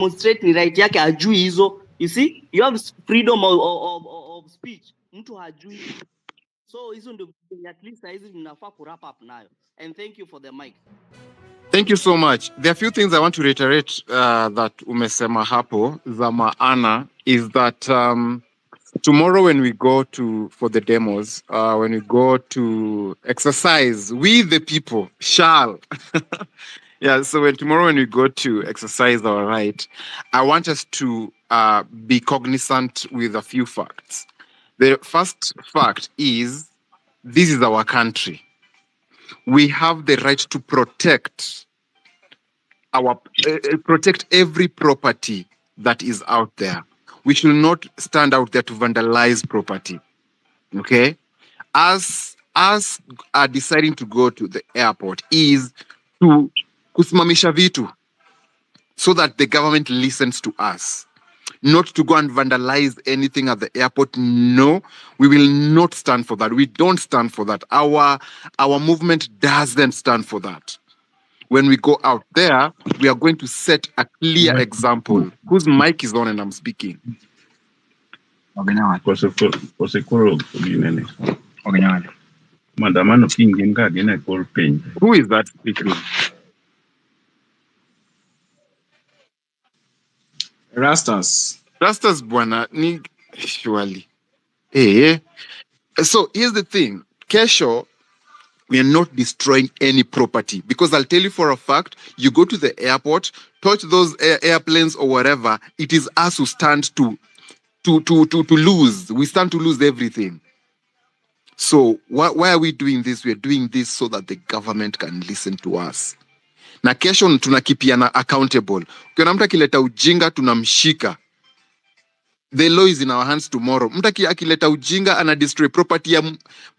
demonstrate ni right yake ajui hizo. You see, you have freedom of speech, mtu hajui. So hizo ndio at least hizi mnafaa ku wrap up nayo. And thank you for the mic. Thank you so much. There are a few things I want to reiterate that umesema hapo za maana is that tomorrow when we go for the demos, when we go to exercise, we the people shall. Yeah, so tomorrow when we go to exercise our right, I want us to be cognizant with a few facts. The first fact is, this is our country. We have the right to protect protect every property that is out there. We should not stand out there to vandalize property. Okay? Us deciding to go to the airport is to kusimamisha vitu so that the government listens to us. Not to go and vandalize anything at the airport. No, we will not stand for that. We don't stand for that. Our movement doesn't stand for that. When we go out there, we are going to set a clear example. Whose mic is on and I'm speaking? Maandamano kingi nga gina kor piny. Who is that speaking? Rastas bwana ni surely. Hey. So here's the thing. Kesho, we are not destroying any property, because I'll tell you for a fact, you go to the airport, touch those airplanes or whatever, it is us who stand to lose. We stand to lose everything. So why are we doing this? We are doing this so that the government can listen to us. Na kesho tunakipiana accountable. Ukiona mtu akileta ujinga tunamshika. The law is in our hands tomorrow. Mtu akileta ujinga ana destroy property ya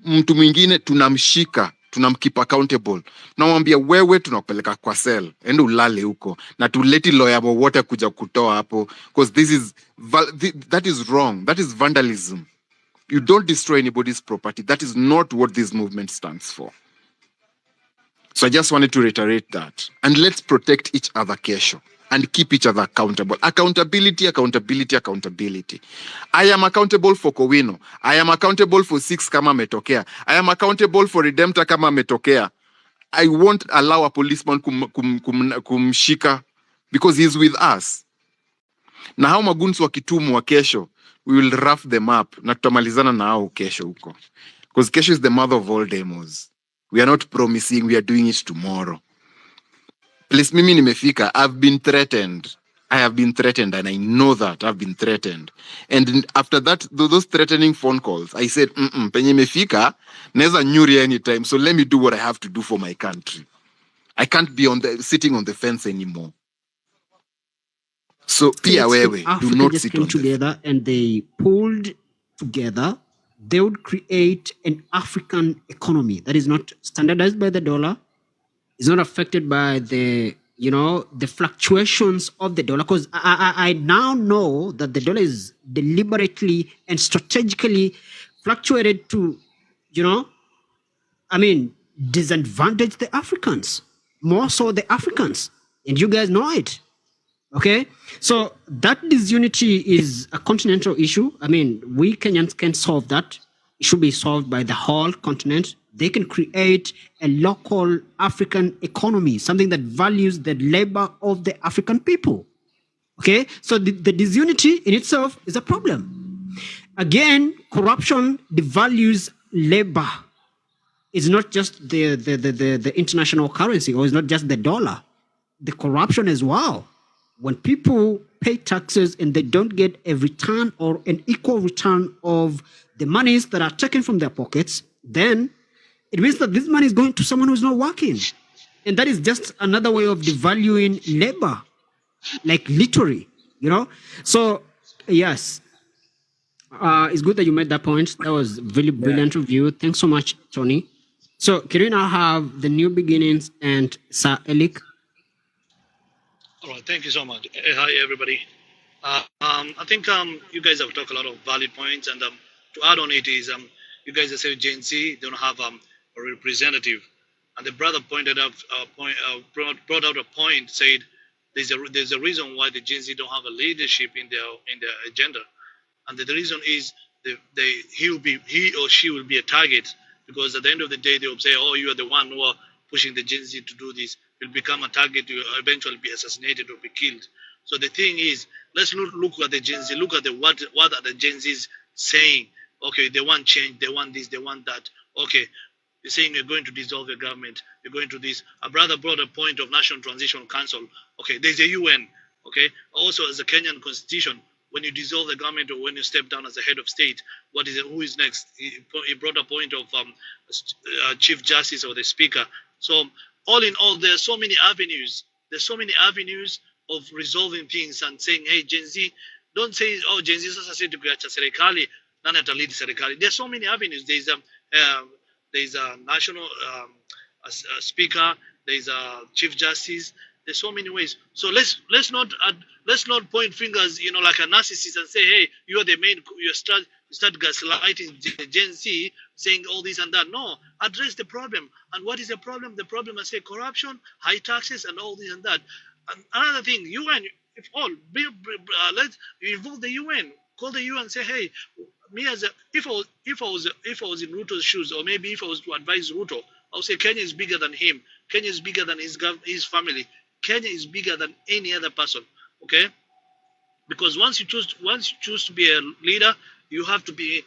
mtu mwingine tunamshika, tunamkeep accountable. Tunamwambia wewe tunakupeleka kwa cell, ende ulale huko na tuleti lawyer wote kuja kutoa hapo, because that is wrong. That is vandalism. You don't destroy anybody's property. That is not what this movement stands for. So I just wanted to reiterate that. And let's protect each other kesho and keep each other accountable. Accountability. I am accountable for Kowino. I am accountable for 6 kama metokea. I am accountable for Redemptor kama metokea. I won't allow a policeman kumshika because he's with us. Na hao magunsu wakitumwa kesho, we will rough them up na tutamalizana na hao kesho huko. Because kesho is the mother of all demos. We are not promising, we are doing it tomorrow. Please, mimi nimefika. I've been threatened. I have been threatened, and I know that I've been threatened. And after that, those threatening phone calls, I said, penye mefika, neza nyuri anytime. So let me do what I have to do for my country. I can't be sitting on the fence anymore. So pia wewe, do not sit on together and they pulled together, they would create an African economy that is not standardized by the dollar, is not affected by the fluctuations of the dollar. Because I now know that the dollar is deliberately and strategically fluctuated to, disadvantage the Africans, more so the Africans. And you guys know it. Okay, so that disunity is a continental issue. I mean, we Kenyans can solve that. It should be solved by the whole continent. They can create a local African economy, something that values the labor of the African people. Okay, so the disunity in itself is a problem. Again, corruption devalues labor. It's not just the international currency, or it's not just the dollar. The corruption as well. When people pay taxes and they don't get a return or an equal return of the monies that are taken from their pockets, then it means that this money is going to someone who's not working. And that is just another way of devaluing labor, like literally, So, yes, it's good that you made that point. That was a really brilliant review. Thanks so much, Tony. So, can we now have the New Beginnings and Sir Elik? All right, thank you so much. Hi, everybody. I think you guys have talked a lot of valid points, and to add on it is you guys have said Genz don't have a representative, and the brother pointed out brought out a point, said there's a reason why the Gen Z don't have a leadership in their agenda, and the reason is he or she will be a target, because at the end of the day they will say, oh, you are the one who are pushing the Gen Z to do this. You'll become a target. You will eventually be assassinated or be killed. So the thing is, let's look at the Gen Z. Look at what are the Gen Zs saying? Okay, they want change. They want this. They want that. Okay, you're saying you're going to dissolve your government. You're going to this. A brother brought a point of National Transitional Council. Okay, there's a UN. Okay, also as a Kenyan constitution, when you dissolve the government or when you step down as a head of state, who is next? He brought a point of Chief Justice or the Speaker. So all in all, there are so many avenues. There's so many avenues of resolving things and saying, hey, Gen Z, don't say, oh, Gen Z sasa sisi tukiacha serikali, nani atalid serikali. There's so many avenues. There's a national speaker. There's a chief justice. There's so many ways. So let's not point fingers, like a narcissist and say, hey, you are the main. You start gaslighting the Gen Z, saying all this and that. No, address the problem. And what is the problem? The problem is, say, corruption, high taxes, and all this and that. And another thing, UN. Let's involve the UN. Call the UN and say, hey, me if I was in Ruto's shoes, or maybe if I was to advise Ruto, I'll say Kenya is bigger than him. Kenya is bigger than his family. Kenya is bigger than any other person. Okay, because once you choose to be a leader, you have to be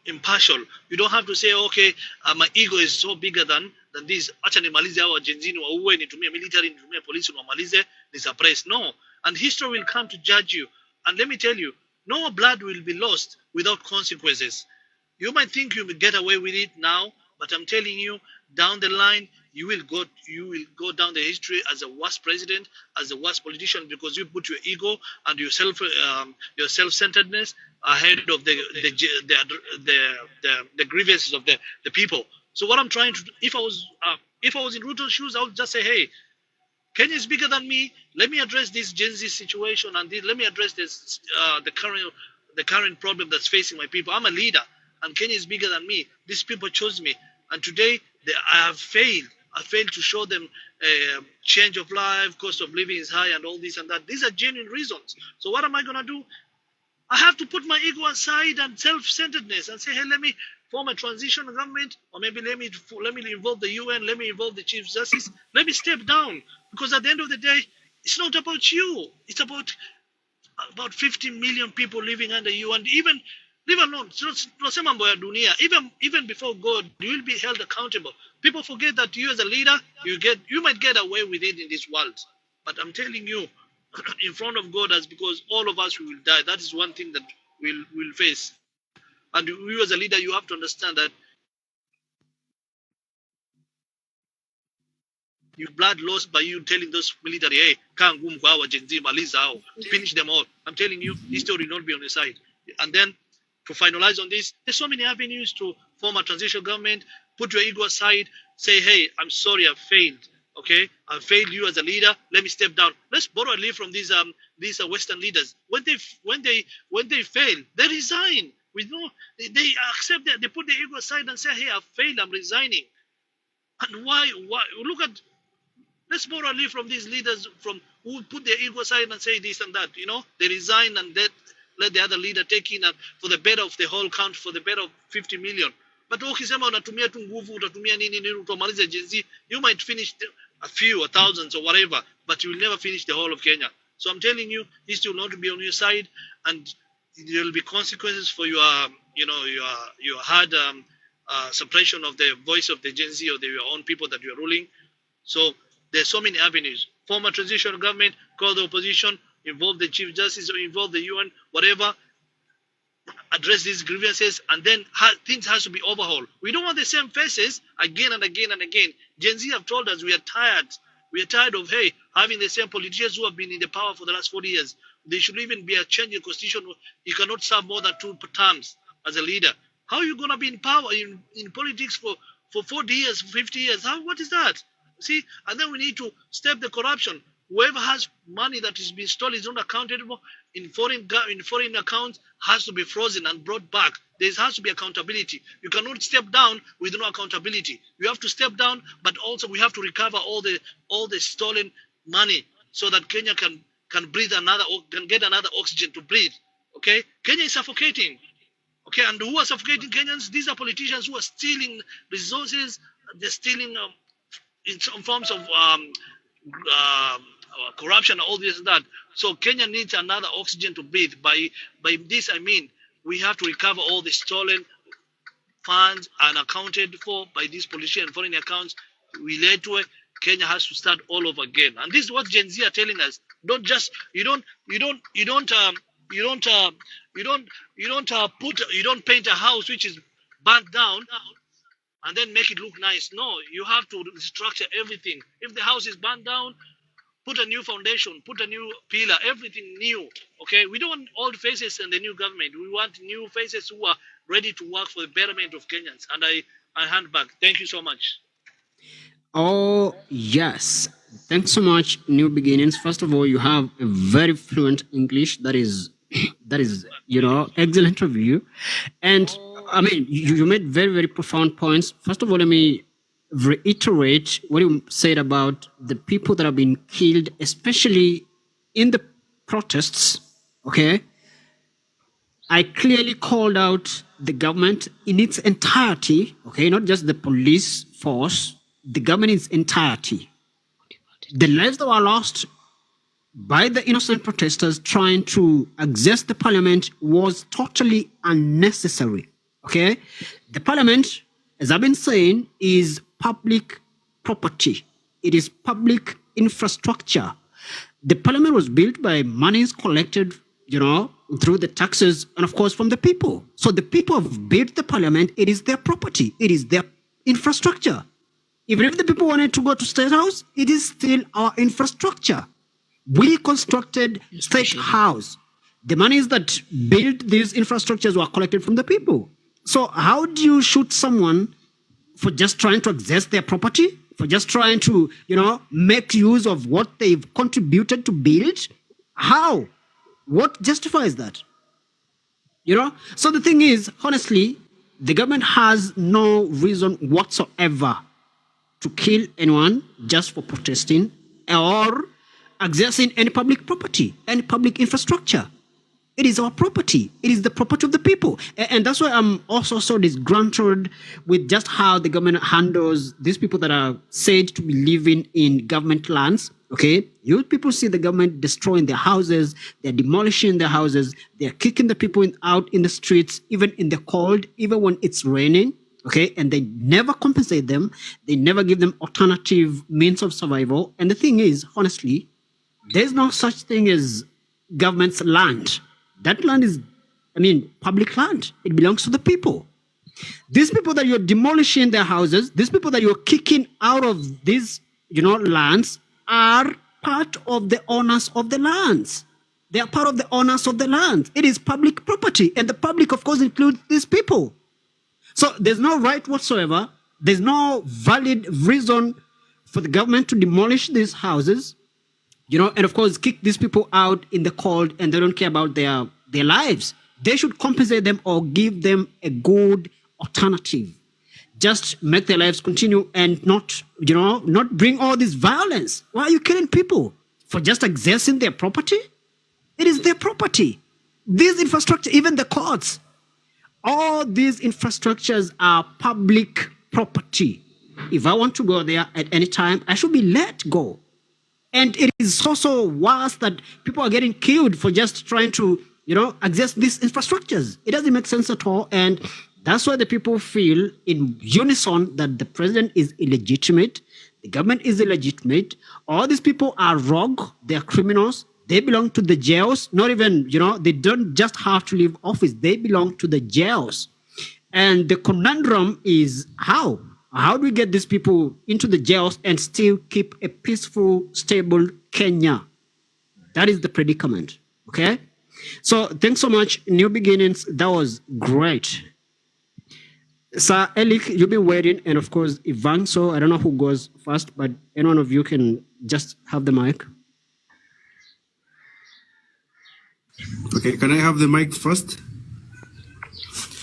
impartial. You don't have to say, okay, my ego is so bigger than this. Acha nimalize hawa Gen Z wauwe, nitumie military, nitumie police, nimalize, nisuppress. No, and history will come to judge you. And let me tell you, no blood will be lost without consequences. You might think you will get away with it now, but I'm telling you, down the line, you will go down the history as the worst president, as the worst politician, because you put your ego and your self-centeredness ahead of the grievances of the people. So what I'm trying to do, if I was in Ruto's shoes, I would just say, hey, Kenya is bigger than me. Let me address this Gen Z situation, and let me address this the current problem that's facing my people. I'm a leader, and Kenya is bigger than me. These people chose me, and today I have failed. I failed to show them change of life, cost of living is high, and all this and that. These are genuine reasons. So what am I gonna do? I have to put my ego aside and self-centeredness and say, hey, let me form a transitional government, or maybe let me involve the UN, let me involve the Chief Justice, let me step down. Because at the end of the day, it's not about you. It's about 50 million people living under you, and even leave alone. Even before God, you will be held accountable. People forget that you as a leader, you might get away with it in this world. But I'm telling you, in front of God, as because all of us will die. That is one thing that we'll face. And you as a leader, you have to understand that your blood lost by you telling those military, hey, finish them all. I'm telling you, history will not be on your side. And then to finalize on this, there's so many avenues to form a transitional government. Put your ego aside. Say, hey, I'm sorry, I failed. Okay, I failed you as a leader. Let me step down. Let's borrow a leaf from these Western leaders. When they fail, they resign. They accept that. They put their ego aside and say, hey, I failed. I'm resigning. And why? Let's borrow a leaf from these leaders who put their ego aside and say this and that. They resign and let the other leader take in for the better of the whole country, for the better of 50 million. But ukisema unatumia tu nguvu, utatumia nini utamaliza Gen Z, you might finish a few or thousands or whatever, but you will never finish the whole of Kenya. So I'm telling you, history will not be on your side, and there will be consequences for your hard suppression of the voice of the Gen Z or your own people that you are ruling. So there's so many avenues. Form a transitional government, call the opposition, involve the Chief Justice or involve the UN, whatever. Address these grievances, and then things has to be overhauled. We don't want the same faces again and again and again. Gen Z have told us we are tired. We are tired of having the same politicians who have been in the power for the last 40 years. There should even be a change in constitution. You cannot serve more than 2 terms as a leader. How are you going to be in power in politics for 40 years, 50 years? What is that? See, and then we need to stop the corruption. Whoever has money that is being stolen is not accountable in foreign accounts, has to be frozen and brought back. There has to be accountability. You cannot step down with no accountability. You have to step down, but also we have to recover all the stolen money. so that Kenya can breathe can get another oxygen to breathe. Okay, Kenya is suffocating. Okay, and who are suffocating Kenyans? These are politicians who are stealing resources. They're stealing in some forms of corruption, all this and that. So Kenya needs another oxygen to breathe. By this I mean we have to recover all the stolen funds unaccounted for by these politicians and foreign accounts related to it. Kenya has to start all over again, and this is what Gen Z are telling us. You don't paint a house which is burnt down and then make it look nice. No, you have to restructure everything. If the house is burnt down, put a new foundation, put a new pillar, everything new. Okay, we don't want old faces in the new government. We want new faces who are ready to work for the betterment of Kenyans. And I hand back. Thank you so much. Oh, yes. Thanks so much, New Beginnings. First of all, you have a very fluent English. That is, excellent review. And I mean, you made very, very profound points. First of all, let me reiterate what you said about the people that have been killed, especially in the protests. Okay. I clearly called out the government in its entirety. Okay. Not just the police force, the government in its entirety. The lives that were lost by the innocent protesters trying to access the parliament was totally unnecessary. Okay. The parliament, as I've been saying, is public property. It is public infrastructure. The parliament was built by monies collected, through the taxes and of course from the people. So the people have built the parliament. It is their property. It is their infrastructure. Even if the people wanted to go to State House, it is still our infrastructure. We constructed State House. The monies that built these infrastructures were collected from the people. So how do you shoot someone for just trying to access their property, for just trying to, make use of what they've contributed to build? How? What justifies that? So the thing is, honestly, the government has no reason whatsoever to kill anyone just for protesting or accessing any public property, any public infrastructure. It is our property. It is the property of the people. And that's why I'm also so disgruntled with just how the government handles these people that are said to be living in government lands. Okay, you people see the government destroying their houses, they're demolishing their houses, they're kicking the people out in the streets, even in the cold, even when it's raining. Okay, and they never compensate them. They never give them alternative means of survival. And the thing is, honestly, there's no such thing as government's land. That land is, public land. It belongs to the people. These people that you're demolishing their houses, these people that you're kicking out of these, lands are part of the owners of the lands. They are part of the owners of the land. It is public property. And the public, of course, includes these people. So there's no right whatsoever. There's no valid reason for the government to demolish these houses, and of course, kick these people out in the cold, and they don't care about their lives. They should compensate them or give them a good alternative. Just make their lives continue and not bring all this violence. Why are you killing people? For just accessing their property? It is their property. These infrastructure, even the courts, all these infrastructures are public property. If I want to go there at any time, I should be let go. And it is also worse that people are getting killed for just trying to, access these infrastructures. It doesn't make sense at all. And that's why the people feel in unison that the president is illegitimate, the government is illegitimate. All these people are rogue, they're criminals. They belong to the jails. Not even, they don't just have to leave office. They belong to the jails. And the conundrum is how? How do we get these people into the jails and still keep a peaceful, stable Kenya? That is the predicament. Okay? So thanks so much, New Beginnings. That was great. Sir Elik, you've been waiting. And of course, Ivan. So I don't know who goes first, but any one of you can just have the mic. Okay, can I have the mic first?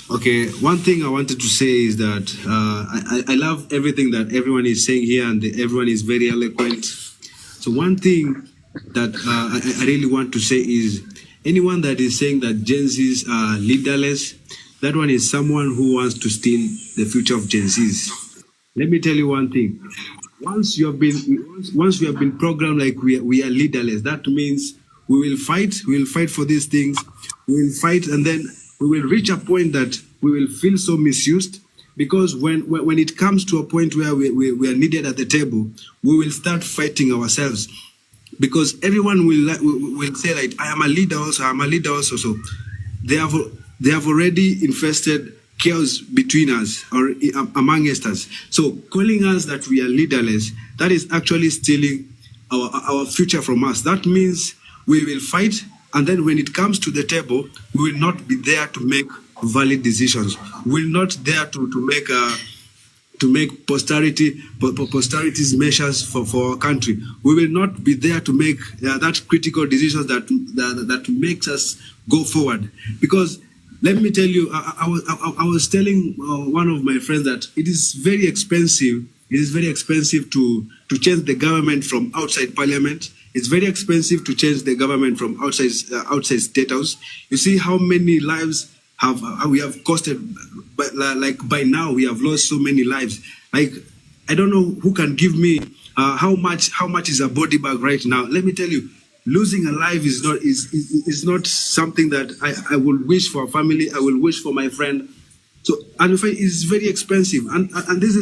Okay, one thing I wanted to say is that I love everything that everyone is saying here, and everyone is very eloquent. So one thing that I really want to say is anyone that is saying that Gen Zs are leaderless, that one is someone who wants to steal the future of Gen Zs. Let me tell you one thing. Once you have been programmed like we are leaderless, that means we will fight for these things, we will fight, and then we will reach a point that we will feel so misused, because when it comes to a point where we are needed at the table, we will start fighting ourselves, because everyone will say like, I am a leader also, so they have already infested chaos between us or amongst us. So calling us that we are leaderless, that is actually stealing our future from us. That means we will fight, and then when it comes to the table, we will not be there to make valid decisions. We will not there to make posterity's measures for our country. We will not be there to make that critical decisions that makes us go forward. Because let me tell you, I was telling one of my friends that it is very expensive. It is very expensive to change the government from outside parliament. It's very expensive to change the government from outside State House. You see how many lives we have costed, but like by now we have lost so many lives. Like, I don't know who can give me how much is a body bag right now. Let me tell you, losing a life is not something that I will wish for a family. I will wish for my friend. So, and it's very expensive. And this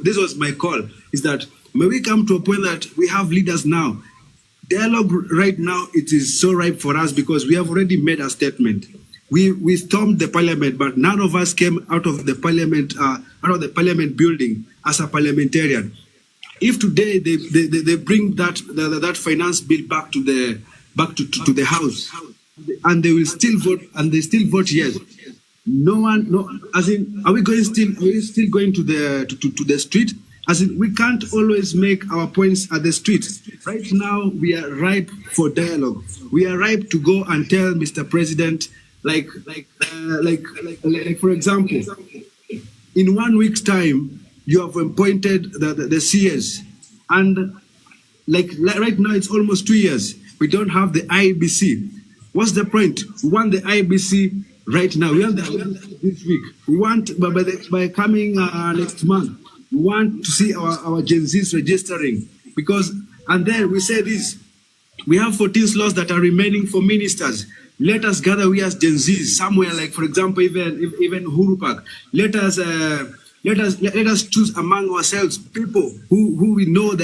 was my call, is that may we come to a point that we have leaders now. Dialogue right now, it is so ripe for us because we have already made a statement. We stormed the parliament, but none of us came out of the parliament building as a parliamentarian. If today they bring that finance bill back to the house, and they will still vote, and they still vote yes, as in, are we still going to the street? As in, we can't always make our points at the street. Right now, we are ripe for dialogue. We are ripe to go and tell Mr. President, like for example, in 1 week's time, you have appointed the CS, and like right now it's almost 2 years. We don't have the IBC. What's the point? We want the IBC right now. We want this week. We want by coming next month. We want to see our Gen Zs registering, and then we say this. We have 14 slots that are remaining for ministers. Let us gather, we as Gen Zs, somewhere like, for example, even Uhuru Park. Let us choose among ourselves people who we know they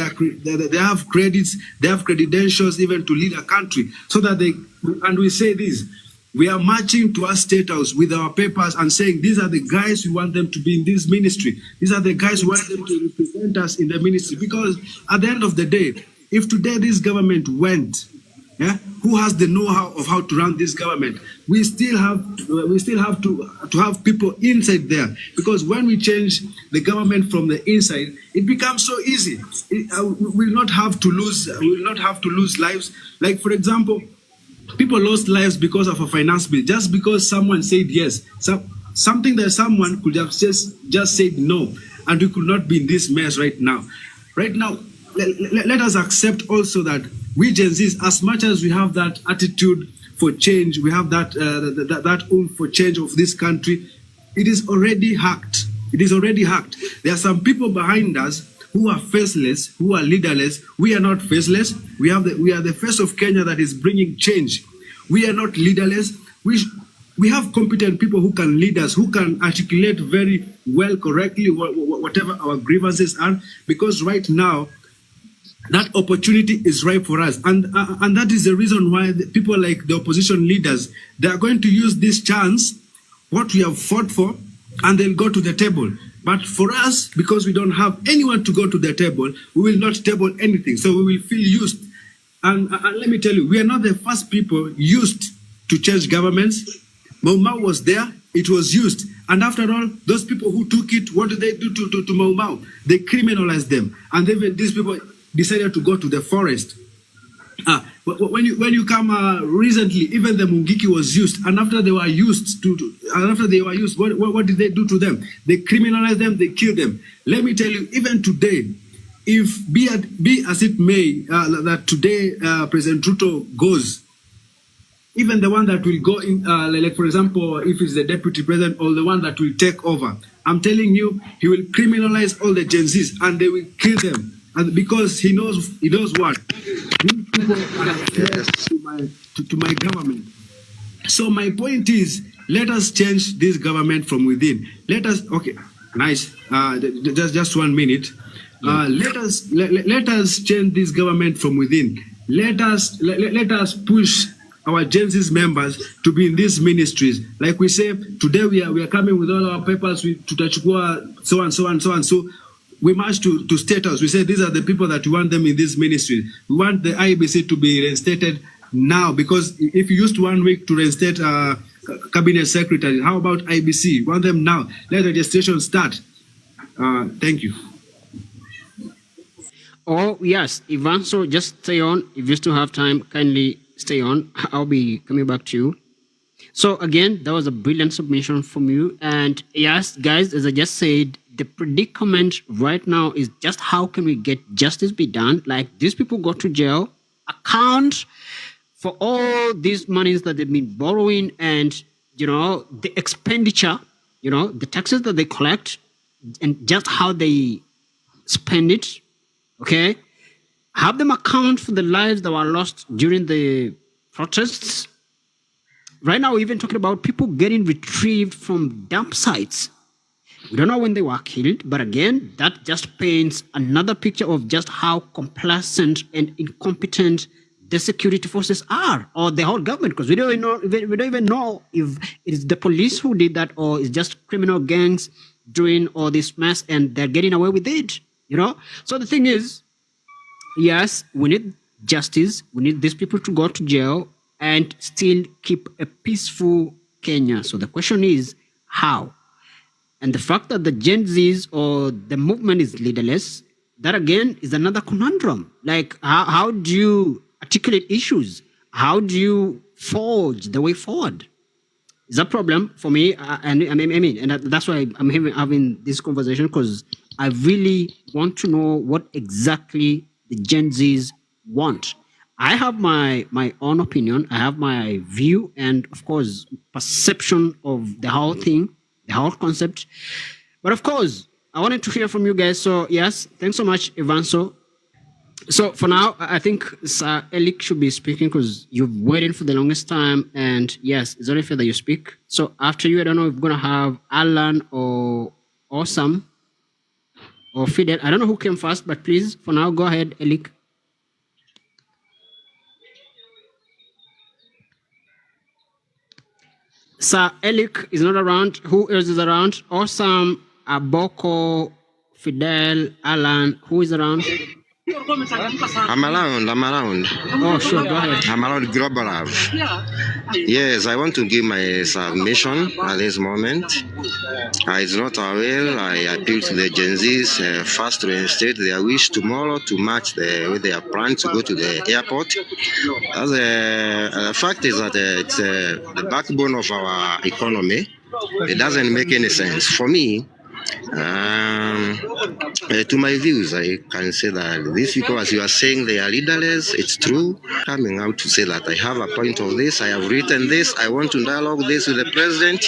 have credits, they have credentials even to lead a country, so that and we say this. We are marching to our State House with our papers and saying, these are the guys we want them to be in this ministry. These are the guys we want them to represent us in the ministry. Because at the end of the day, if today this government went, who has the know-how of how to run this government? We still have to have people inside there, because when we change the government from the inside, it becomes so easy. We will not have to lose lives. Like, for example, people lost lives because of a finance bill, just because someone said yes. Something that someone could have just said no, and we could not be in this mess right now. Right now, let us accept also that we Gen Zs, as much as we have that attitude for change, we have that oomph for change of this country, it is already hacked. It is already hacked. There are some people behind us who are faceless, who are leaderless. We are not faceless. We are the face of Kenya that is bringing change. We are not leaderless. We have competent people who can lead us, who can articulate very well, correctly, whatever our grievances are, because right now, that opportunity is ripe for us. And that is the reason why people like the opposition leaders, they are going to use this chance, what we have fought for, and they'll go to the table. But for us, because we don't have anyone to go to the table, we will not table anything. So we will feel used. And let me tell you, we are not the first people used to change governments. Mau Mau was there, it was used. And after all, those people who took it, what did they do to Mau Mau? They criminalized them. And even these people decided to go to the forest. When you come recently, even the Mungiki was used, and after they were used, what did they do to them? They criminalized them, they killed them. Let me tell you, even today, if be as it may, that today President Ruto goes, even the one that will go in, like for example, if it's the deputy president or the one that will take over, I'm telling you, he will criminalize all the Gen Zs and they will kill them. And because he knows what these people are to my government. So my point is, let us change this government from within. Let us, okay, nice. Just 1 minute. Let us change this government from within. Let us push our Gen Z members to be in these ministries. Like we say, today we are coming with all our papers to Tachukua, so and so and so and so. We march to State House. We say these are the people that we want them in these ministries. We want the IBC to be reinstated now, because if you used 1 week to reinstate cabinet secretary, how about IBC? We want them now. Let registration start. Thank you. Oh, yes, Ivan, so just stay on. If you still have time, kindly stay on. I'll be coming back to you. So again, that was a brilliant submission from you. And yes, guys, as I just said, the predicament right now is just how can we get justice be done? Like, these people go to jail, account for all these monies that they've been borrowing and, you know, the expenditure, you know, the taxes that they collect and just how they spend it, okay? Have them account for the lives that were lost during the protests. Right now, we're even talking about people getting retrieved from dump sites. We don't know when they were killed, but again, that just paints another picture of just how complacent and incompetent the security forces are, or the whole government, because we don't even know if it's the police who did that or it's just criminal gangs doing all this mess and they're getting away with it, you know? So the thing is, yes, we need justice. We need these people to go to jail and still keep a peaceful Kenya. So the question is, how? And the fact that the Gen Zs or the movement is leaderless, that again is another conundrum. Like, how do you articulate issues? How do you forge the way forward? It's a problem for me. And that's why I'm having this conversation, because I really want to know what exactly the Gen Zs want. I have my own opinion. I have my view and, of course, perception of the whole thing, the whole concept. But, of course, I wanted to hear from you guys. So, yes, thanks so much, Ivanso. So, for now, I think Sir Elik should be speaking because you've waited for the longest time. And, yes, it's only fair that you speak. So, after you, I don't know if we're going to have Alan or Sam or Fidel. I don't know who came first, but please, for now, go ahead, Elik. Sir Elik is not around. Who else is around? Awesome, Aboko, Fidel, Alan. Who is around? I'm around. Oh, sure, go ahead. I'm around Global. Yes, I want to give my submission at this moment. It's not aware. I appeal to the Gen Zs first to reinstate their wish tomorrow to march with their plan to go to the airport. As the fact is that it's the backbone of our economy. It doesn't make any sense. For me, to my views, I can say that these people, as you are saying, they are leaderless. It's true. Coming out to say that I have a point of this, I have written this, I want to dialogue this with the president.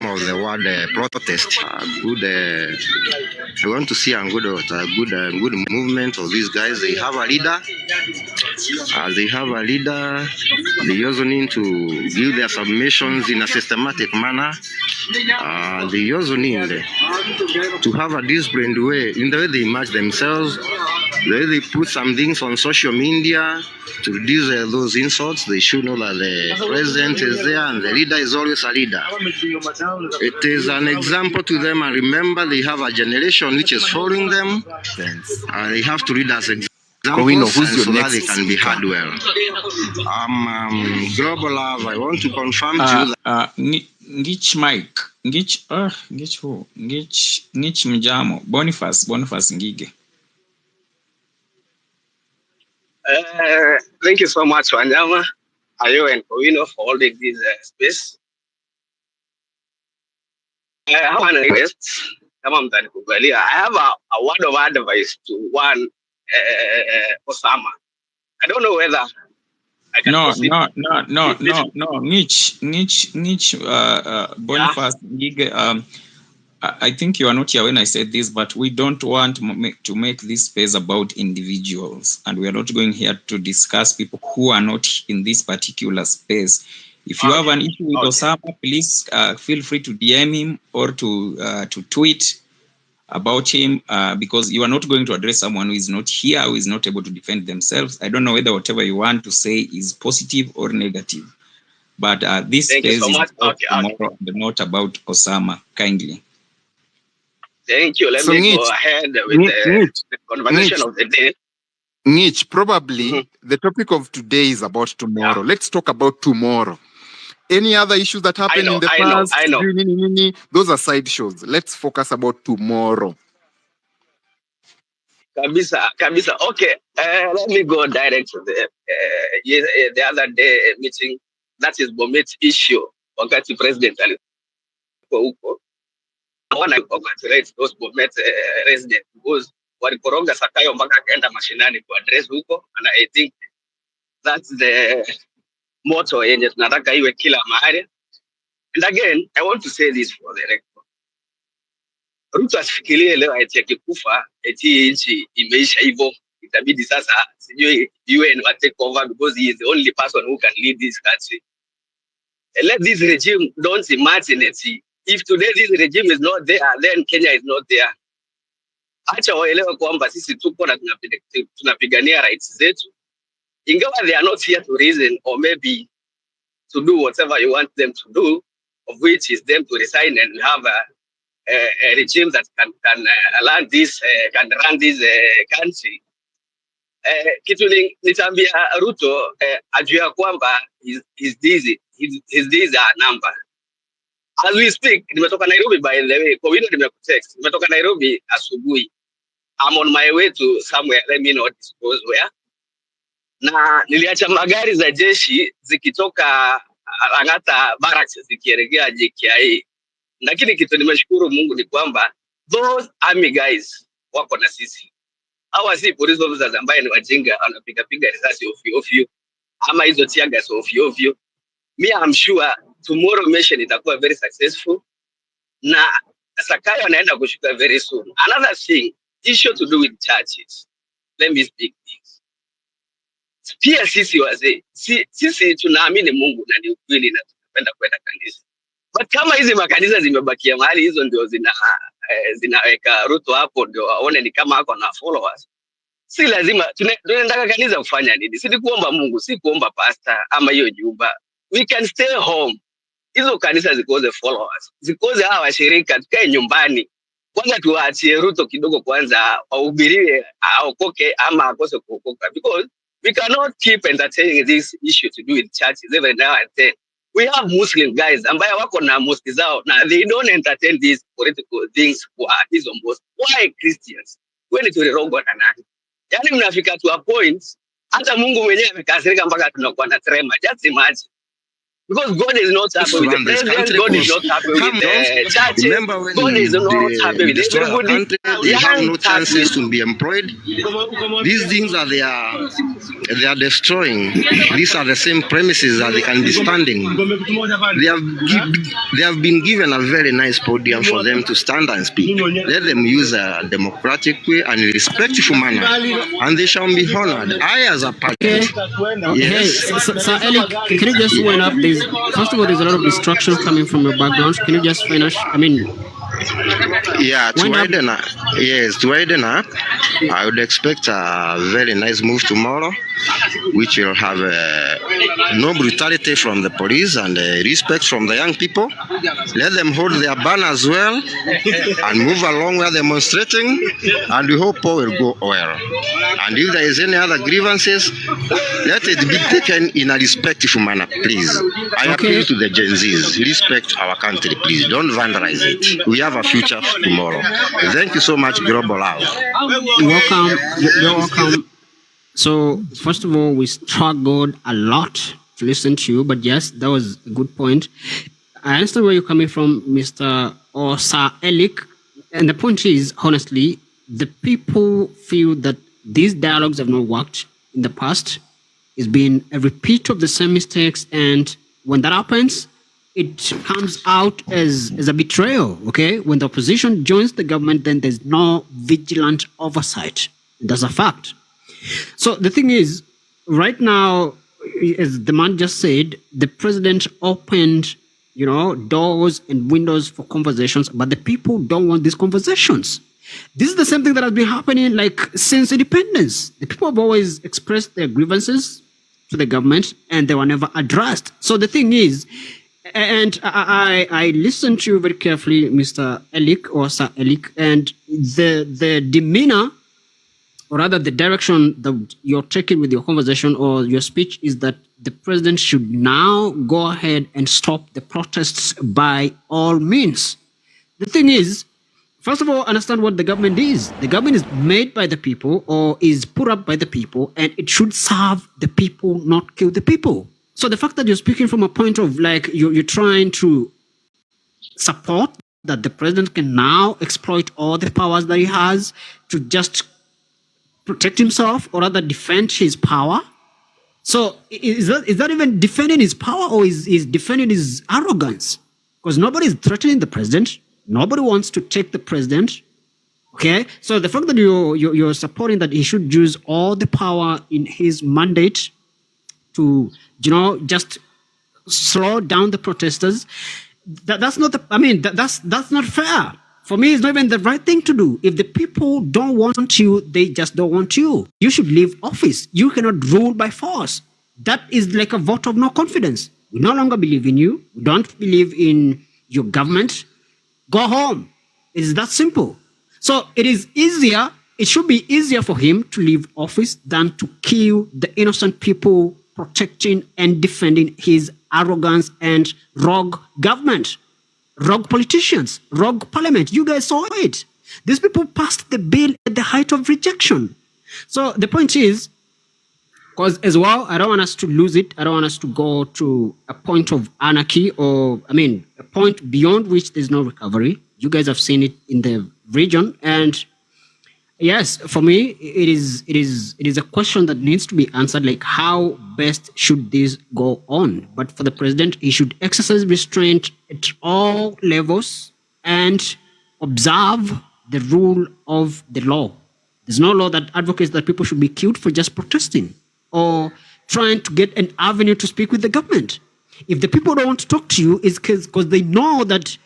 Of the word protest, good. I want to see a good movement of these guys. They have a leader. They also need to give their submissions in a systematic manner. They also need to have a disciplined way in the way they match themselves. The way they put some things on social media to reduce those insults. They should know that the president is there and the leader is always a leader. It is an example to them, and remember they have a generation which is following them. They have to read as examples so that they can be heard well. Global Love, I want to confirm to you that Ngich Mike, Ngich Mjamo, Boniface Ngige. Thank you so much, Wanyama, Ayo, and Kowino for holding this space. I have an request. I have a word of advice to one Osama. I don't know whether I can proceed. No. Niche, Boniface, I think you are not here when I said this, but we don't want to make this space about individuals, and we are not going here to discuss people who are not in this particular space. If you have an issue with Osama, please feel free to DM him or to tweet about him, because you are not going to address someone who is not here, who is not able to defend themselves. I don't know whether whatever you want to say is positive or negative, but this space is about tomorrow and not about Osama. Kindly. Thank you. Let me go ahead with the conversation of the day. Niche, probably the topic of today is about tomorrow. Yeah. Let's talk about tomorrow. Any other issues that happened in the past? I know. Those are side shows. Let's focus about tomorrow. Kabisa. Okay, let me go direct to the other day meeting. That is Bomet's issue. Wakati president huko. I want to congratulate those Bomet residents because walikoroga Sakayo mpaka akaenda mashinani ku address huko, and I think that's the motto yenye tunataka iwe kila mahali. And again, I want to say this for the record. Ruto asifikirie leo eti akikufa eti nchi imeisha hivyo, itabidi sasa sijui UN wa take over because he is the only person who can lead this country. And let this regime don't imagine it. If today this regime is not there, then Kenya is not there. Acha waelewe kwamba sisi tuko na tunapigania rights zetu. Ingawa they are not here to reason or maybe to do whatever you want them to do, of which is them to resign and have a regime that can run this country. Kitu nitambia Ruto ajua kwamba his days are number. As we speak, nimetoka Nairobi, by the way. Kwa wino nimekutext. Nimetoka Nairobi asubuhi. I'm on my way to somewhere, let me not disclose where. Na niliacha magari za jeshi zikitoka Lang'ata barracks zikielekea Jkia. Lakini kitu nimeshukuru Mungu ni kwamba those army guys wako na sisi. Hawa si police officers ambaye ni wajinga wanapiga risasi ovyo ama hizo tear gas ovyo. Me, I'm sure tomorrow mission itakuwa very successful na Sakayo anaenda kushuka very soon. Another thing, issue to do with churches. Let me speak this. Pia sisi wazee, sisi tunaamini Mungu na ni ukweli na tunapenda kwenda kanisa. But kama hizi makanisa zimebakia mahali hizo ndio zinaweka Ruto hapo ndio waone ni kama hako na followers. Si lazima tunaenda kanisa kufanya nini? Si kuomba Mungu, si kuomba pastor ama hiyo nyumba. We can stay home. Hizo kanisa zikoze followers. Zikoze hawa washirika tukae nyumbani. Kwanza tuwaachie Ruto kidogo kwanza wahubirie aokoke ama akose kuokoka, because we cannot keep entertaining this issue to do with churches every now and then. We have Muslim guys ambaye wako na mosque zao na they don't entertain these political things kwa hizo mosque. Why Christians? When tulirogwa na nani? Yaani mnafika to a point hata Mungu mwenyewe amekasirika mpaka tunakuwa na trema. Just imagine. Because God is not happy with the president, God is not happy with the churches, God is not happy with everybody. They have no chances to be employed. These things that they are destroying, these are the same premises that they can be standing. They have been given a very nice podium for them to stand and speak. Let them use a democratic way and a respectful manner, and they shall be honored. I, as a party, yes. So Eli, can you just wind up this? First of all, there's a lot of distraction coming from your background. Can you just finish? I mean, yeah, to widen up. Yes, to widen up, I would expect a very nice move tomorrow, which will have no brutality from the police and respect from the young people. Let them hold their banners well and move along while demonstrating, and we hope all will go well. And if there is any other grievances, let it be taken in a respectful manner, please. I appeal to the Gen Zs, respect our country, please. Don't vandalize it. We have a future tomorrow. Thank you so much, Global Love. You're welcome. You're welcome. So, first of all, we struggled a lot to listen to you, but yes, that was a good point. I understand where you're coming from, Mr. or Sir Elik. And the point is, honestly, the people feel that these dialogues have not worked in the past. It's been a repeat of the same mistakes. And when that happens, it comes out as a betrayal, okay? When the opposition joins the government, then there's no vigilant oversight. That's a fact. So the thing is, right now, as the man just said, the president opened, doors and windows for conversations, but the people don't want these conversations. This is the same thing that has been happening since independence. The people have always expressed their grievances to the government and they were never addressed. So the thing is, and I listened to you very carefully, Mr. Elik or Sir Elik, and the demeanor, or rather the direction that you're taking with your conversation or your speech is that the president should now go ahead and stop the protests by all means. The thing is, first of all, understand what the government is. The government is made by the people or is put up by the people, and it should serve the people, not kill the people. So the fact that you're speaking from a point of you're trying to support that the president can now exploit all the powers that he has to just protect himself or rather defend his power. So is that even defending his power or is defending his arrogance? Because nobody is threatening the president. Nobody wants to take the president. Okay, so the fact that you're supporting that he should use all the power in his mandate to just slow down the protesters, that's not that's not fair. For me, it's not even the right thing to do. If the people don't want you, they just don't want you. You should leave office. You cannot rule by force. That is like a vote of no confidence. We no longer believe in you. We don't believe in your government. Go home. It's that simple. So it is easier, it should be easier for him to leave office than to kill the innocent people protecting and defending his arrogance and rogue government. Rogue politicians, rogue parliament. You guys saw it. These people passed the bill at the height of rejection. So the point is, because as well, I don't want us to lose it. I don't want us to go to a point of anarchy or, a point beyond which there's no recovery. You guys have seen it in the region. And yes, for me, it is a question that needs to be answered, like how best should this go on? But for the president, he should exercise restraint at all levels and observe the rule of the law. There's no law that advocates that people should be killed for just protesting or trying to get an avenue to speak with the government. If the people don't want to talk to you, it's because they know that,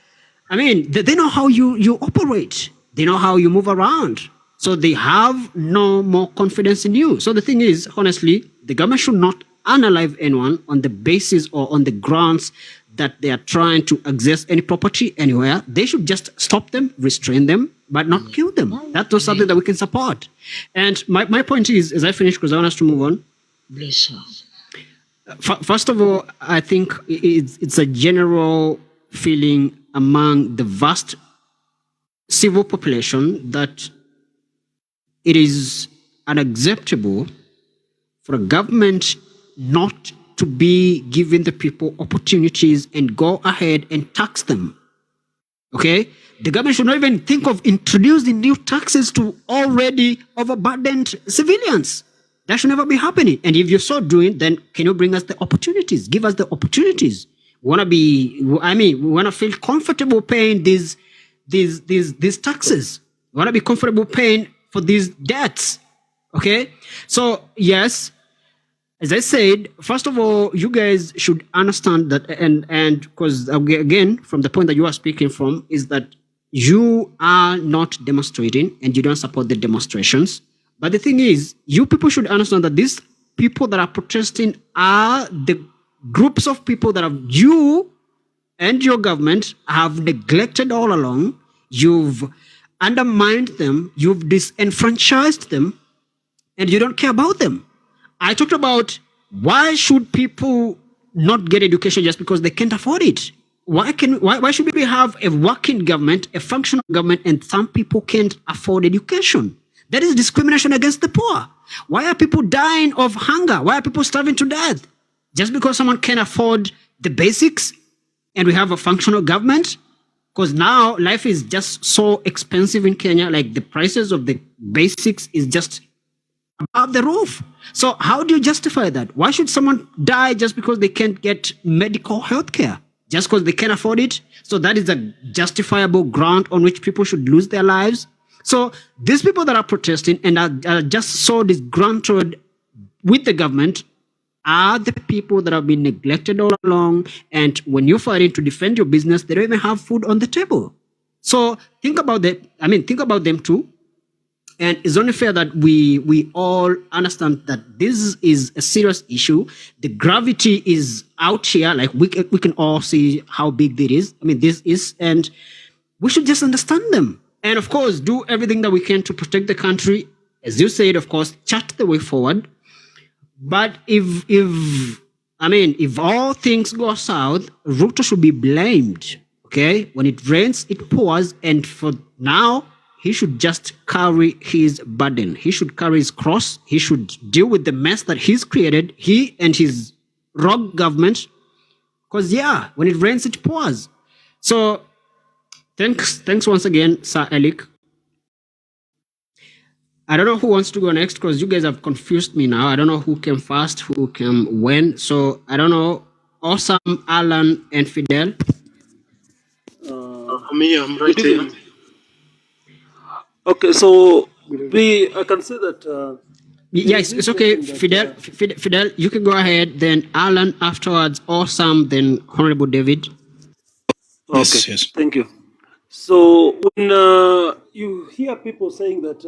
they know how you operate. They know how you move around. So they have no more confidence in you. So the thing is, honestly, the government should not unalive anyone on the basis or on the grounds that they are trying to access any property anywhere. They should just stop them, restrain them, but not kill them. That's not something that we can support. And my point is, as I finish, because I want us to move on. First of all, I think it's a general feeling among the vast civil population that it is unacceptable for a government not to be giving the people opportunities and go ahead and tax them. Okay? The government should not even think of introducing new taxes to already overburdened civilians. That should never be happening. And if you're so doing, then can you bring us the opportunities? Give us the opportunities. We want to feel comfortable paying these taxes. We want to be comfortable paying for these debts. Okay? So, yes, as I said, first of all, you guys should understand that, and because again, from the point that you are speaking from, is that you are not demonstrating and you don't support the demonstrations. But the thing is, you people should understand that these people that are protesting are the groups of people that you and your government have neglected all along. You've undermined them, you've disenfranchised them, and you don't care about them. I talked about why should people not get education just because they can't afford it? Why should we have a working government, a functional government, and some people can't afford education? That is discrimination against the poor. Why are people dying of hunger? Why are people starving to death? Just because someone can afford the basics and we have a functional government? Because now life is just so expensive in Kenya, like the prices of the basics is just above the roof. So how do you justify that? Why should someone die just because they can't get medical health care? Just because they can't afford it? So that is a justifiable ground on which people should lose their lives? So these people that are protesting and are just so disgruntled with the government are the people that have been neglected all along. And when you're fighting to defend your business, they don't even have food on the table. So think about that. I mean, think about them too. And it's only fair that we all understand that this is a serious issue. The gravity is out here. Like we can all see how big it is. I mean, this is, and we should just understand them. And of course, do everything that we can to protect the country. As you said, of course, chart the way forward. But if all things go south, Ruto should be blamed. Okay, when it rains, it pours, and for now, he should just carry his burden. He should carry his cross. He should deal with the mess that he's created. He and his rogue government. Because yeah, when it rains, it pours. So thanks once again, Sir Elik. I don't know who wants to go next because you guys have confused me now. I don't know who came first, who came when. So I don't know. Awesome, Alan, and Fidel. I'm right here. Okay, so I can say that. Yes, it's okay. Fidel, Fidel, you can go ahead. Then Alan afterwards. Awesome. Then Honorable David. Okay, yes. Thank you. So when you hear people saying that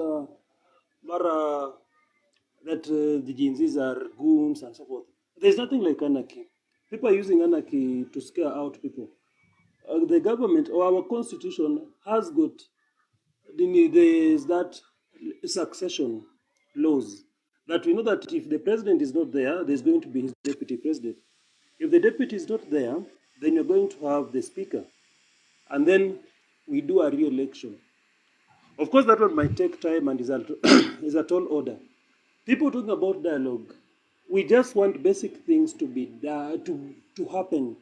the Genzs are goons and so forth, there's nothing like anarchy. People are using anarchy to scare out people. The government or our constitution has got there's that succession laws that we know that if the president is not there, there's going to be his deputy president. If the deputy is not there, then you're going to have the speaker, and then we do a re-election. Of course, that one might take time and is a tall order. People talking about dialogue, we just want basic things to be to happen.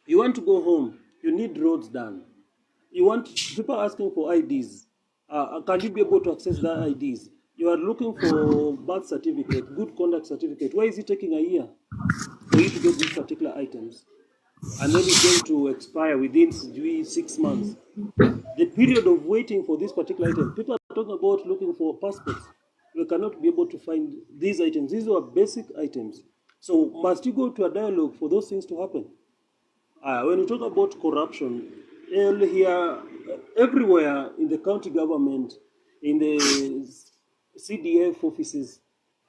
You want to go home, you need roads done. You want people asking for IDs. Can you be able to access their IDs? You are looking for birth certificate, good conduct certificate. Why is it taking a year for you to get these particular items? And then it's going to expire within 6 months. The period of waiting for this particular item, people are talking about looking for passports. We cannot be able to find these items. These are basic items. So must you go to a dialogue for those things to happen? When you talk about corruption, here, everywhere in the county government, in the CDF offices,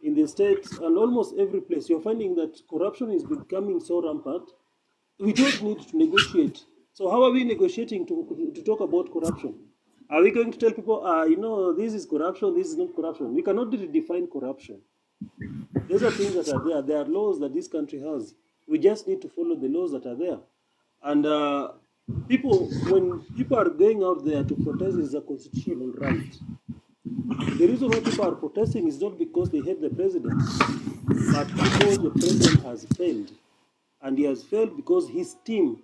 in the state, and almost every place, you're finding that corruption is becoming so rampant. We don't need to negotiate. So how are we negotiating to talk about corruption? Are we going to tell people, this is corruption, this is not corruption? We cannot define corruption. Those are things that are there. There are laws that this country has. We just need to follow the laws that are there. And when people are going out there to protest, is a constitutional right. The reason why people are protesting is not because they hate the president, but because the president has failed. And he has failed because his team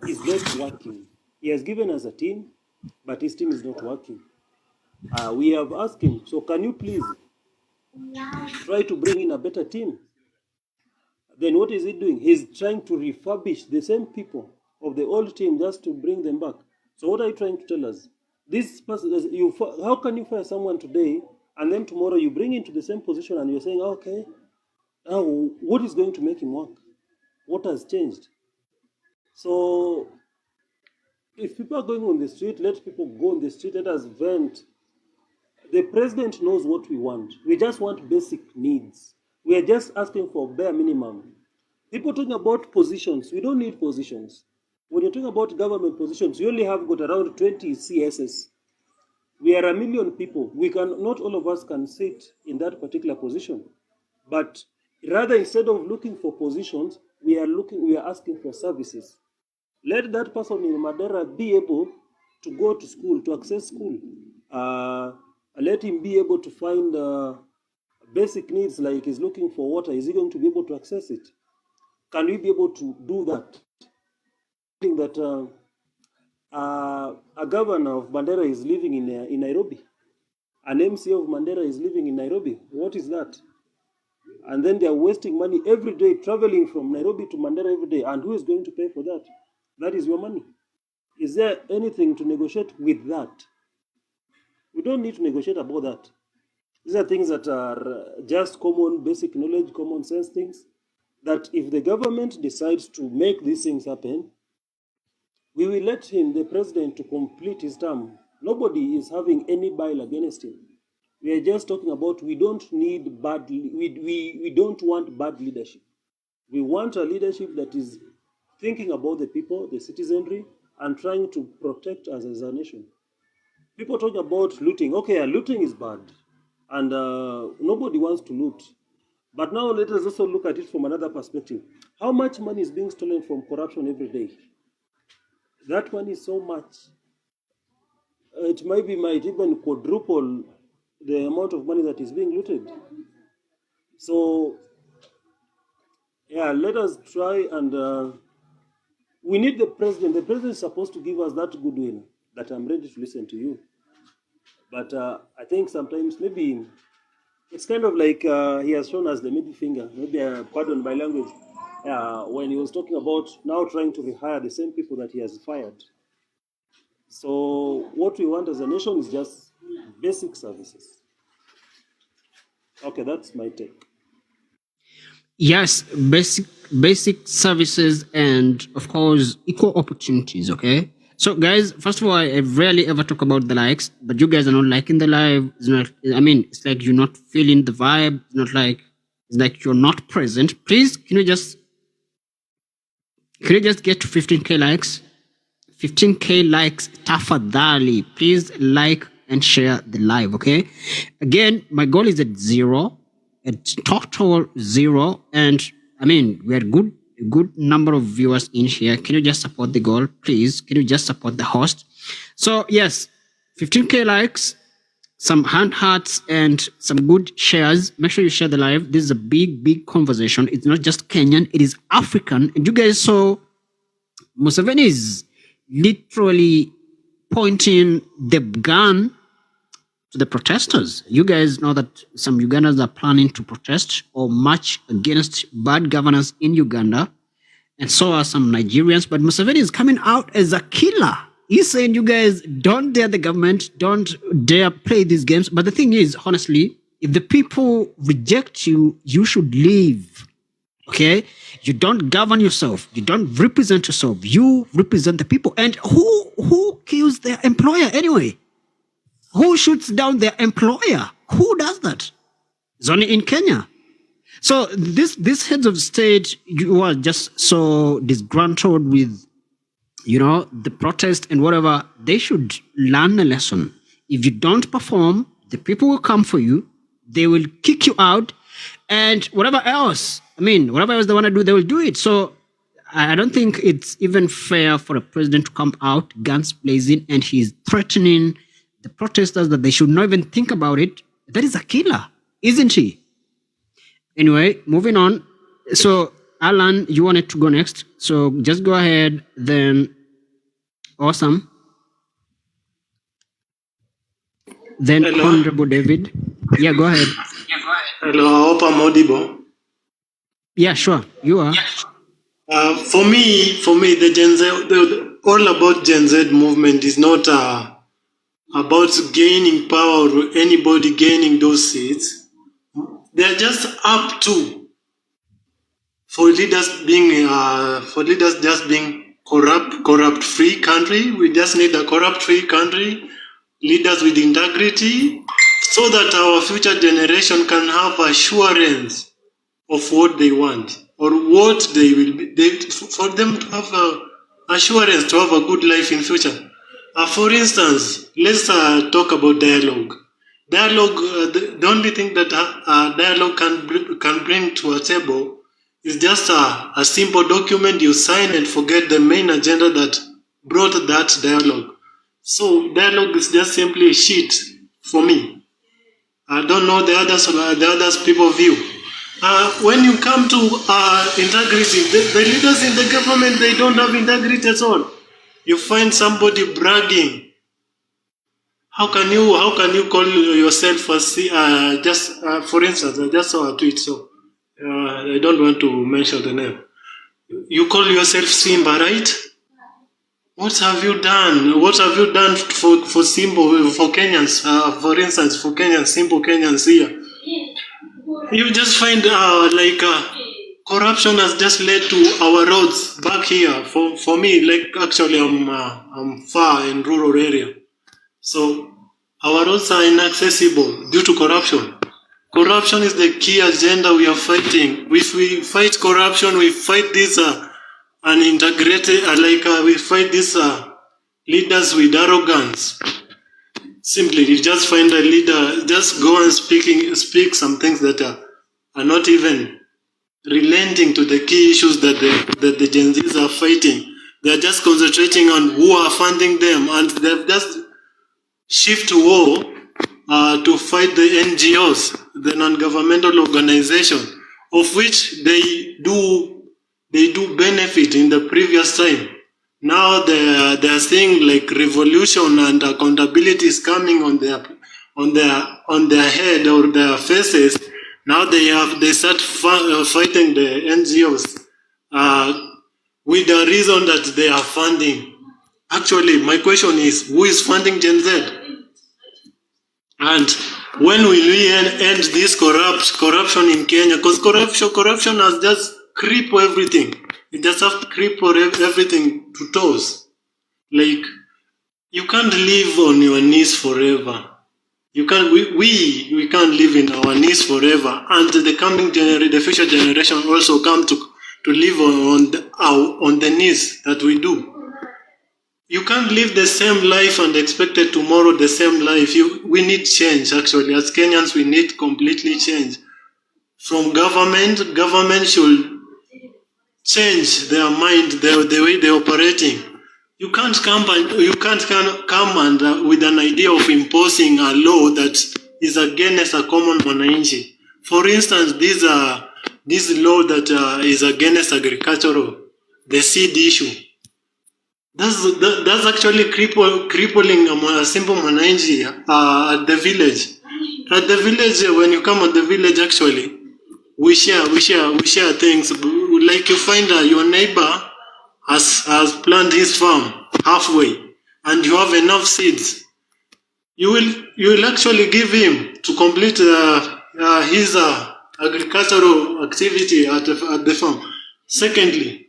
is not working. He has given us a team, but his team is not working. We have asked him, so can you please try to bring in a better team? Then what is he doing? He's trying to refurbish the same people of the old team just to bring them back. So what are you trying to tell us? This person, how can you fire someone today and then tomorrow you bring into the same position and you're saying, okay, now what is going to make him work? What has changed? So if people are going on the street, let people go on the street, let us vent. The president knows what we want. We just want basic needs. We are just asking for bare minimum. People talking about positions. We don't need positions. When you're talking about government positions, you only have got around 20 CSS. We are 1 million people. Not all of us can sit in that particular position. But rather, instead of looking for positions, we are asking for services. Let that person in Madeira be able to go to school, to access school. Let him be able to find basic needs, like he's looking for water. Is he going to be able to access it? Can we be able to do that? I think that a governor of Mandera is living in Nairobi. An MC of Mandera is living in Nairobi. What is that? And then they are wasting money every day, traveling from Nairobi to Mandera every day. And who is going to pay for that? That is your money. Is there anything to negotiate with that? We don't need to negotiate about that. These are things that are just common, basic knowledge, common sense things. That if the government decides to make these things happen, we will let him, the president, to complete his term. Nobody is having any bile against him. We are just talking about we don't need bad, we don't want bad leadership. We want a leadership that is thinking about the people, the citizenry, and trying to protect us as a nation. People talk about looting. Okay, looting is bad, and nobody wants to loot. But now let us also look at it from another perspective. How much money is being stolen from corruption every day? That money is so much. It might even quadruple the amount of money that is being looted. So, yeah, let us try and we need the president. The president is supposed to give us that goodwill that I'm ready to listen to you. But I think sometimes maybe it's kind of like he has shown us the middle finger. Maybe, pardon my language, when he was talking about now trying to rehire the same people that he has fired. So what we want as a nation is just basic services. Okay, that's my take. Yes, basic services and of course equal opportunities. Okay. So guys, first of all, I rarely ever talk about the likes, but you guys are not liking the live. It's not, I mean, it's like you're not feeling the vibe. It's not like, it's like you're not present. Please, can you just get to 15K likes? 15K likes, tafadhali. Please like and share the live, okay? Again, my goal is at 0, at total 0. And I mean, we had good number of viewers in here. Can you just support the goal, please? Can you just support the host? So yes, 15K likes, some hand hearts, and some good shares. Make sure you share the live. This is a big conversation. It's not just Kenyan, it is African. And you guys saw Museveni is literally pointing the gun to the protesters. You guys know that some Ugandans are planning to protest or march against bad governance in Uganda, and so are some Nigerians. But Museveni is coming out as a killer. He's saying, you guys don't dare the government, don't dare play these games. But the thing is, honestly, if the people reject you, you should leave. Okay? You don't govern yourself. You don't represent yourself. You represent the people. And who kills their employer anyway? Who shoots down their employer? Who does that? It's only in Kenya. So this heads of state, you are just so disgruntled with, you know, the protest and whatever. They should learn a lesson. If you don't perform, the people will come for you. They will kick you out, and whatever else they want to do, they will do it. So I don't think it's even fair for a president to come out guns blazing and he's threatening the protesters that they should not even think about it. That is a killer, isn't he? Anyway, moving on. So Alan, you wanted to go next. So just go ahead then. Awesome. Then Hello. Honorable David. Yeah, go ahead. Hello, I hope I'm audible. Yeah, sure. You are. For me, the Gen Z, all about Gen Z movement is not about gaining power or anybody gaining those seats. They're just up to for leaders just being corrupt-free country. We just need a corrupt-free country, leaders with integrity, so that our future generation can have assurance of what they want or what they will be, for them to have assurance to have a good life in future. For instance, let's talk about dialogue. Dialogue, the only thing that dialogue can bring to a table is just a simple document you sign and forget the main agenda that brought that dialogue. So dialogue is just simply a sheet for me. I don't know the others people view. When you come to integrity, the leaders in the government, they don't have integrity at all. You find somebody bragging. How can you call yourself for instance, I just saw a tweet, so I don't want to mention the name. You call yourself Simba, right? What have you done? What have you done for Simba, for Kenyans? For instance, for Kenyans, simple Kenyans here. You just find corruption has just led to our roads back here. For me, like actually I'm far in rural area, so our roads are inaccessible due to corruption. Corruption is the key agenda we are fighting. If we fight corruption, we fight this unintegrated, we fight these leaders with arrogance. Simply, you just find a leader, just go and speak some things that are not even relenting to the key issues that the Gen Zs are fighting. They are just concentrating on who are funding them, and they've just shift war to fight the NGOs, the non-governmental organization, of which they do benefit in the previous time. Now they are seeing like revolution and accountability is coming on their head or their faces. Now they start fighting the NGOs with the reason that they are funding. Actually, my question is, who is funding Gen Z? And when will we end this corruption in Kenya? Because corruption has just crippled everything. It just has crippled everything to toes. Like, you can't live on your knees forever. We can't live in our knees forever. And the future generation also come to live on the knees that we do. You can't live the same life and expect it tomorrow the same life. We need change, actually. As Kenyans, we need completely change. From government should change their mind, the way they're operating. You can't come with an idea of imposing a law that is against a common mwananchi. For instance, this law that is against agricultural, the seed issue. That's actually crippling a simple mwananchi at the village. At the village, when you come at the village, actually, we share things. Like you find your neighbor has planted his farm halfway, and you have enough seeds. You will actually give him to complete his agricultural activity at the farm. Secondly,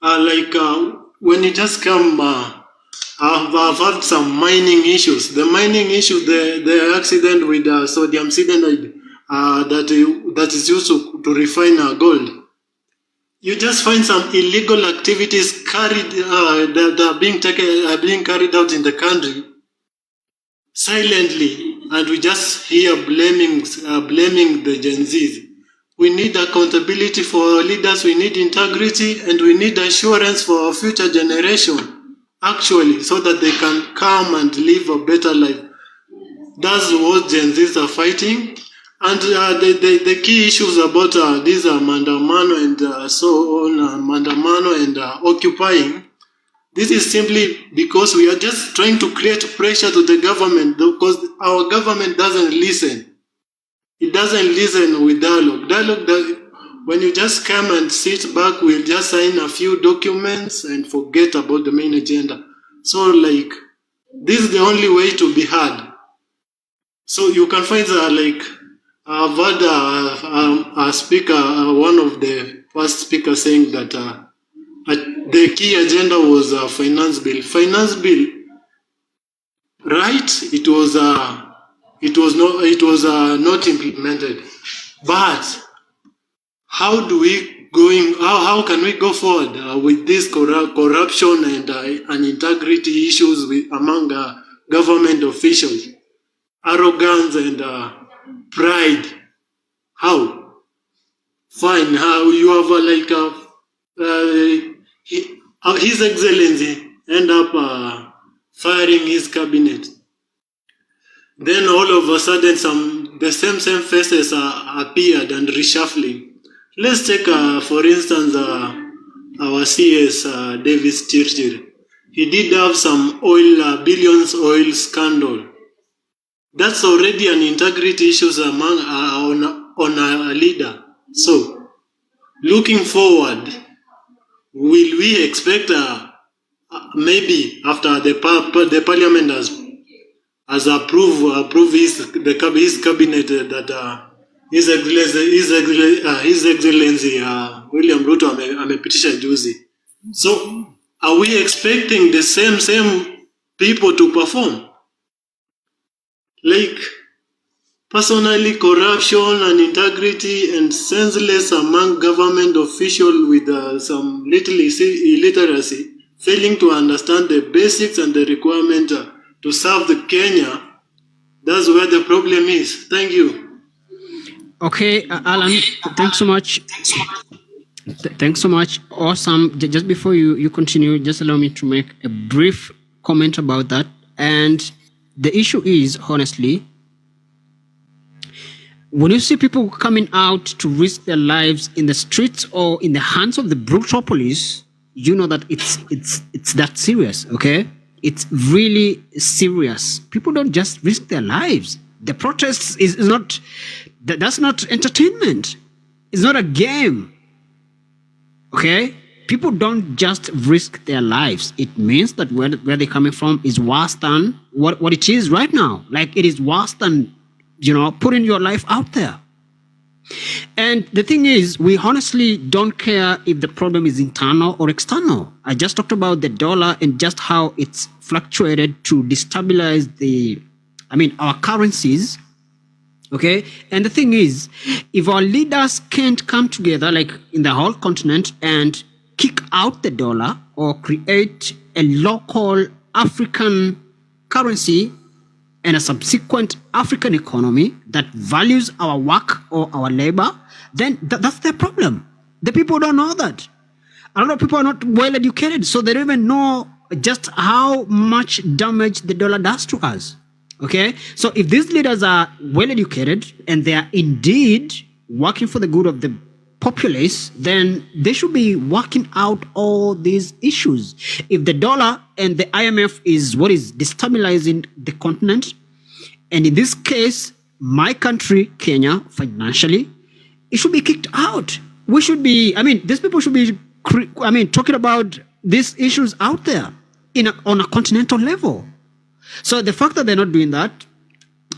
when you just come, I've had some mining issues. The mining issue, the accident with sodium cyanide that is used to refine gold. You just find some illegal activities that are being carried out in the country silently, and we just hear blaming the Gen Zs. We need accountability for our leaders, we need integrity, and we need assurance for our future generation, actually, so that they can come and live a better life. That's what Gen Zs are fighting. And the key issues about these Maandamano and so on, Maandamano and occupying, this is simply because we are just trying to create pressure to the government, because our government doesn't listen. It doesn't listen with dialogue. When you just come and sit back, we'll just sign a few documents and forget about the main agenda. So, like, this is the only way to be heard. So you can find I've had a speaker, one of the first speakers, saying that the key agenda was a finance bill. Finance bill, right? It was not implemented. But how can we go forward with this corruption and integrity issues among government officials, arrogance and pride? How? Fine. How you have His Excellency end up firing his cabinet. Then all of a sudden, the same faces appeared and reshuffling. Let's take, for instance, our CS, Davis Chirchir. He did have some oil, billions oil scandal. That's already an integrity issues among on a leader. So, looking forward, will we expect maybe after the parliament has approved his cabinet that His Excellency William Ruto amepitisha juzi. So are we expecting the same people to perform? Like personally, corruption and integrity and senseless among government officials with some little illiteracy, failing to understand the basics and the requirement to serve the Kenya. That's where the problem is. Thank you. Okay, Alan, thanks so much. Thanks so much. Awesome. Just before you continue, just allow me to make a brief comment about that. And the issue is, honestly, when you see people coming out to risk their lives in the streets or in the hands of the brutal police, you know that it's that serious, okay? It's really serious. People don't just risk their lives. The protest is not, that's not entertainment. It's not a game, okay? People don't just risk their lives. It means that where they're coming from is worse than what it is right now. Like, it is worse than, you know, putting your life out there. And the thing is, we honestly don't care if the problem is internal or external. I just talked about the dollar and just how it's fluctuated to destabilize our currencies. Okay. And the thing is, if our leaders can't come together, like in the whole continent, and kick out the dollar or create a local African currency and a subsequent African economy that values our work or our labor, then that's their problem. The people don't know that. A lot of people are not well educated, so they don't even know just how much damage the dollar does to us. Okay? So if these leaders are well educated and they are indeed working for the good of the populace, then they should be working out all these issues. If the dollar and the IMF is what is destabilizing the continent, and in this case, my country, Kenya, financially, it should be kicked out. We should be, these people should be, talking about these issues out there on a continental level. So the fact that they're not doing that,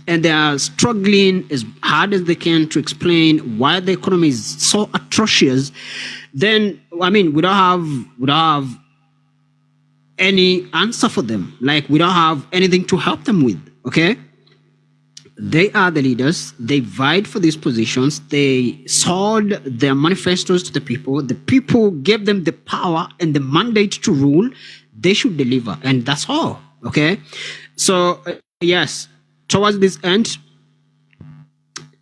and they are struggling as hard as they can to explain why the economy is so atrocious, then, we don't have any answer for them. Like, we don't have anything to help them with, okay? They are the leaders. They vied for these positions. They sold their manifestos to the people. The people gave them the power and the mandate to rule. They should deliver, and that's all, okay? So, yes, towards this end,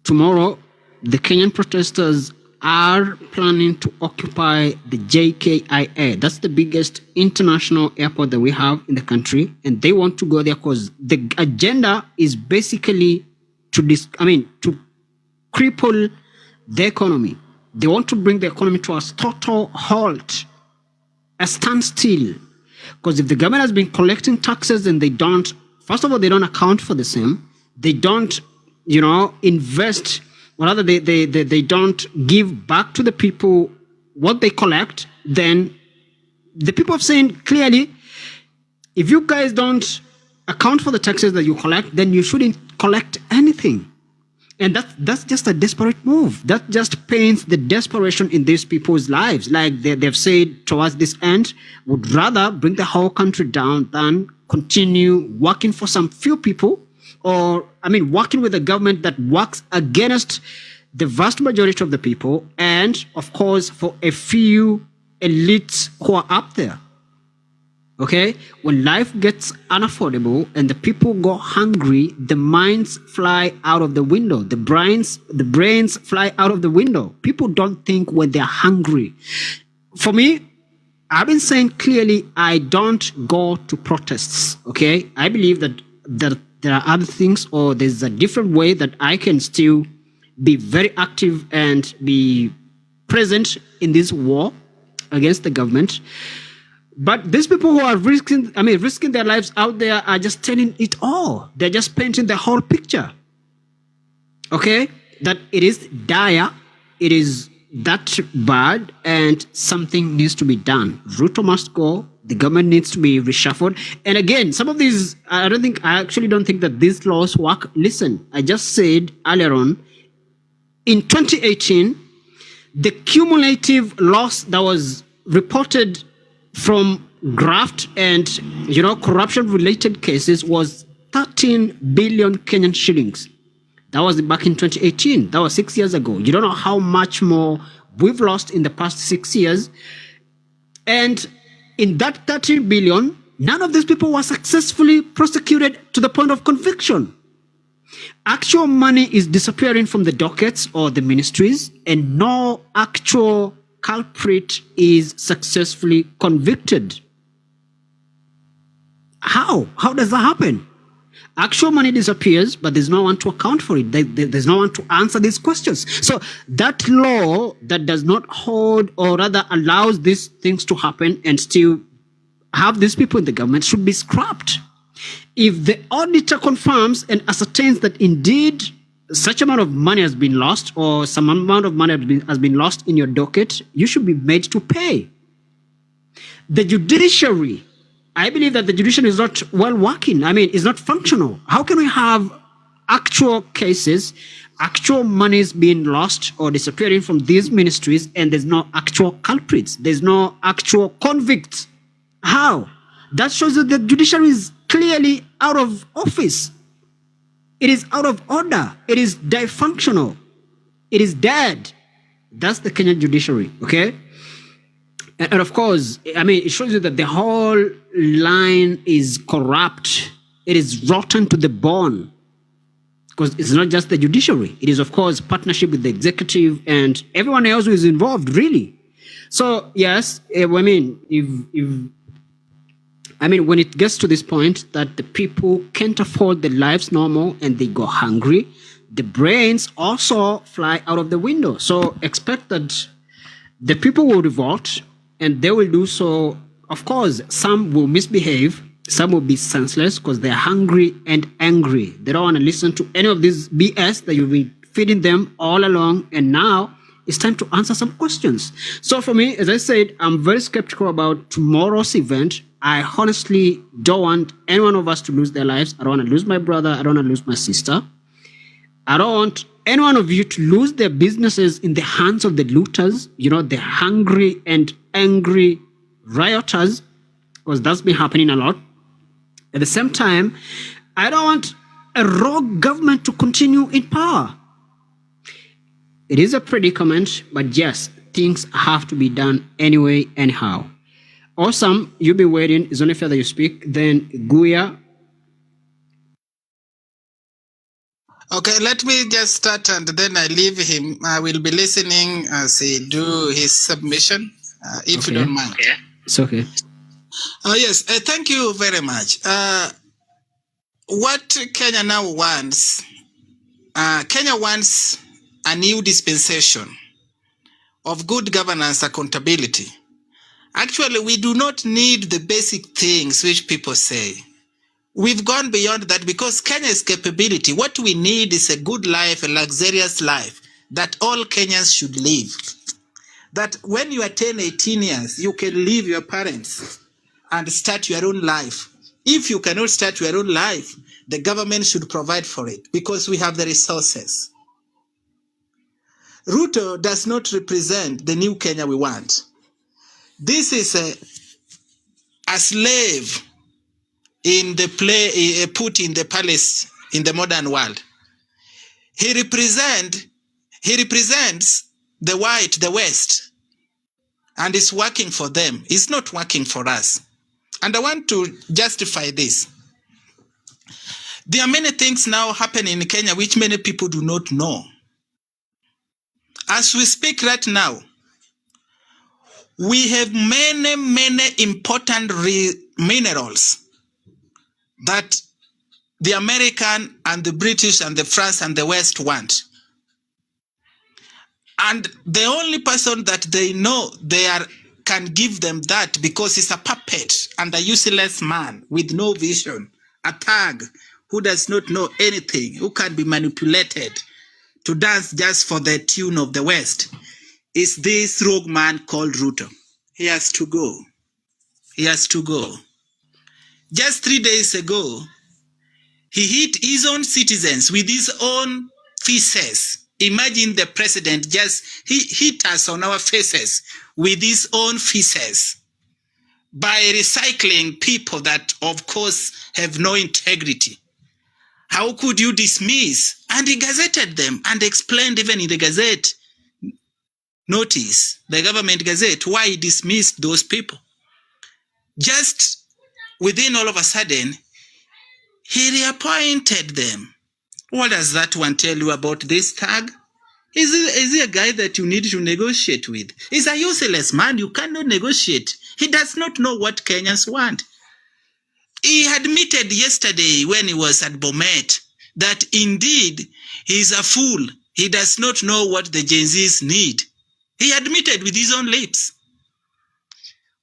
tomorrow, the Kenyan protesters are planning to occupy the JKIA. That's the biggest international airport that we have in the country, and they want to go there because the agenda is basically to cripple the economy. They want to bring the economy to a total halt, a standstill. Because if the government has been collecting taxes and they don't, first of all, they don't account for the same. They don't, invest, or rather they don't give back to the people what they collect, then the people have saying clearly, if you guys don't account for the taxes that you collect, then you shouldn't collect anything. And that's just a desperate move. That just paints the desperation in these people's lives. Like they've said towards this end, would rather bring the whole country down than continue working for some few people, or working with a government that works against the vast majority of the people, and of course for a few elites who are up there. Okay, when life gets unaffordable and the people go hungry, the minds fly out of the window. The brains fly out of the window. People don't think when they're hungry. For me, I've been saying clearly, I don't go to protests. Okay, I believe that there are other things, or there's a different way that I can still be very active and be present in this war against the government. But these people who are risking their lives out there are just telling it all. They're just painting the whole picture. Okay? That it is dire, it is that bad, and something needs to be done. Ruto must go. The government needs to be reshuffled. And again, some of these, I actually don't think that these laws work. Listen, I just said earlier on, in 2018, the cumulative loss that was reported from graft and corruption-related cases was 13 billion Kenyan shillings. That was back in 2018. That was 6 years ago. You don't know how much more we've lost in the past 6 years. And in that 13 billion, none of these people were successfully prosecuted to the point of conviction. Actual money is disappearing from the dockets or the ministries, and no actual culprit is successfully convicted. How? How does that happen? Actual money disappears, but there's no one to account for it. There's no one to answer these questions. So that law that does not hold, or rather allows these things to happen and still have these people in the government, should be scrapped. If the auditor confirms and ascertains that indeed such amount of money has been lost, or some amount of money has been lost in your docket, you should be made to pay. The judiciary, I believe that the judiciary is not well working. It's not functional. How can we have actual cases, actual monies being lost or disappearing from these ministries, and there's no actual culprits? There's no actual convicts. How? That shows that the judiciary is clearly out of office. It is out of order. It is dysfunctional. It is dead. That's the Kenyan judiciary, okay? And of course, it shows you that the whole line is corrupt. It is rotten to the bone. Because it's not just the judiciary. It is, of course, partnership with the executive and everyone else who is involved, really. So, yes, when it gets to this point that the people can't afford their lives normal and they go hungry, the brains also fly out of the window. So expect that the people will revolt, and they will do so. Of course, some will misbehave, some will be senseless because they're hungry and angry. They don't want to listen to any of this BS that you've been feeding them all along, and now it's time to answer some questions. So for me, as I said, I'm very skeptical about tomorrow's event. I honestly don't want any one of us to lose their lives. I don't want to lose my brother. I don't want to lose my sister. I don't want any one of you to lose their businesses in the hands of the looters, the hungry and angry rioters, because that's been happening a lot. At the same time, I don't want a rogue government to continue in power. It is a predicament, but yes, things have to be done anyway, anyhow. Awesome, you've been waiting. It's only fair that you speak. Then Guya. Okay, let me just start and then I leave him. I will be listening as he do his submission, if you don't mind. Okay. It's okay. Yes, thank you very much. What Kenya now wants, Kenya wants a new dispensation of good governance accountability. Actually, we do not need the basic things which people say. We've gone beyond that because Kenya's capability, what we need is a good life, a luxurious life that all Kenyans should live. That when you attain 18 years, you can leave your parents and start your own life. If you cannot start your own life, the government should provide for it because we have the resources. Ruto does not represent the new Kenya we want. This is a slave in the play put in the palace in the modern world. He represents the white, the West, and is working for them. It's not working for us. And I want to justify this. There are many things now happening in Kenya which many people do not know. As we speak right now, we have many important minerals that the American and the British and the France and the West want. And the only person that they know can give them that, because he's a puppet and a useless man with no vision, a thug who does not know anything, who can be manipulated to dance just for the tune of the West, is this rogue man called Ruto. He has to go. He has to go. Just 3 days ago, he hit his own citizens with his own feces. Imagine the president he hit us on our faces with his own feces by recycling people that, of course, have no integrity. How could you dismiss? And he gazetted them and explained even in the Gazette notice, the government Gazette, why he dismissed those people. Just within all of a sudden, he reappointed them. What does that one tell you about this thug? Is he a guy that you need to negotiate with? He's a useless man. You cannot negotiate. He does not know what Kenyans want. He admitted yesterday when he was at Bomet that indeed he's a fool. He does not know what the Gen Zs need. He admitted with his own lips.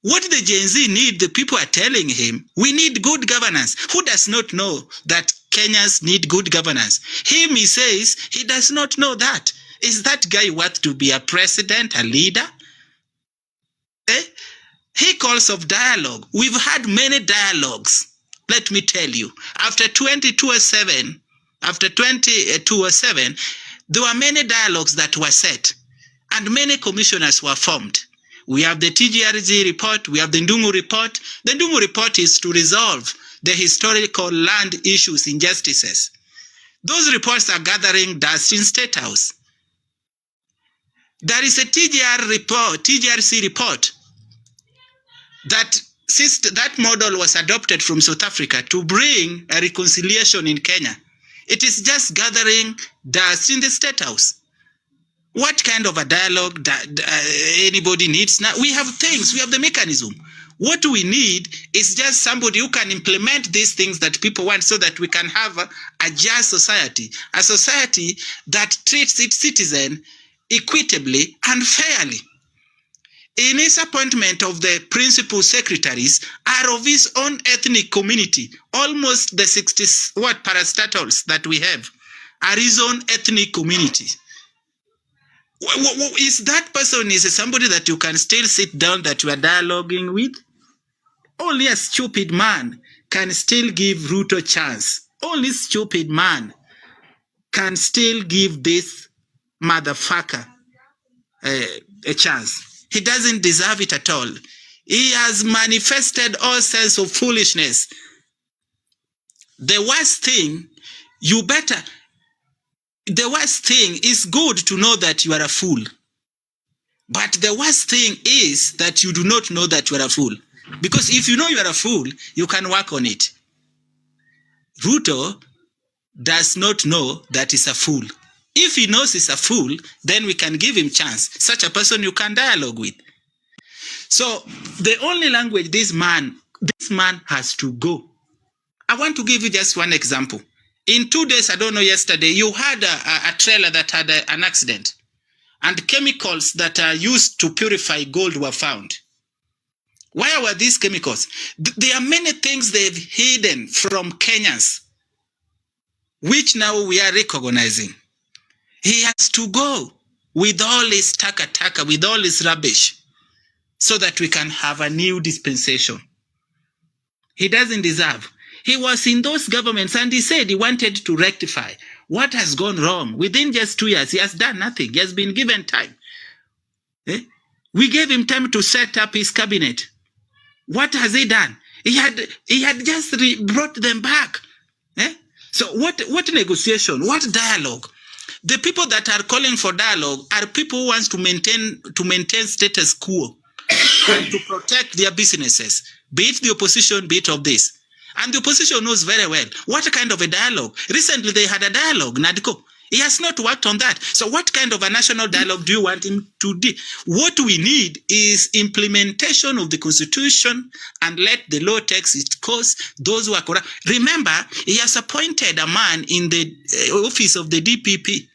What the Gen Z need, the people are telling him, we need good governance. Who does not know that Kenyans need good governance? Him, he says, he does not know that. Is that guy worth to be a president, a leader? He calls of dialogue. We've had many dialogues. Let me tell you, after 2007, there were many dialogues that were set, and many commissioners were formed. We have the TGRG report, we have the Ndungu report. The Ndungu report is to resolve the historical land issues, injustices. Those reports are gathering dust in State House. There is a TGRC report that model was adopted from South Africa to bring a reconciliation in Kenya. It is just gathering dust in the State House. What kind of a dialogue that anybody needs now? We have things, we have the mechanism. What we need is just somebody who can implement these things that people want so that we can have a just society, a society that treats its citizen equitably and fairly. In his appointment of the principal secretaries are of his own ethnic community. Almost the 60 parastatals that we have are his own ethnic community. Is that person somebody that you can still sit down that you are dialoguing with? Only a stupid man can still give Ruto a chance. Only stupid man can still give this motherfucker a chance. He doesn't deserve it at all. He has manifested all sense of foolishness. The worst thing is good to know that you are a fool. But the worst thing is that you do not know that you are a fool. Because if you know you are a fool, you can work on it. Ruto does not know that he's a fool. If he knows he's a fool, then we can give him chance. Such a person you can dialogue with. So the only language this man has to go. I want to give you just one example. In 2 days, I don't know, yesterday, you had a trailer that had an accident. And chemicals that are used to purify gold were found. Why were these chemicals? There are many things they've hidden from Kenyans, which now we are recognizing. He has to go with all his taka, with all his rubbish, so that we can have a new dispensation. He doesn't deserve. He was in those governments and he said he wanted to rectify what has gone wrong. Within just 2 years, he has done nothing. He has been given time. We gave him time to set up his cabinet. What has he done? He had just brought them back. So what negotiation? What dialogue? The people that are calling for dialogue are people who want to maintain status quo and to protect their businesses, be it the opposition, be it of this. And the opposition knows very well what kind of a dialogue. Recently, they had a dialogue, Nadiko. He has not worked on that. So what kind of a national dialogue do you want him to do? What we need is implementation of the constitution and let the law take its course. Those who are corrupt. Remember, he has appointed a man in the office of the DPP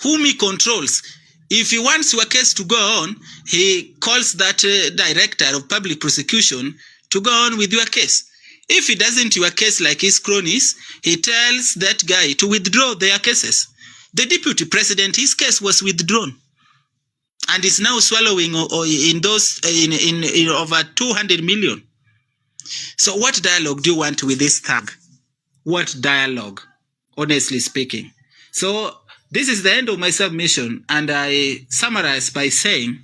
whom he controls. If he wants your case to go on, he calls that director of public prosecution to go on with your case. If he doesn't your case like his cronies, he tells that guy to withdraw their cases. The deputy president, his case was withdrawn, and is now swallowing in over 200 million. So what dialogue do you want with this thug? What dialogue, honestly speaking? So this is the end of my submission, and I summarize by saying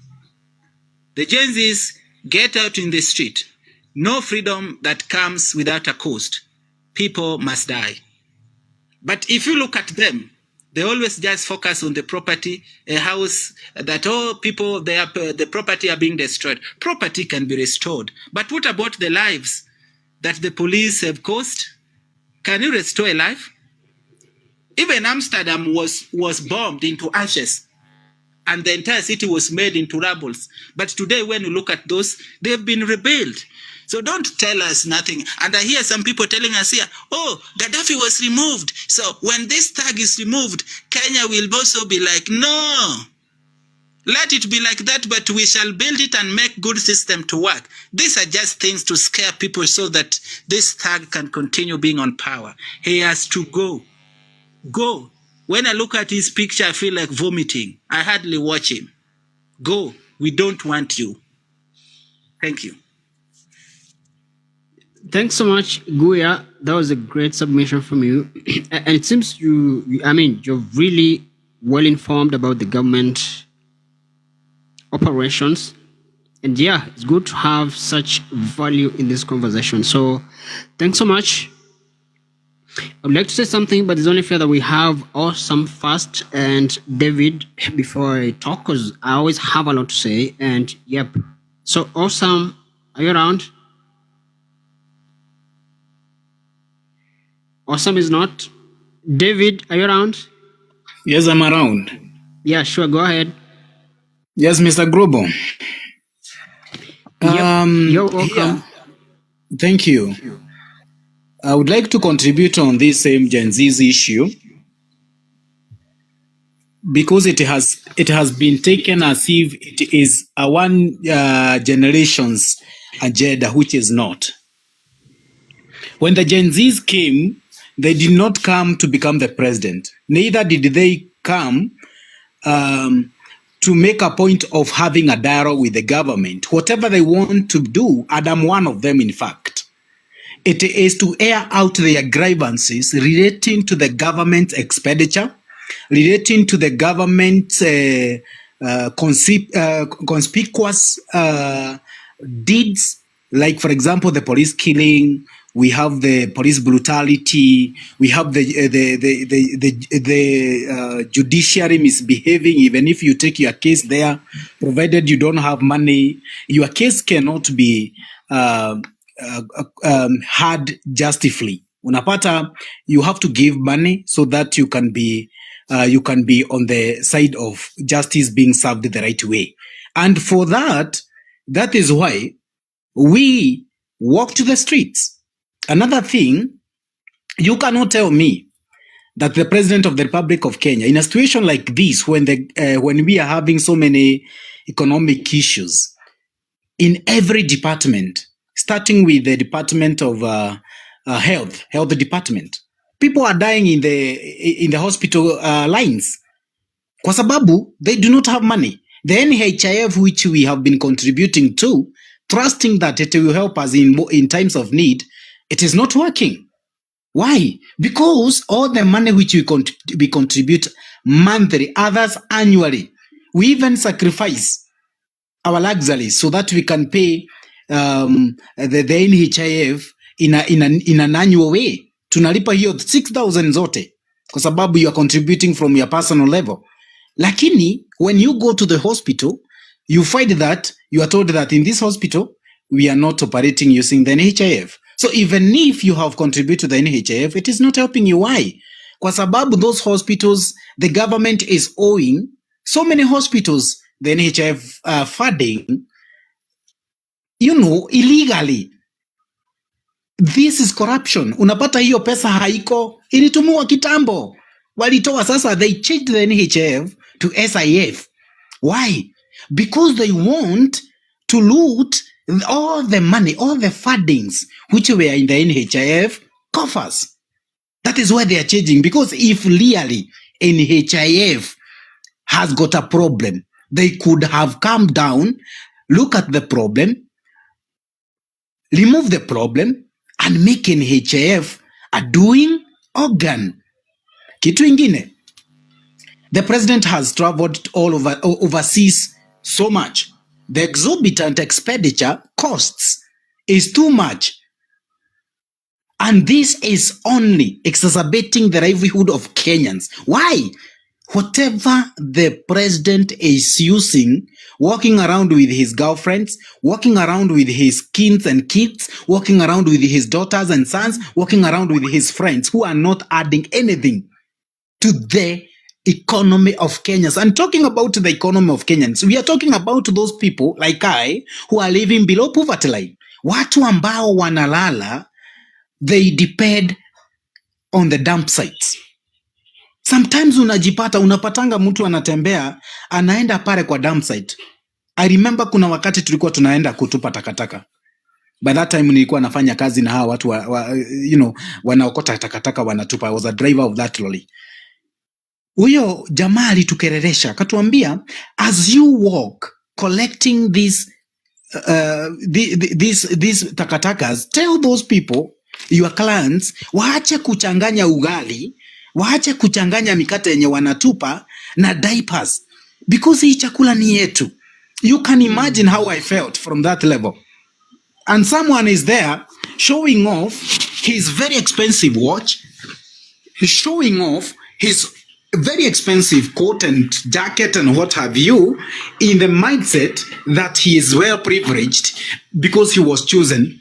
the Gen Zs get out in the street. No freedom that comes without a cost. People must die. But if you look at them, they always just focus on the property, a house, that all people, the property are being destroyed. Property can be restored. But what about the lives that the police have caused? Can you restore a life? Even Amsterdam was bombed into ashes, and the entire city was made into rubble. But today, when you look at those, they've been rebuilt. So don't tell us nothing. And I hear some people telling us here, oh, Gaddafi was removed. So when this tag is removed, Kenya will also be like, no. Let it be like that, but we shall build it and make good system to work. These are just things to scare people so that this tag can continue being on power. He has to go. Go. When I look at his picture, I feel like vomiting. I hardly watch him. Go. We don't want you. Thank you. Thanks so much, Guya. That was a great submission from you. And it seems you're really well informed about the government operations. And yeah, it's good to have such value in this conversation. So thanks so much. I would like to say something, but it's only fair that we have Awesome first and David before I talk, because I always have a lot to say. And yep. So Awesome, are you around? Awesome is not. David, are you around? Yes, I'm around. Yeah, sure. Go ahead. Yes, Mr. Grobo. You're welcome. Yeah. Thank you. I would like to contribute on this same Gen Z's issue because it has been taken as if it is a one generation's agenda, which is not. When the Gen Z's came, they did not come to become the president. Neither did they come to make a point of having a dialogue with the government. Whatever they want to do, and I'm one of them, in fact, it is to air out their grievances relating to the government expenditure, relating to the government conspicuous deeds, like, for example, the police killing. We have the police brutality. We have the judiciary misbehaving. Even if you take your case there, provided you don't have money, your case cannot be heard justifully. Unapata, you have to give money so that you can be on the side of justice being served the right way. And for that is why we walk to the streets. Another thing, you cannot tell me that the President of the Republic of Kenya, in a situation like this, when we are having so many economic issues in every department, starting with the Department of Health Department, people are dying in the hospital lines. Kwa sababu, they do not have money. The NHIF, which we have been contributing to, trusting that it will help us in times of need, it is not working. Why? Because all the money which we contribute monthly, others annually, we even sacrifice our luxuries so that we can pay the NHIF in an annual way. Tunalipa hiyo 6,000 zote kwa sababu you are contributing from your personal level. Lakini when you go to the hospital, you find that you are told that in this hospital we are not operating using the NHIF. So even if you have contributed to the NHIF, it is not helping you. Why? kwa sababu those hospitals, the government is owing so many hospitals the NHIF funding, illegally. This is corruption. Unapata hiyo pesa haiko, ilitumiwa kitambo. Walitoa sasa, they changed the NHIF to SIF. Why? Because they want to loot all the money, all the fundings which were in the NHIF coffers. That is why they are changing. Because if really NHIF has got a problem, they could have come down, look at the problem, remove the problem, and make NHIF a doing organ. Kitu ingine, the president has traveled all over overseas so much. The exorbitant expenditure costs is too much. And this is only exacerbating the livelihood of Kenyans. Why? Whatever the president is using, walking around with his girlfriends, walking around with his kids and kids, walking around with his daughters and sons, walking around with his friends who are not adding anything to the economy of Kenyans. And talking about the economy of Kenyans, we are talking about those people like I who are living below poverty line. Watu ambao wanalala, they depend on the dump sites. Sometimes unapatanga mtu anatembea, anaenda pale kwa dump site. I remember kuna wakati tulikuwa tunaenda kutupa takataka. By that time nilikuwa nafanya kazi na hawa watu wanaokota takataka wanatupa. I was a driver of that lorry. Huyo jamaa alitukereresha, akatuambia, as you walk collecting these takatakas, tell those people, your clients, waache kuchanganya ugali, waache kuchanganya mikate yenye wanatupa na diapers, because hii chakula ni yetu. You can imagine how I felt from that level. And someone is there showing off his very expensive watch, showing off his very expensive coat and jacket and what have you, in the mindset that he is well privileged because he was chosen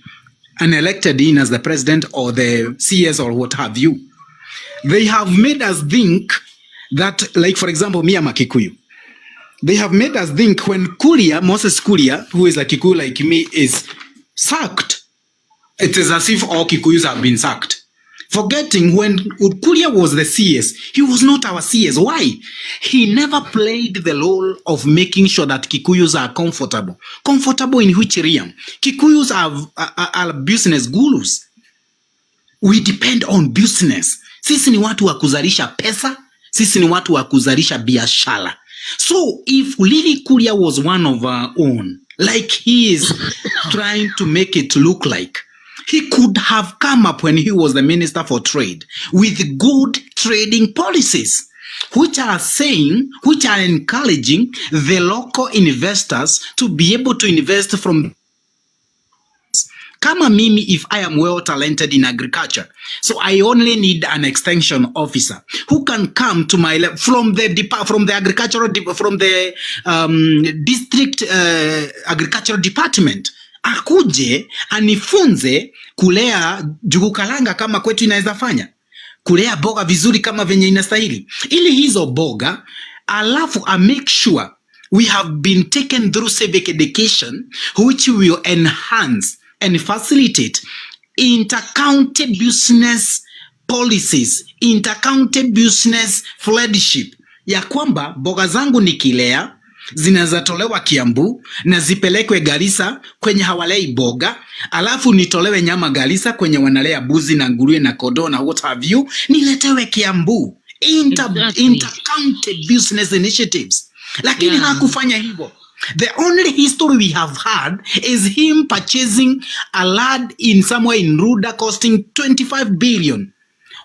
and elected in as the president or the CS or what have you. They have made us think that, like for example, me, I'm a Kikuyu. They have made us think when Moses Kuria, who is a Kikuyu like me, is sacked, it is as if all Kikuyus have been sacked. Forgetting when Kuria was the CS, he was not our CS. Why? He never played the role of making sure that Kikuyus are comfortable. Comfortable in which realm? Kikuyus are business gurus. We depend on business. Sisi ni watu wa kuzalisha pesa. Sisi ni watu wa kuzalisha biashara. So if Lily Kuria was one of our own, like he is trying to make it look like, he could have come up when he was the Minister for Trade with good trading policies, which are encouraging the local investors to be able to invest from. Kama mimi, if I am well talented in agriculture, so I only need an extension officer who can come to my from the district agricultural department, akuje anifunze kulea jugu kalanga kama kwetu inaweza fanya, kulea boga vizuri kama venye inastahili, ili hizo boga alafu make sure we have been taken through civic education which will enhance and facilitate inter-county business policies, inter-county business flagship, ya kwamba boga zangu nikilea zinazatolewa Kiambu na zipelekwe Garissa kwenye hawalei boga, alafu nitolewe nyama Garissa kwenye wanalea buzi na nguruwe na kondoo na what have you, niletewe Kiambu. Inter-county business initiatives. Lakini hakufanya hivyo. The only history we have had is him purchasing a land in somewhere in Ruda costing 25 billion.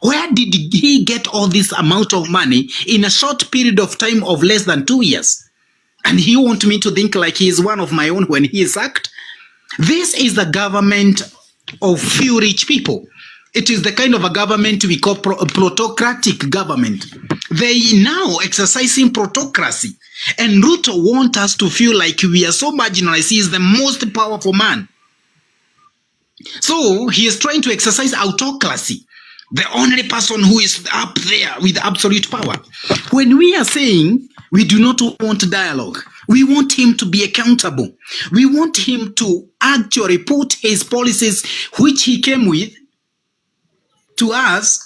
Where did he get all this amount of money in a short period of time of less than 2 years? And he want me to think like he is one of my own when he is sacked? This is the government of few rich people. It is the kind of a government we call plutocratic government. They now exercising plutocracy. And Ruto wants us to feel like we are so marginalized. He is the most powerful man. So he is trying to exercise autocracy. The only person who is up there with absolute power. When we are saying we do not want dialogue, we want him to be accountable. We want him to actually put his policies, which he came with, to us,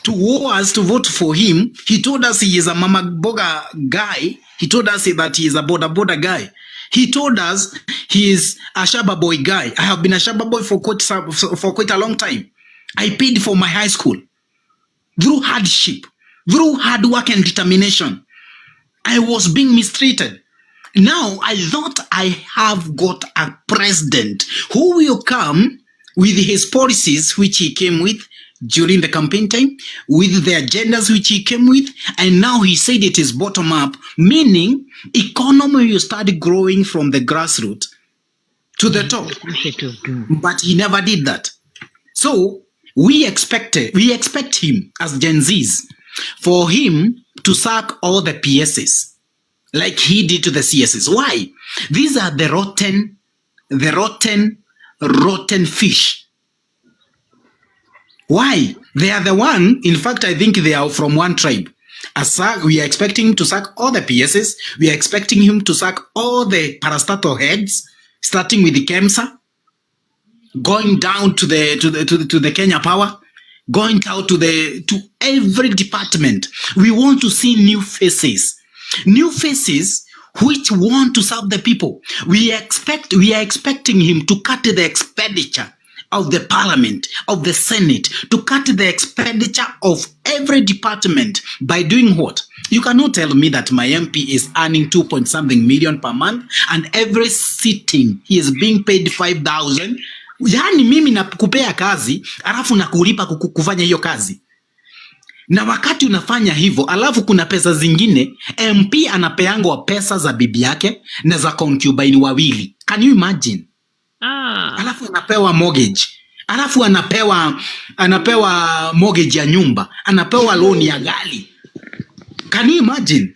to woo us to vote for him. He told us he is a Mama Boga guy. He told us that he is a Boda Boda guy. He told us he is a Shaba Boy guy. I have been a Shaba Boy for quite a long time. I paid for my high school through hardship, through hard work and determination. I was being mistreated. Now I thought I have got a president who will come with his policies which he came with during the campaign time, with the agendas which he came with, and now he said it is bottom up, meaning economy will start growing from the grassroots to the top. But he never did that. So we expect him as Gen Zs for him to sack all the PSs like he did to the CSs. Why? These are the rotten fish. Why? They are the one, in fact, I think they are from one tribe. We are expecting him to sack all the PSs. We are expecting him to sack all the parastatal heads, starting with the KEMSA, going down to the Kenya Power, going out to every department. We want to see new faces which want to serve the people. We are expecting him to cut the expenditure of the parliament, of the Senate, to cut the expenditure of every department by doing what? You cannot tell me that my MP is earning 2-point-something million per month and every sitting he is being paid 5,000. Yani mimi nakupea kazi alafu nakulipa kufanya hiyo kazi. Na wakati unafanya hivyo, alafu kuna pesa zingine, MP anapeangwa pesa za bibi yake na za concubine wawili. Can you imagine? Alafu anapewa mortgage. Alafu anapewa mortgage ya nyumba. Anapewa loan ya gari. Can you imagine?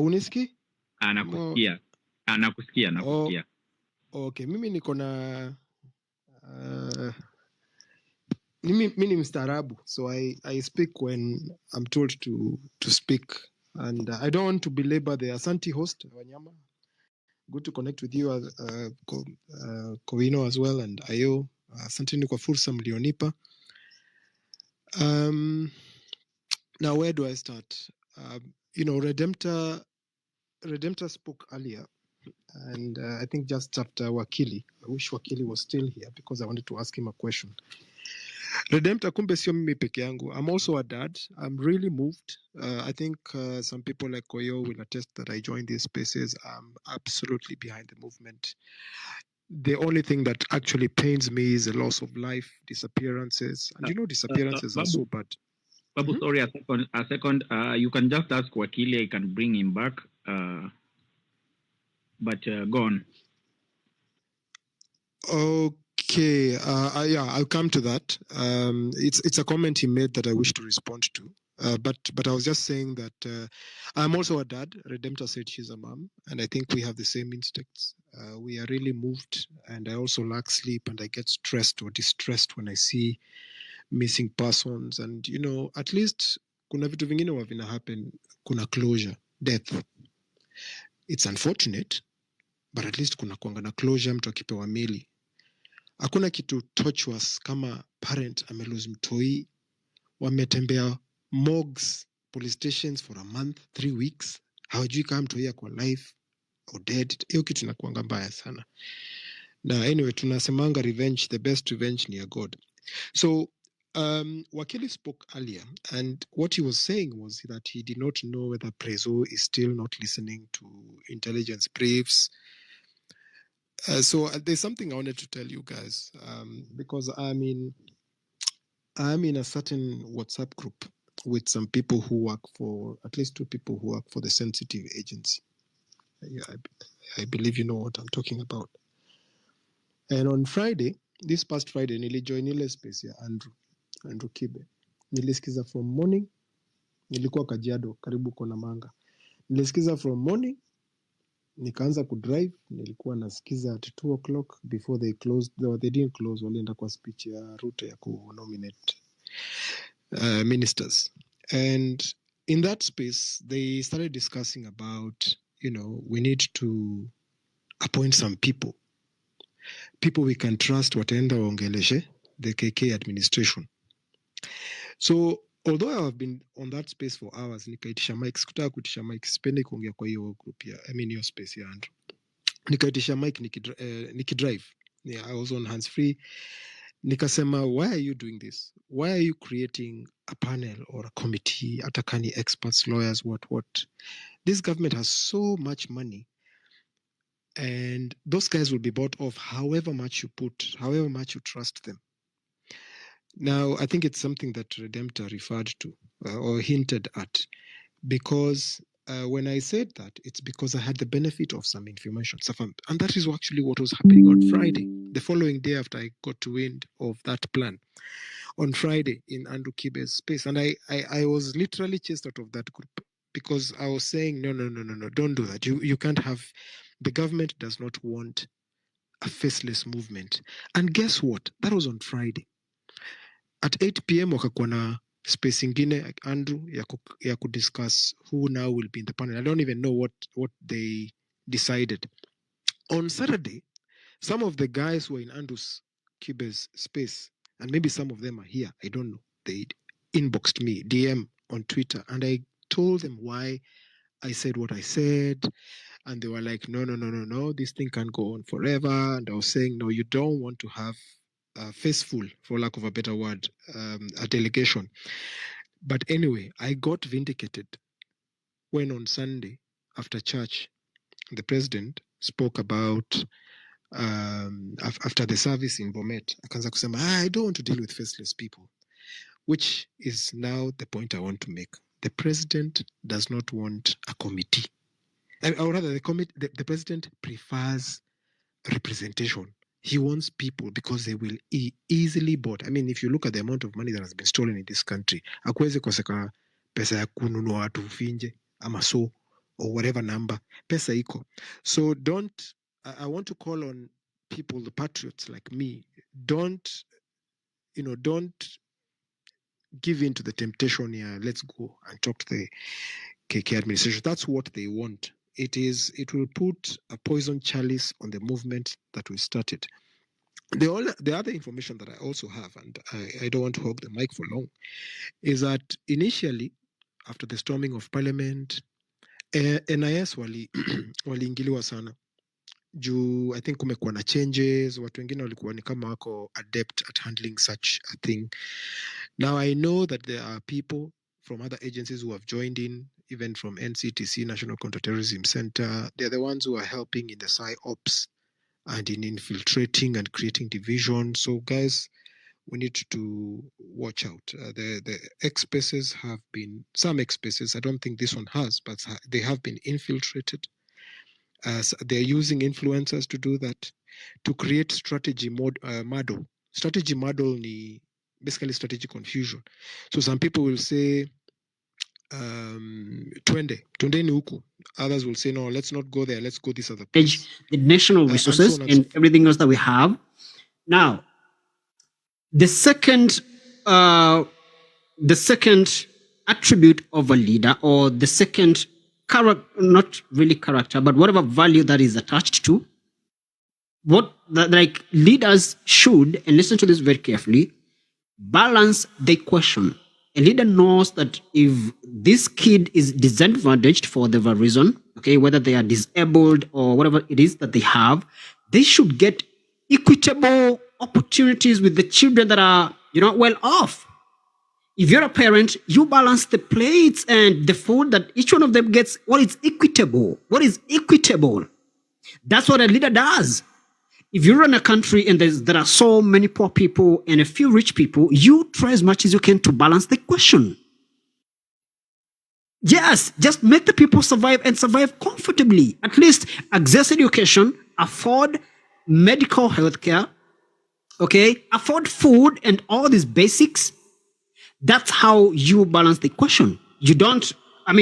Uniski? Nakusikia. Nakusikia. Okay, mimi niko na mimi ni mstaarabu, so I speak when I'm told to speak, and I don't want to belabor the Asante host Wanyama. Good to connect with you Kowino as well, and Ayo. Asanteni kwa fursa mlionipa. Now where do I start? Redemptor spoke earlier, and I think just after Wakili. I wish Wakili was still here because I wanted to ask him a question. Redemptor, kumbe sio mimi peke yangu. I'm also a dad. I'm really moved. I think some people like Koyo will attest that I joined these spaces. I'm absolutely behind the movement. The only thing that actually pains me is the loss of life, disappearances. And disappearances are so bad. Babu, sorry, a second. You can just ask Wakili. I can bring him back. But go on. Okay. Yeah, I'll come to that. It's a comment he made that I wish to respond to. But I was just saying that I'm also a dad. Redemptor said she's a mom, and I think we have the same instincts. We are really moved, and I also lack sleep, and I get stressed or distressed when I see missing persons. And at least kuna vitu vingine huwa vina happen, kuna closure, death. It's unfortunate, but at least kuna kuanga na closure, mtu akipewa mili. Hakuna kitu torturous kama parent amelose mtoi, wametembea morgues, police stations for a month, 3 weeks, hawajui kama mtoi ako life or dead. Hiyo kitu inakuanga mbaya sana. Na anyway, tunasemanga revenge, the best revenge ni ya God. So Wakili spoke earlier, and what he was saying was that he did not know whether Prezo is still not listening to intelligence briefs. So there's something I wanted to tell you guys, because I'm in a certain WhatsApp group with some people who work for, at least 2 people who work for the sensitive agency. I believe you know what I'm talking about. And on Friday, this past Friday, nilijoin ile space ya Andrew Kibe. Nilisikiza from morning, nilikuwa Kajiado, karibu kona Manga. Nilisikiza from morning, nikaanza kudrive, nilikuwa nasikiza at 2 o'clock before they closed. They didn't close, walienda kwa speech ya Ruto ya ku-nominate ministers. And in that space, they started discussing about, we need to appoint some people we can trust wataenda waongeleshe the KK administration. So although I have been on that space for hours, nikaitisha mic, sikutaka kuitisha mic, sipendi kuongea kwa hiyo group ya, hiyo space ya Andrew. Nikaitisha mic nikidrive. Yeah, I was on hands free. Nikasema, why are you doing this? Why are you creating a panel or a committee, atakani experts, lawyers, what? This government has so much money, and those guys will be bought off however much you trust them. Now, I think it's something that Redemptor referred to or hinted at, because when I said that, it's because I had the benefit of some information. And that is actually what was happening on Friday, the following day after I got to wind of that plan. On Friday in Andrew Kibe's space. And I was literally chased out of that group because I was saying, no, don't do that. You can't have, the government does not want a faceless movement. And guess what? That was on Friday. At 8 p.m. wakakuwa na space ingine, Andrew, ya discuss who now will be in the panel. I don't even know what they decided. On Saturday, some of the guys who were in Andrew Kibe's space, and maybe some of them are here, I don't know, they inboxed me, DM on Twitter, and I told them why I said what I said, and they were like, no, this thing can't go on forever. And I was saying, no, you don't want to have faithful, for lack of a better word, a delegation. But anyway, I got vindicated when on Sunday after church, the president spoke about after the service in Bomet, akaanza kusema, I don't want to deal with faceless people, which is now the point I want to make. The president does not want a committee. Or rather, the president prefers representation. He wants people because they will easily bought. I mean, if you look at the amount of money that has been stolen in this country, hakuwezi koseka pesa ya kununua watu finje ama so or whatever number, pesa iko. So don't, I want to call on people, the patriots like me, don't give in to the temptation here. Let's go and talk to the KK administration. That's what they want. It will put a poison chalice on the movement that we started. The other information that I also have, and I don't want to hog the mic for long, is that initially, after the storming of parliament, NIS waliingiliwa sana juu I think kumekuwa na changes, watu wengine walikuwa ni kama wako adept at handling such a thing. Now I know that there are people from other agencies who have joined in, even from NCTC, National Counterterrorism Center. They're the ones who are helping in the PSYOPs and in infiltrating and creating division. So guys, we need to watch out. The X-spaces have been, some X-spaces, I don't think this one has, but they have been infiltrated. They're using influencers to do that, to create strategy model. Strategy model ni basically strategy confusion. So some people will say, twende ni huku. Others will say, no, let's not go there. Let's go this other place. The national resources and everything else that we have. Now, the second attribute of a leader, or the second not really character, but whatever value that is attached to, like leaders should, and listen to this very carefully, balance the question. A leader knows that if this kid is disadvantaged for whatever reason, okay, whether they are disabled or whatever it is that they have, they should get equitable opportunities with the children that are, well off. If you're a parent, you balance the plates and the food that each one of them gets. What is equitable? What is equitable? That's what a leader does. If you run a country and there are so many poor people and a few rich people, you try as much as you can to balance the question. Yes, just make the people survive and survive comfortably. At least access education, afford medical health care, okay, afford food and all these basics. That's how you balance the question. You don't,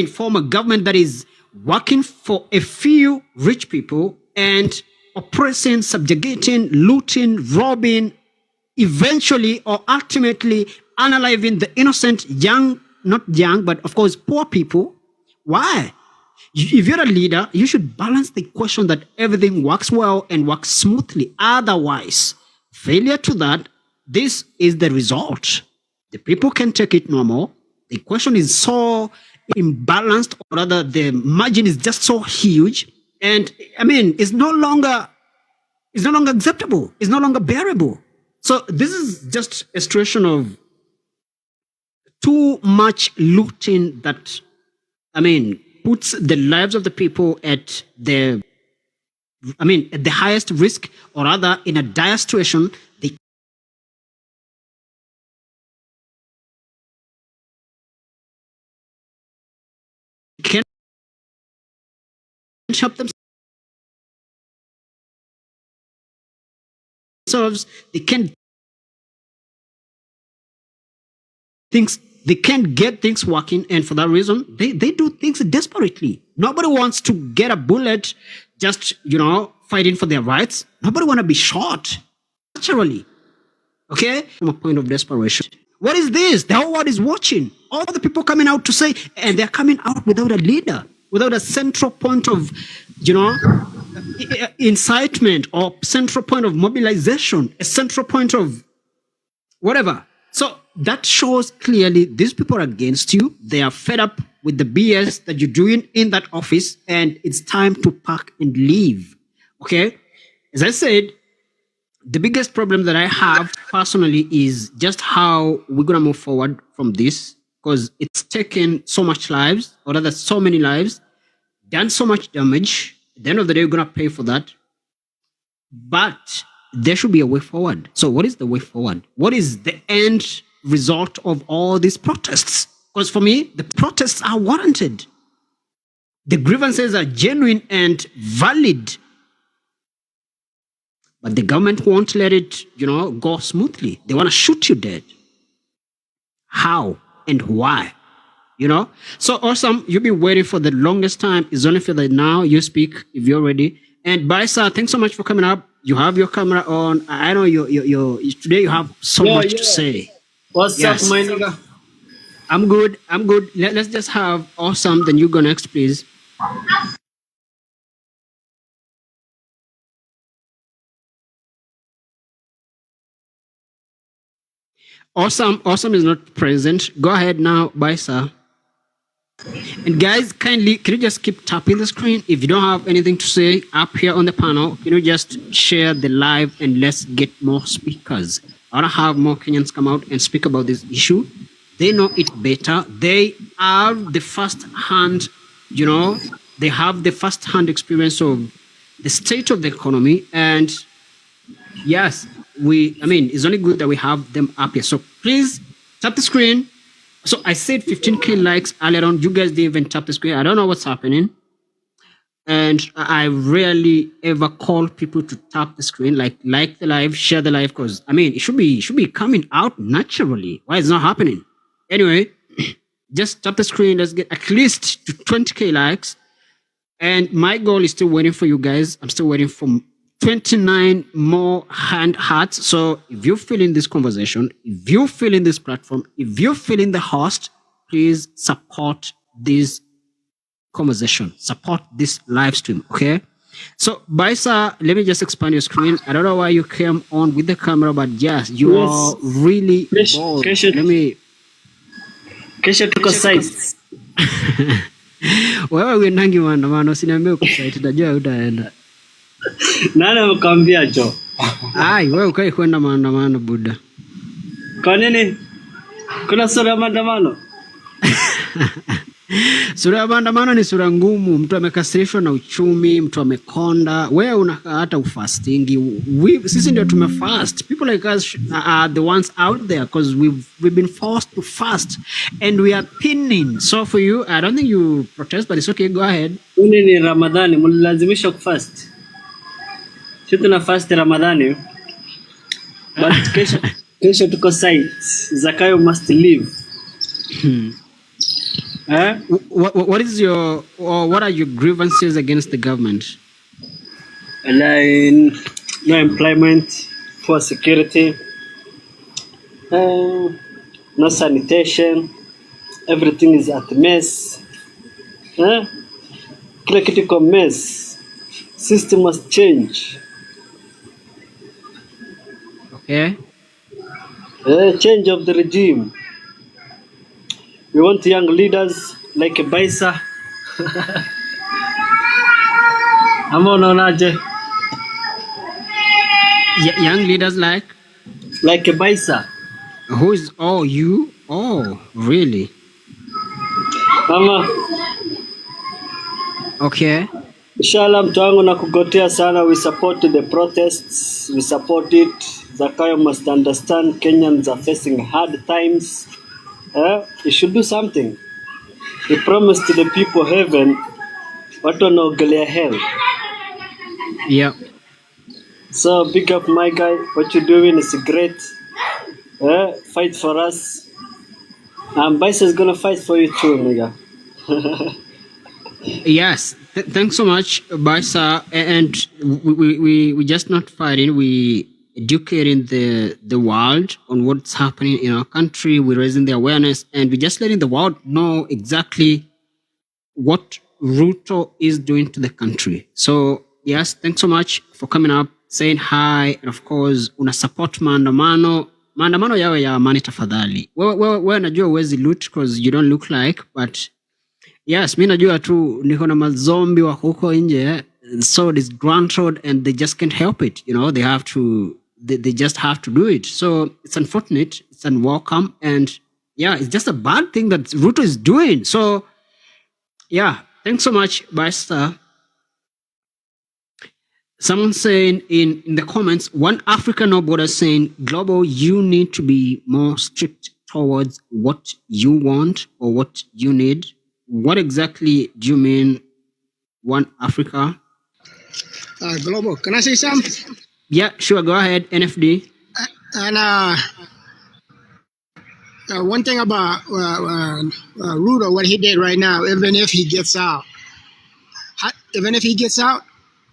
form a government that is working for a few rich people and oppressing, subjugating, looting, robbing, eventually or ultimately unaliving the innocent, not young, but of course, poor people. Why? If you're a leader, you should balance the question that everything works well and works smoothly. Otherwise, failure to that, this is the result. The people can take it no more. The question is so imbalanced, or rather the margin is just so huge. And it's no longer acceptable. It's no longer bearable. So this is just a situation of too much looting that, puts the lives of the people at the highest risk, or rather in a dire situation. They can't help themselves. They can't get things working, and for that reason, they do things desperately. Nobody wants to get a bullet just, fighting for their rights. Nobody want to be shot, naturally. Okay? From a point of desperation. What is this? The whole world is watching. All the people coming out to say, and they're coming out without a leader, without a central point of, incitement, or central point of mobilization, a central point of whatever. So that shows clearly these people are against you. They are fed up with the BS that you're doing in that office, and it's time to pack and leave. Okay? As I said, the biggest problem that I have personally is just how we're going to move forward from this, because it's taken so much lives, or rather so many lives, done so much damage. At the end of the day, we're going to pay for that. But there should be a way forward. So what is the way forward? What is the end result of all these protests? Because for me, the protests are warranted. The grievances are genuine and valid. But the government won't let it, go smoothly. They want to shoot you dead. How and why? you know. So awesome. You've been waiting for the longest time. It's only for the now you speak if you're ready. And Baisa, thanks so much for coming up. You have your camera on. I know you today you have so much to say. What's up, my nigga? I'm good. Let's just have awesome. Then you go next, please. Awesome is not present. Go ahead now, Baisa. And guys, kindly, can you just keep tapping the screen? If you don't have anything to say up here on the panel, can you just share the live and let's get more speakers? I want to have more Kenyans come out and speak about this issue. They know it better. They are the first-hand, you know, they have the first-hand experience of the state of the economy. And yes, it's only good that we have them up here. So please tap the screen. So I said 15K likes earlier on. You guys didn't even tap the screen. I don't know what's happening. And I rarely ever call people to tap the screen, like the live, share the live, because it should be coming out naturally. Why is it not happening? Anyway, just tap the screen. Let's get at least to 20K likes. And my goal is still waiting for you guys. I'm still waiting for 29 more hand hearts. So if you're feeling this conversation, if you're feeling this platform, if you're feeling the host, please support this conversation, support this live stream, okay? So Baisa, let me just expand your screen. I don't know why you came on with the camera, but yes, you are really bold. Kesho tuko sites. Wewe uendangi maandamano, usiniambie uko site, najua utaenda. Nani amekwambia jo? Ai, wewe ukai kwenda maandamano buda. Kwa nini? Kuna sura ya maandamano? Sura ya maandamano ni sura ngumu. Mtu amekasirishwa na uchumi, mtu amekonda. Wewe unakaa hata ufastingi. Sisi ndio tumefast. People like us are the ones out there because we've been forced to fast and we are pinning. So for you, I don't think you protest, but it's okay. Go ahead. Uni ni Ramadhani, mlilazimisha kufast. Sisi tuna fast Ramadhani. But kesho tuko site. Zakayo must live. What are your grievances against the government? Like no employment, poor security, no sanitation, everything is at mess. Critical mess. System must change. Okay. Change of the regime. We want young leaders like a Baisa. Young leaders like a Baisa. Who is you? Oh, really? Okay. Inshallah mtu wangu na kugotea sana. We support the protests. We support it. Zakayo must understand Kenyans are facing hard times. He should do something. He promised to the people heaven. Watu wanaogelea hell. Yeah. So big up my guy. What you're doing is great. Fight for us. And Baisa is gonna fight for you too, nigga. Yes. Thanks so much, Baisa. And we just not fighting. We educating the world on what's happening in our country. We're raising the awareness and we're just letting the world know exactly what Ruto is doing to the country. So yes, thanks so much for coming up, saying hi, and of course una support maandamano yawe ya amani tafadhali. Wewe najua uwezi loot because you don't look like, but yes, mimi najua tu niko na mazombi wa huko nje, so disgruntled and they just can't help it, you know. They just have to do it. So it's unfortunate, it's unwelcome, and yeah, it's just a bad thing that Ruto is doing. So yeah, thanks so much, Baista. Someone saying in the comments, One Africa No Border saying, Global, you need to be more strict towards what you want or what you need. What exactly do you mean, One Africa? Global, can I say something? Yeah, sure. Go ahead, NFD. And One thing about Ruto, what he did right now, even if he gets out,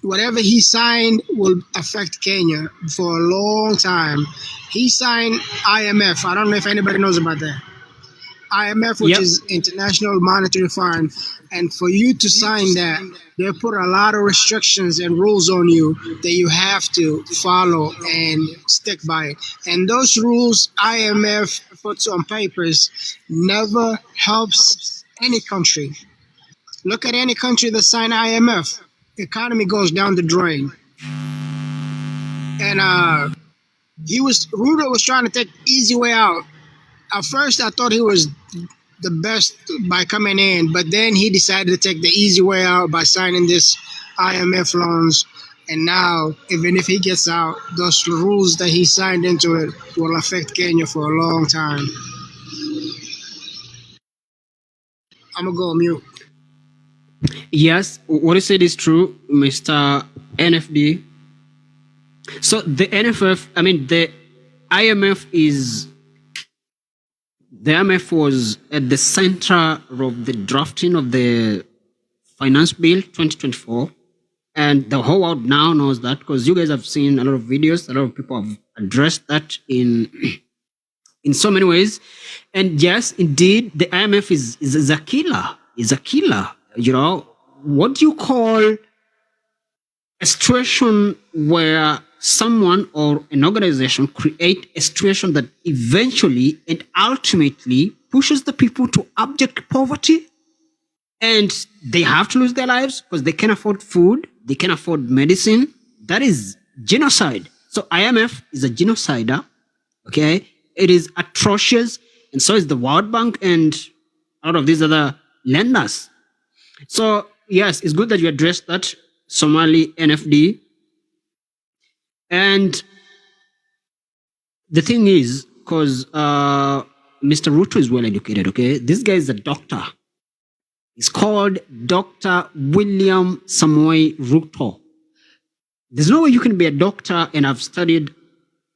whatever he signed will affect Kenya for a long time. He signed IMF. I don't know if anybody knows about that. IMF, which Yep. is International Monetary Fund, and for you to sign that, they put a lot of restrictions and rules on you that you have to follow and stick by it. And those rules IMF puts on papers never helps any country. Look at any country that signed IMF, economy goes down the drain. And Ruto was trying to take easy way out. At first, I thought he was the best by coming in, but then he decided to take the easy way out by signing this IMF loans. And now, even if he gets out, those rules that he signed into it will affect Kenya for a long time. I'm gonna go on mute. Yes, what you said is true, Mr. NFD. So the the IMF was at the center of the drafting of the Finance Bill 2024. And the whole world now knows that because you guys have seen a lot of videos, a lot of people have addressed that in so many ways. And yes, indeed, the IMF is a killer. Is a killer. You know, what do you call a situation where someone or an organization create a situation that eventually and ultimately pushes the people to abject poverty, and they have to lose their lives because they can't afford food, they can't afford medicine? That is genocide. So IMF is a genocider, okay? It is atrocious, and so is the World Bank and a lot of these other lenders. So yes, it's good that you addressed that, Somali NFD. And the thing is, because Mr. Ruto is well educated, okay? This guy is a doctor. He's called Dr. William Samoei Ruto. There's no way you can be a doctor and have studied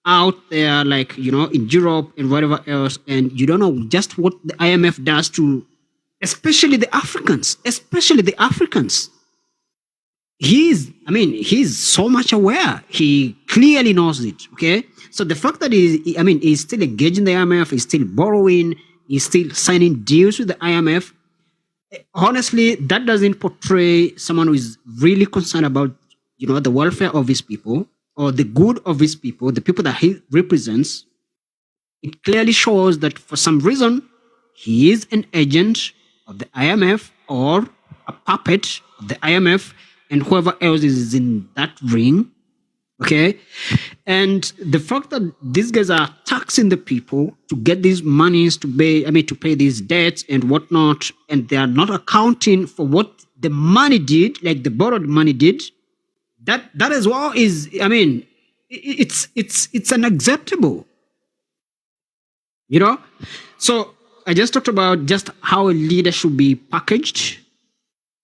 out there, like, you know, in Europe and whatever else, and you don't know just what the IMF does to, especially the Africans. He's so much aware. He clearly knows it, okay? So the fact that he's still engaging the IMF, he's still borrowing, he's still signing deals with the IMF, honestly, that doesn't portray someone who is really concerned about, you know, the welfare of his people or the good of his people, the people that he represents. It clearly shows that for some reason, he is an agent of the IMF or a puppet of the IMF and whoever else is in that ring, okay? And the fact that these guys are taxing the people to get these monies to pay these debts and whatnot, and they are not accounting for what the money did, like the borrowed money did, that as well is, it's unacceptable, you know? So I just talked about just how a leader should be packaged,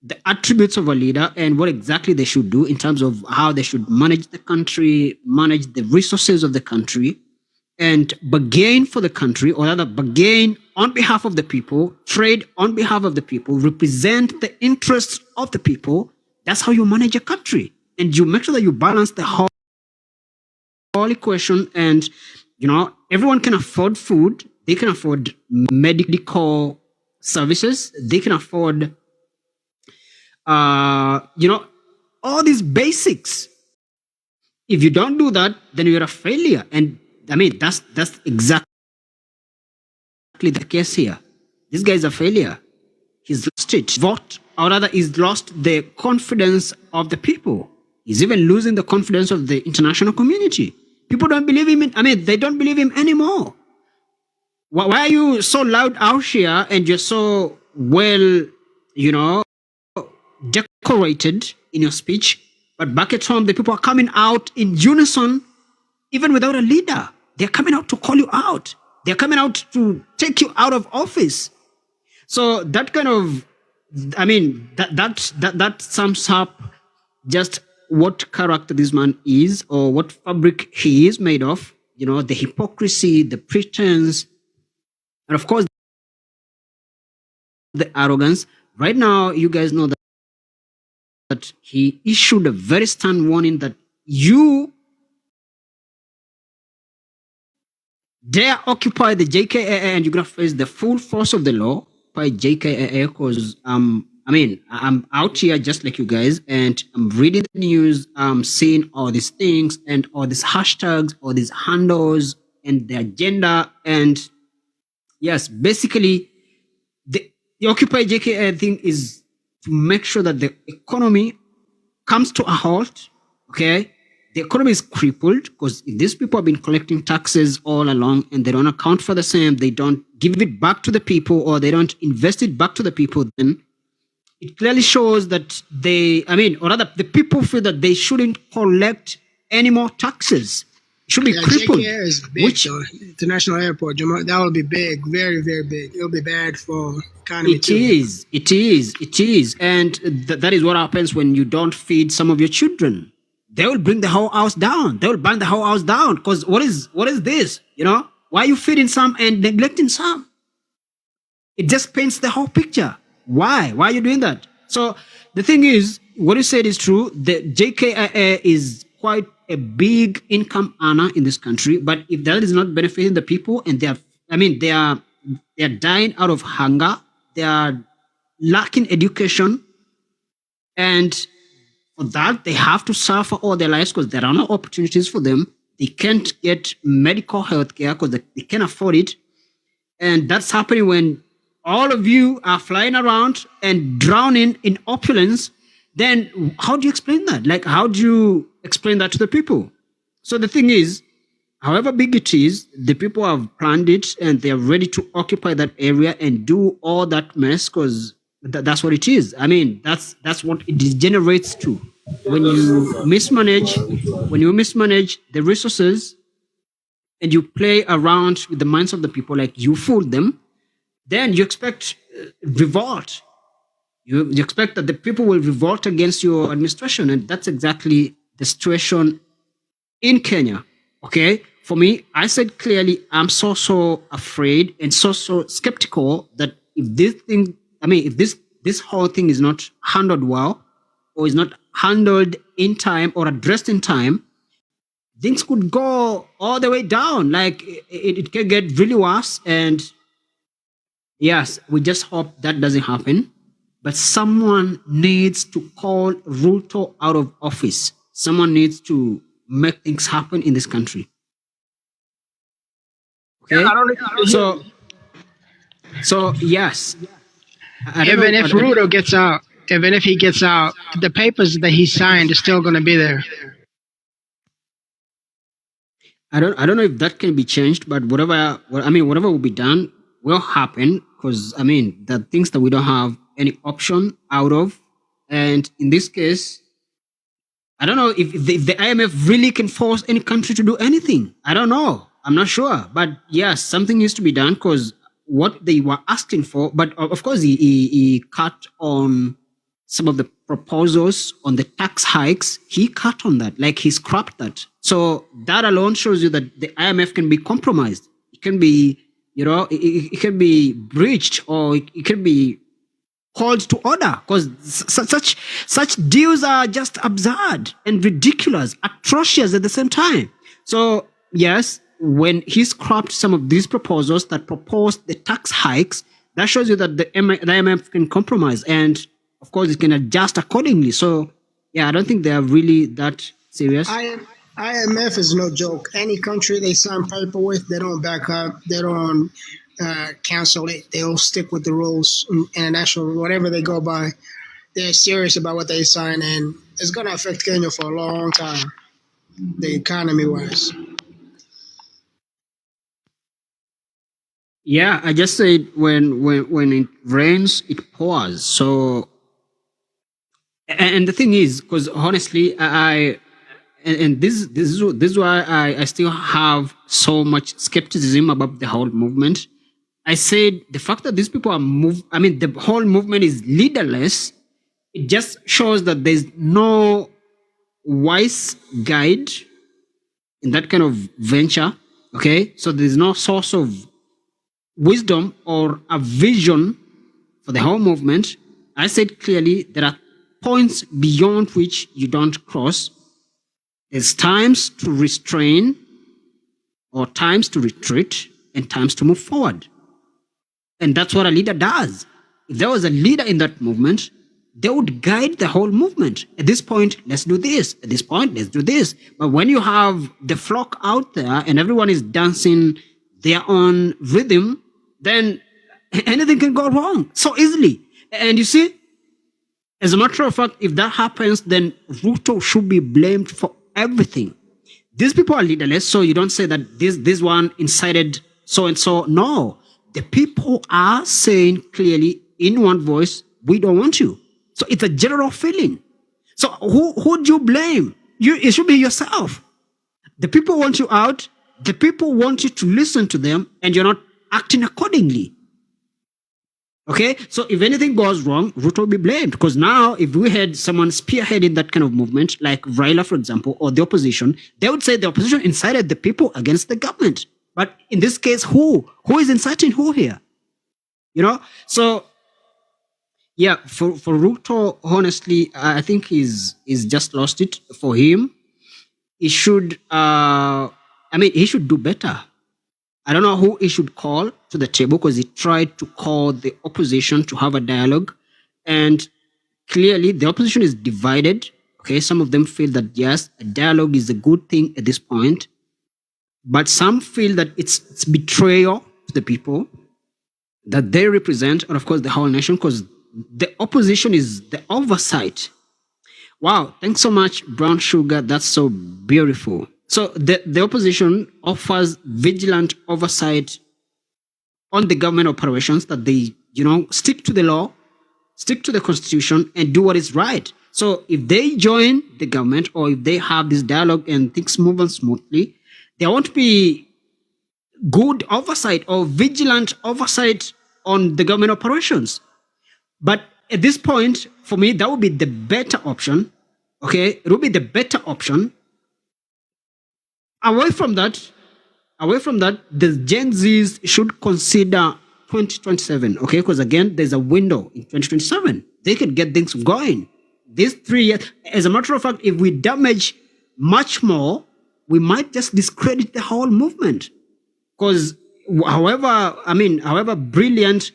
the attributes of a leader and what exactly they should do in terms of how they should manage the country, manage the resources of the country, and bargain for the country, or rather bargain on behalf of the people, trade on behalf of the people, represent the interests of the people. That's how you manage a country. And you make sure that you balance the whole equation. And, you know, everyone can afford food. They can afford medical services. They can afford all these basics. If you don't do that, then you're a failure. And that's exactly the case here. This guy is a failure. He's lost it. Vote, or rather, he's lost the confidence of the people. He's even losing the confidence of the international community. People don't believe him. They don't believe him anymore. Why are you so loud out here and you're so well, decorated in your speech, but back at home, the people are coming out in unison, even without a leader. They're coming out to call you out. They're coming out to take you out of office. So that kind of, that sums up just what character this man is, or what fabric he is made of. You know, the hypocrisy, the pretense, And of course, the arrogance. Right now, you guys know that he issued a very stern warning that you dare occupy the JKIA and you're gonna face the full force of the law by JKIA because I'm out here just like you guys and I'm reading the news, I'm seeing all these things and all these hashtags, all these handles and the agenda. And yes, basically the Occupy JKIA thing is to make sure that the economy comes to a halt, okay? The economy is crippled because if these people have been collecting taxes all along and they don't account for the same, they don't give it back to the people or they don't invest it back to the people, then it clearly shows that or rather the people feel that they shouldn't collect any more taxes. It should be crippled. JKIA is big, though. International airport, that will be big, very, very big. It'll be bad for economy It is. And that is what happens when you don't feed some of your children. They will bring the whole house down. They will burn the whole house down. Because what is this? Why are you feeding some and neglecting some? It just paints the whole picture. Why? Why are you doing that? So the thing is, what you said is true. The JKIA is quite a big income earner in this country. But if that is not benefiting the people and they are dying out of hunger, they are lacking education, and for that, they have to suffer all their lives because there are no opportunities for them. They can't get medical health care because they can't afford it. And that's happening when all of you are flying around and drowning in opulence. Then how do you explain that? Like, how do you explain that to the people? So the thing is, however big it is, the people have planned it and they're ready to occupy that area and do all that mess because that's what it is. That's what it degenerates to. When you mismanage the resources and you play around with the minds of the people, like you fool them, then you expect revolt. You expect that the people will revolt against your administration, and that's exactly the situation in Kenya. Okay, for me, I said clearly, I'm so afraid and so skeptical that if this whole thing is not handled well or is not handled in time or addressed in time, things could go all the way down. Like it can get really worse. And yes, we just hope that doesn't happen. But someone needs to call Ruto out of office. Someone needs to make things happen in this country. Okay? So yes. Even if Ruto gets out, the papers that he signed are still going to be there. I don't know if that can be changed, but whatever will be done will happen because there are things that we don't have any option out of. And in this case, I don't know if the IMF really can force any country to do anything. I don't know. I'm not sure. But yes, something needs to be done because what they were asking for, but of course he cut on some of the proposals on the tax hikes. He cut on that, like he scrapped that. So that alone shows you that the IMF can be compromised. It can be, it can be breached or it can be called to order because such deals are just absurd and ridiculous, atrocious at the same time. So yes, when he scrapped some of these proposals that proposed the tax hikes, that shows you that the IMF can compromise and of course it can adjust accordingly. So yeah, I don't think they are really that serious. IMF is no joke. Any country they sign paper with, they don't back up, they don't cancel it. They'll stick with the rules, international, whatever they go by. They're serious about what they sign, and it's going to affect Kenya for a long time, the economy-wise. Yeah, I just said when it rains, it pours. So, and the thing is, because honestly, this is why I still have so much skepticism about the whole movement. I said the fact that these people are the whole movement is leaderless. It just shows that there's no wise guide in that kind of venture. Okay, so there's no source of wisdom or a vision for the whole movement, I said clearly there are points beyond which you don't cross. There's times to restrain or times to retreat and times to move forward. And that's what a leader does. If there was a leader in that movement, they would guide the whole movement. At this point, let's do this. At this point, let's do this. But when you have the flock out there and everyone is dancing their own rhythm, then anything can go wrong so easily. And you see, as a matter of fact, if that happens, then Ruto should be blamed for everything. These people are leaderless, so you don't say that this one incited so-and-so. No, the people are saying clearly in one voice, we don't want you. So it's a general feeling. So who do you blame? It should be yourself. The people want you out. The people want you to listen to them, and you're not acting accordingly. Okay, so if anything goes wrong, Ruto will be blamed. Because now, if we had someone spearheading that kind of movement, like Raila, for example, or the opposition, they would say the opposition incited the people against the government. But in this case, who is inciting who here? You know, so yeah, for Ruto, honestly, I think he's just lost it. For him, he should, he should do better. I don't know who he should call to the table, because he tried to call the opposition to have a dialogue. And clearly the opposition is divided. Okay, some of them feel that yes, a dialogue is a good thing at this point. But some feel that it's betrayal to the people that they represent, and of course the whole nation, because the opposition is the oversight. Wow, thanks so much, Brown Sugar. That's so beautiful. So the opposition offers vigilant oversight on the government operations, that they, stick to the law, stick to the constitution, and do what is right. So if they join the government, or if they have this dialogue and things move on smoothly, there won't be good oversight or vigilant oversight on the government operations. But at this point, for me, that would be the better option. Okay, it would be the better option. Away from that, the Gen Zs should consider 2027, okay? Because again, there's a window in 2027. They could get things going. These 3 years, as a matter of fact, if we damage much more, we might just discredit the whole movement. Because however brilliant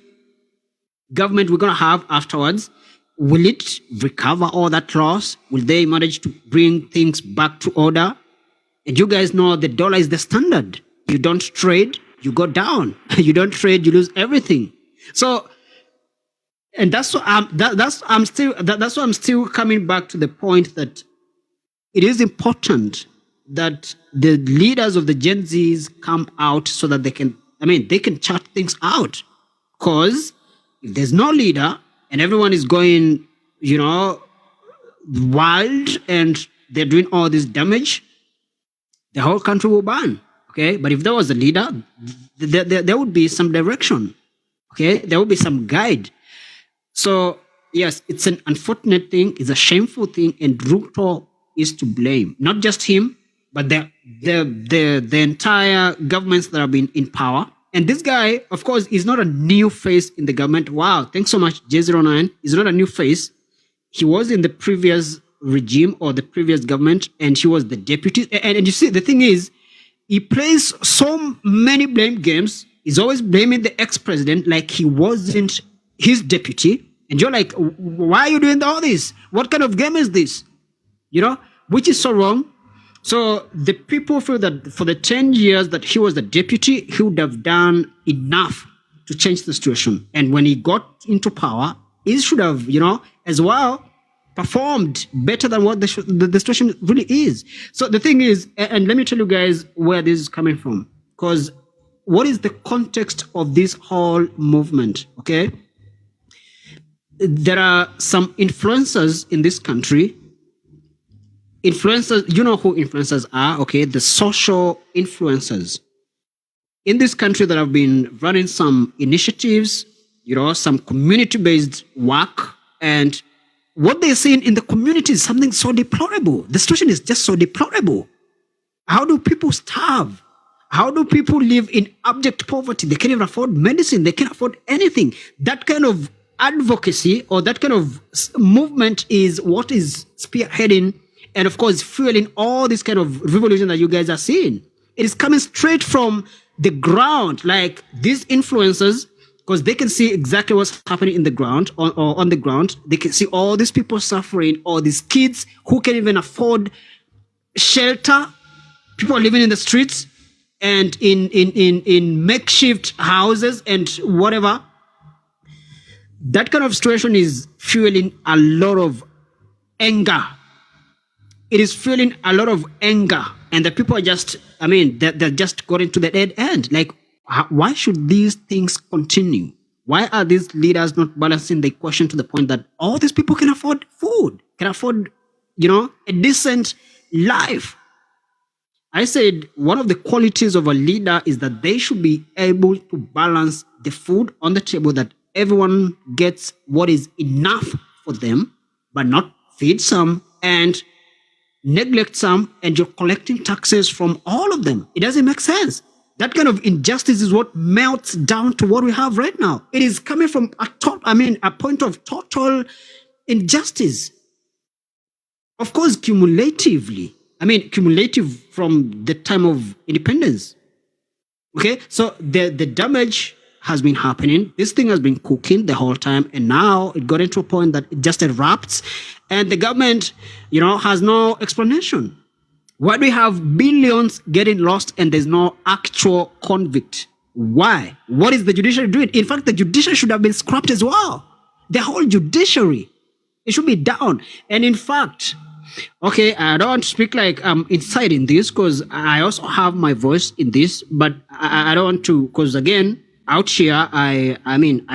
government we're going to have afterwards, will it recover all that loss? Will they manage to bring things back to order? And you guys know the dollar is the standard. You don't trade, you go down. You don't trade, you lose everything. So, and that's why I'm still coming back to the point that it is important that the leaders of the Gen Zs come out so that they can chart things out. Because if there's no leader and everyone is going, wild and they're doing all this damage, the whole country will burn. Okay, but if there was a leader, there would be some direction. Okay, there would be some guide. So yes, it's an unfortunate thing, it's a shameful thing, and Ruto is to blame. Not just him, but the entire governments that have been in power. And this guy, of course, is not a new face in the government. Wow, thanks so much, J09. He's not a new face. He was in the previous regime or the previous government, and he was the deputy. And you see, the thing is, he plays so many blame games. He's always blaming the ex-president like he wasn't his deputy. And you're like, why are you doing all this? What kind of game is this? Which is so wrong. So the people feel that for the 10 years that he was the deputy, he would have done enough to change the situation. And when he got into power, he should have, as well, performed better than what the situation really is. So the thing is, and let me tell you guys where this is coming from. Because what is the context of this whole movement, okay? There are some influencers in this country. Influencers, you know who influencers are, okay? The social influencers in this country that have been running some initiatives, some community-based work, and what they're seeing in the community is something so deplorable. The situation is just so deplorable. How do people starve? How do people live in abject poverty? They can't even afford medicine. They can't afford anything. That kind of advocacy or that kind of movement is what is spearheading and, of course, fueling all this kind of revolution that you guys are seeing. It is coming straight from the ground, like these influencers, because they can see exactly what's happening in the ground or on the ground. They can see all these people suffering, all these kids who can't even afford shelter. People are living in the streets and in makeshift houses and whatever. That kind of situation is fueling a lot of anger. It is fueling a lot of anger, and the people are just, I mean, they're just going to the dead end. Like, why should these things continue? Why are these leaders not balancing the equation to the point that all these people can afford food, can afford, a decent life? I said one of the qualities of a leader is that they should be able to balance the food on the table, that everyone gets what is enough for them, but not feed some and neglect some, and you're collecting taxes from all of them. It doesn't make sense. That kind of injustice is what melts down to what we have right now. It is coming from a point of total injustice. Of course, cumulative from the time of independence. Okay, so the damage has been happening. This thing has been cooking the whole time, and now it got into a point that it just erupts, and the government, has no explanation. Why do we have billions getting lost and there's no actual convict? Why? What is the judiciary doing? In fact, the judiciary should have been scrapped as well. The whole judiciary, it should be down. And in fact, okay, I don't want to speak like I'm inside in this because I also have my voice in this, but I don't want to, because again, out here, I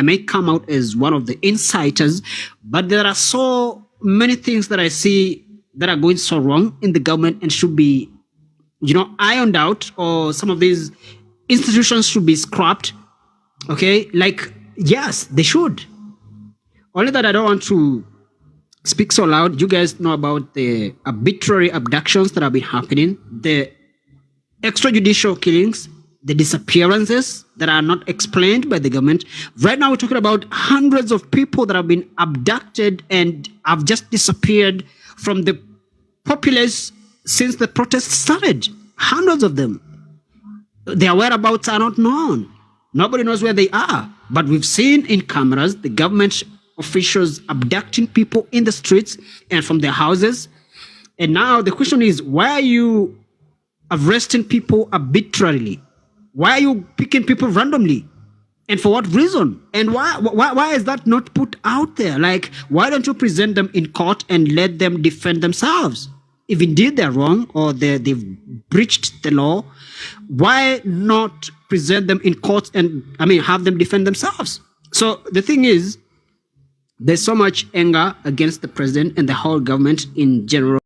may come out as one of the inciters, but there are so many things that I see that are going so wrong in the government and should be, ironed out, or some of these institutions should be scrapped. Okay, like, yes, they should. Only that I don't want to speak so loud. You guys know about the arbitrary abductions that have been happening, the extrajudicial killings, the disappearances that are not explained by the government. Right now, we're talking about hundreds of people that have been abducted and have just disappeared from the populace since the protests started. Hundreds of them. Their whereabouts are not known. Nobody knows where they are. But we've seen in cameras the government officials abducting people in the streets and from their houses. And now the question is, why are you arresting people arbitrarily? Why are you picking people randomly? And for what reason? And why is that not put out there? Like, why don't you present them in court and let them defend themselves? If indeed they're wrong or they've breached the law, why not present them in court and, have them defend themselves? So the thing is, there's so much anger against the president and the whole government in general.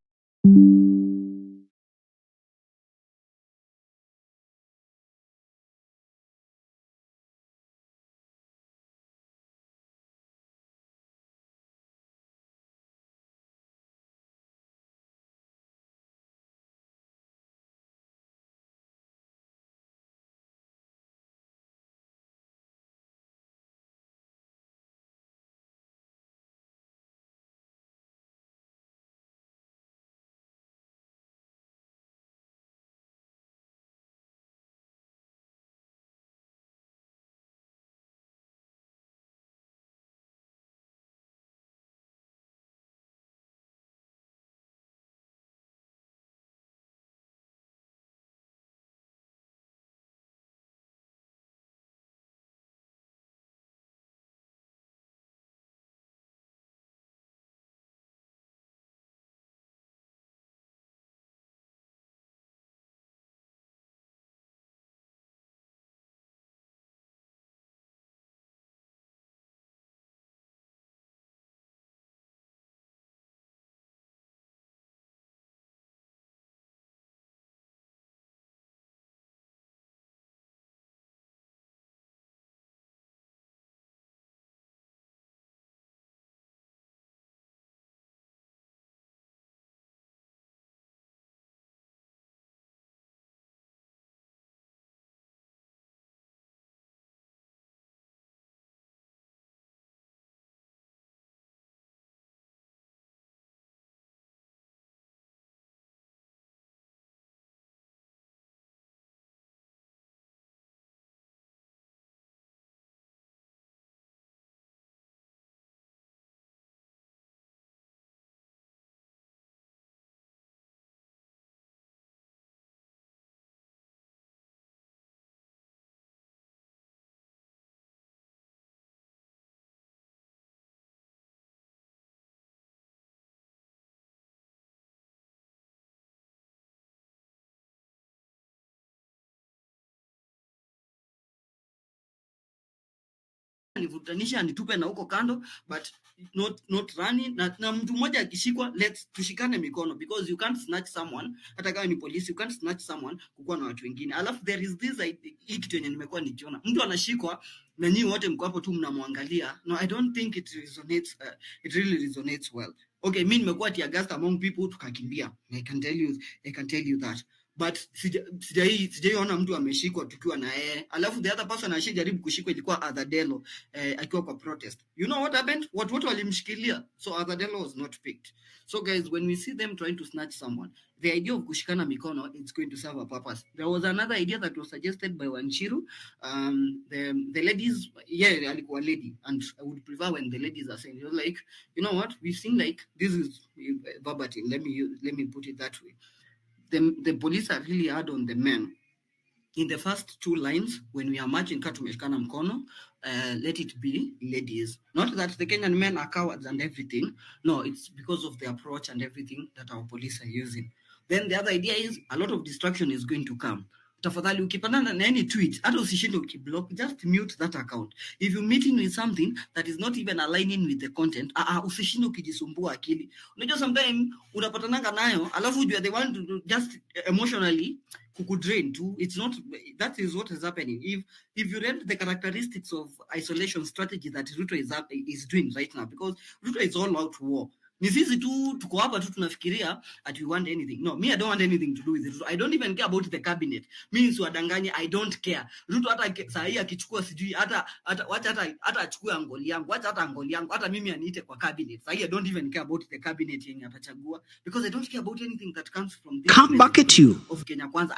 nivutanisha anitupe na huko kando, but not running. Na mtu mmoja akishikwa, let's tushikane mikono, because you can't snatch someone, hata kama ni polisi, you can't snatch someone kukuwa na watu wengine. Alafu there is this hii kitu yenye nimekuwa nikiona, mtu anashikwa na nyinyi wote mko hapo tu mnamwangalia. No, I don't think it resonates, it really resonates well. Okay, mimi nimekuwa tear gas among people, tukakimbia. I can tell you that. But sijaiona mtu ameshikwa tukiwa na yeye, alafu the other person ashijaribu kushikwa ilikuwa Adadelo akiwa kwa protest. You know what happened? Watu walimshikilia, so Adadelo was not picked. So guys, when we see them trying to snatch someone, the idea of kushikana mikono, it's going to serve a purpose. There was another idea that was suggested by Wanchiru. The ladies, yeah, alikuwa lady, and I would prefer when the ladies are saying, you're like, you know what, we've seen, like, this is verbatim, let me put it that way. The police are really hard on the men. In the first two lines, when we are marching tumeshikana mkono, let it be ladies. Not that the Kenyan men are cowards and everything. No, it's because of the approach and everything that our police are using. Then the other idea is a lot of distraction is going to come. Tafadhali ukipanda na any tweet, hata usishinde ukiblock, just mute that account. If you're meeting with something that is not even aligning with the content, usishinde ukijisumbua akili. Unajua sometimes unapatananga nayo, alafu you are the one to just emotionally kukudrain too. It's not, that is what is happening. If you read the characteristics of isolation strategy that Ruto is doing right now, because Ruto is all out war. Ni sisi tu tuko hapa tu tunafikiria at we want anything. No, me I don't want anything to do with it. I don't even care about the cabinet. Mimi siwadanganye, I don't care. Ruto hata saa hii akichukua sijui hata achukue angoli yangu, hata angoli yangu, hata mimi aniite kwa cabinet. Saa hii I don't even care about the cabinet yenye atachagua, because I don't care about anything that comes from this. Come back at you. Of Kenya Kwanza.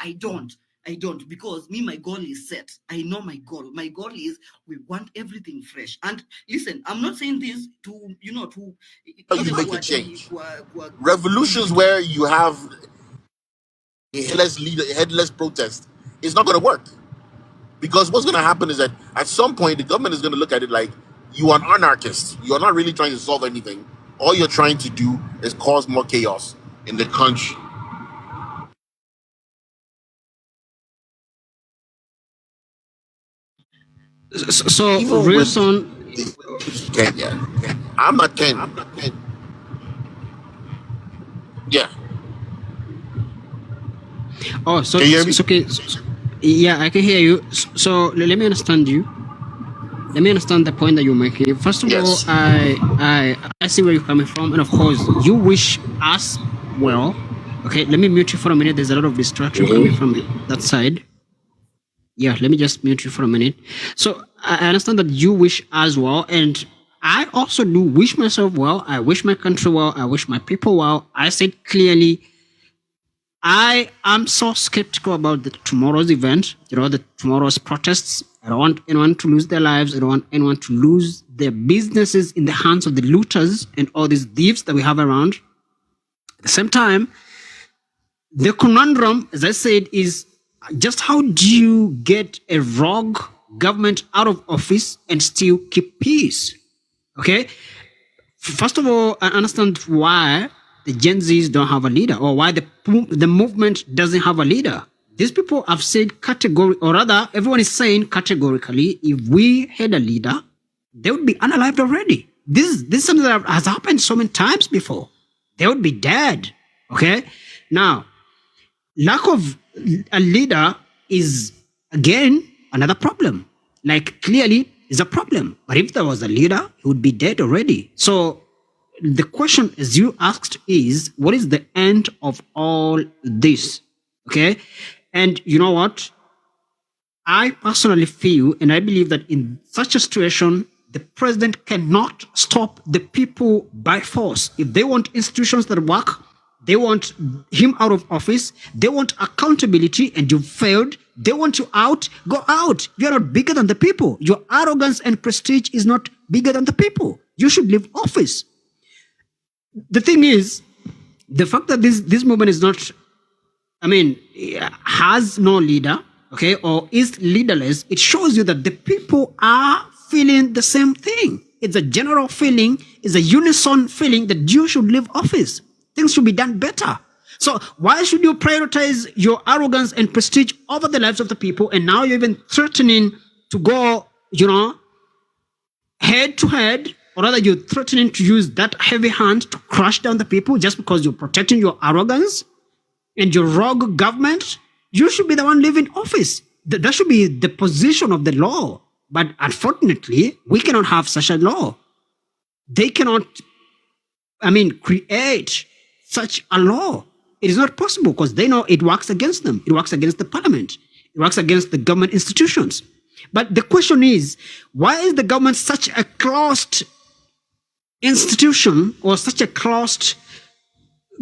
I don't, because me, my goal is set. I know my goal. My goal is we want everything fresh. And listen, I'm not saying this to, you make a change. Revolutions where you have a headless protest is not going to work. Because what's going to happen is that at some point, the government is going to look at it like, you are an anarchist. You're not really trying to solve anything. All you're trying to do is cause more chaos in the country. So, Wilson, Kenya. I'm not Ken. Yeah. Oh, so can you hear me? it's okay. Yeah, I can hear you. So let me understand you. Let me understand the point that you're making. First of all, I see where you're coming from, and of course, you wish us well. Okay, let me mute you for a minute. There's a lot of distraction coming from that side. Yeah, let me just mute you for a minute. So I understand that you wish us well, and I also do wish myself well. I wish my country well. I wish my people well. I said clearly, I am so skeptical about tomorrow's event, the tomorrow's protests. I don't want anyone to lose their lives. I don't want anyone to lose their businesses in the hands of the looters and all these thieves that we have around. At the same time, the conundrum, as I said, is just how do you get a rogue government out of office and still keep peace? Okay? First of all, I understand why the Gen Zs don't have a leader, or why the movement doesn't have a leader. These people have said categorically, or rather, everyone is saying categorically, if we had a leader, they would be unalived already. This is something that has happened so many times before. They would be dead. Okay? Now, lack of a leader is, again, another problem. Like, clearly, is a problem. But if there was a leader, he would be dead already. So, the question, as you asked, is, what is the end of all this? Okay? And you know what? I personally feel, and I believe that in such a situation, the president cannot stop the people by force. If they want institutions that work, they want him out of office, they want accountability, and you've failed, they want you out, go out. You're not bigger than the people. Your arrogance and prestige is not bigger than the people. You should leave office. The thing is, the fact that this movement is not, has no leader, okay, or is leaderless, it shows you that the people are feeling the same thing. It's a general feeling, it's a unison feeling that you should leave office. Things should be done better. So why should you prioritize your arrogance and prestige over the lives of the people? And now you're even threatening to go, head to head, or rather you're threatening to use that heavy hand to crush down the people just because you're protecting your arrogance and your rogue government, you should be the one leaving office. That should be the position of the law. But unfortunately, we cannot have such a law. They cannot, create such a law. It is not possible because they know it works against them. It works against the parliament. It works against the government institutions. But the question is, why is the government such a closed institution or such a closed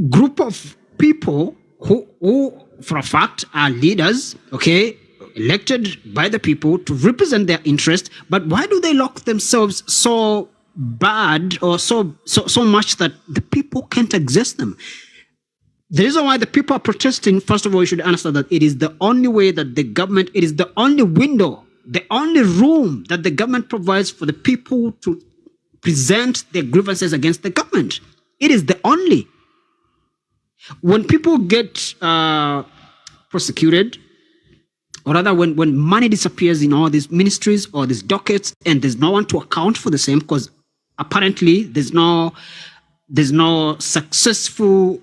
group of people who for a fact are leaders, okay, elected by the people to represent their interest, but why do they lock themselves so bad or so much that the people can't access them? The reason why the people are protesting, first of all, you should understand that it is the only way that the government, it is the only window, the only room that the government provides for the people to present their grievances against the government. It is the only. When people get prosecuted, or rather when money disappears in all these ministries or these dockets and there's no one to account for the same, because apparently there's no successful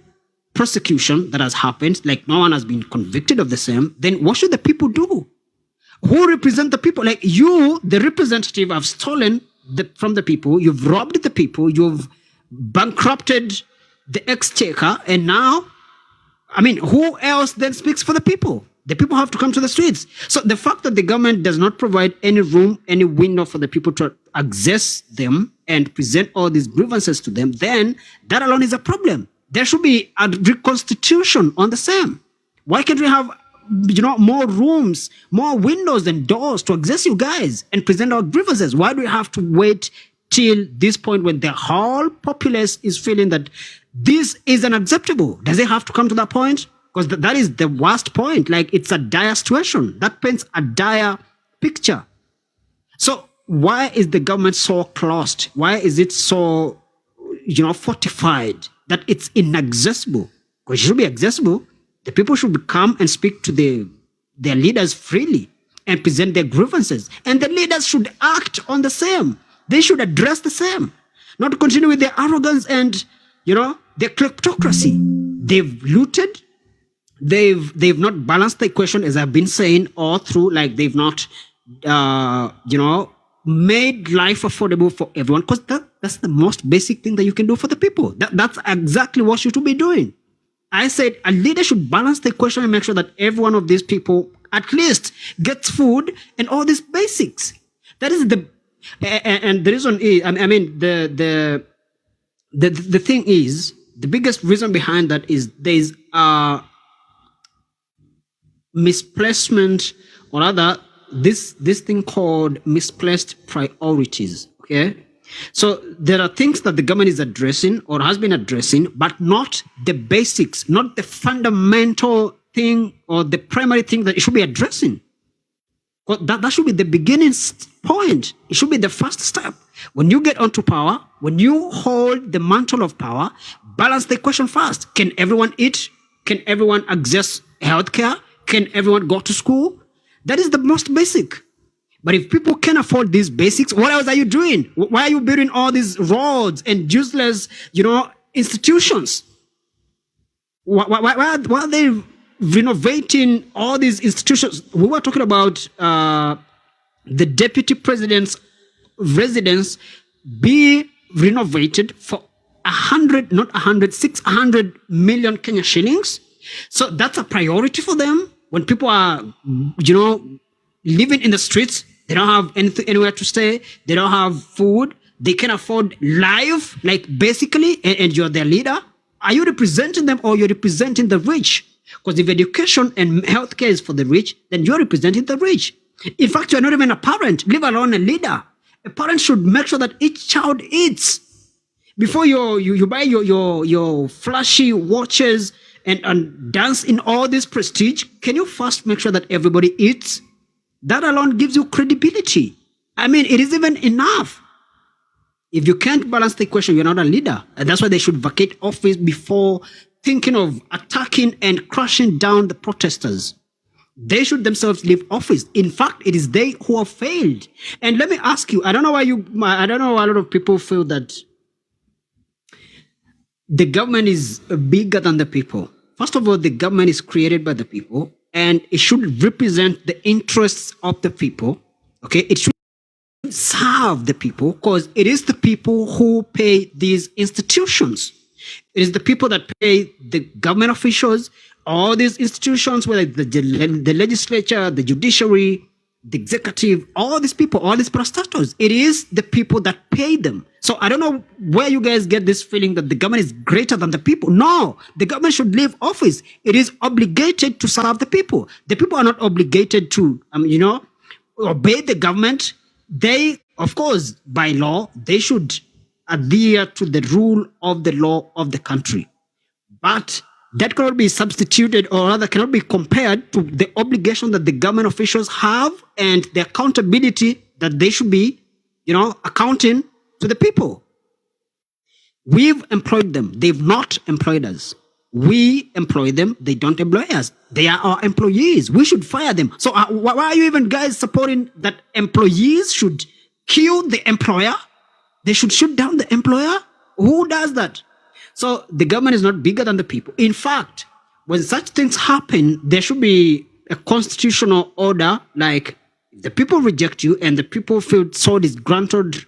prosecution that has happened, like no one has been convicted of the same, then what should the people do? Who represent the people? Like you, the representative, have stolen from the people, you've robbed the people, you've bankrupted the exchequer, and now, who else then speaks for the people? The people have to come to the streets. So the fact that the government does not provide any room, any window for the people to access them and present all these grievances to them, then that alone is a problem. There should be a reconstitution on the same. Why can't we have, more rooms, more windows and doors to access you guys and present our grievances? Why do we have to wait till this point when the whole populace is feeling that this is unacceptable? Does it have to come to that point? Because that is the worst point. Like, it's a dire situation. That paints a dire picture. So why is the government so closed? Why is it so, fortified that it's inaccessible? Because it should be accessible. The people should come and speak to their leaders freely and present their grievances. And the leaders should act on the same. They should address the same. Not to continue with their arrogance and, their kleptocracy. They've looted. They've not balanced the equation, as I've been saying, all through. Like, they've not, made life affordable for everyone, because that's the most basic thing that you can do for the people. That's exactly what you should be doing. I said a leader should balance the equation and make sure that every one of these people at least gets food and all these basics. That is and the reason is, the thing is, the biggest reason behind that is there's misplacement, or rather this thing called misplaced priorities. Okay, so there are things that the government is addressing or has been addressing, but not the basics, not the fundamental thing or the primary thing that it should be addressing. That should be the beginning point. It should be the first step. When you get onto power, when you hold the mantle of power, balance the equation first. Can everyone eat? Can everyone access healthcare? Can everyone go to school? That is the most basic. But if people can't afford these basics, what else are you doing? Why are you building all these roads and useless, institutions? Why are they renovating all these institutions? We were talking about the deputy president's residence be renovated for 600 million Kenya shillings. So that's a priority for them. When people are, living in the streets, they don't have anywhere to stay. They don't have food. They can afford life, like basically, and you're their leader. Are you representing them, or you're representing the rich? Because if education and healthcare is for the rich, then you're representing the rich. In fact, you're not even a parent, leave alone a leader. A parent should make sure that each child eats. Before you buy your flashy watches and dance in all this prestige, can you first make sure that everybody eats? That alone gives you credibility. It is even enough. If you can't balance the equation, you're not a leader. And that's why they should vacate office before thinking of attacking and crushing down the protesters. They should themselves leave office. In fact, it is they who have failed. And let me ask you, I don't know why I don't know, a lot of people feel that the government is bigger than the people. First of all, the government is created by the people, and it should represent the interests of the people. Okay, it should serve the people, because it is the people who pay these institutions. It is the people that pay the government officials, all these institutions, whether the legislature, the judiciary, the executive, all these people, all these prostators. It is the people that pay them. So I don't know where you guys get this feeling that the government is greater than the people. No, the government should leave office. It is obligated to serve the people. The people are not obligated to, obey the government. They, of course, by law, they should adhere to the rule of the law of the country. But that cannot be substituted, or rather cannot be compared to the obligation that the government officials have and the accountability that they should be, accounting to the people. We've employed them. They've not employed us. We employ them. They don't employ us. They are our employees. We should fire them. So why are you even guys supporting that employees should kill the employer? They should shoot down the employer? Who does that? So the government is not bigger than the people. In fact, when such things happen, there should be a constitutional order, like if the people reject you and the people feel so disgruntled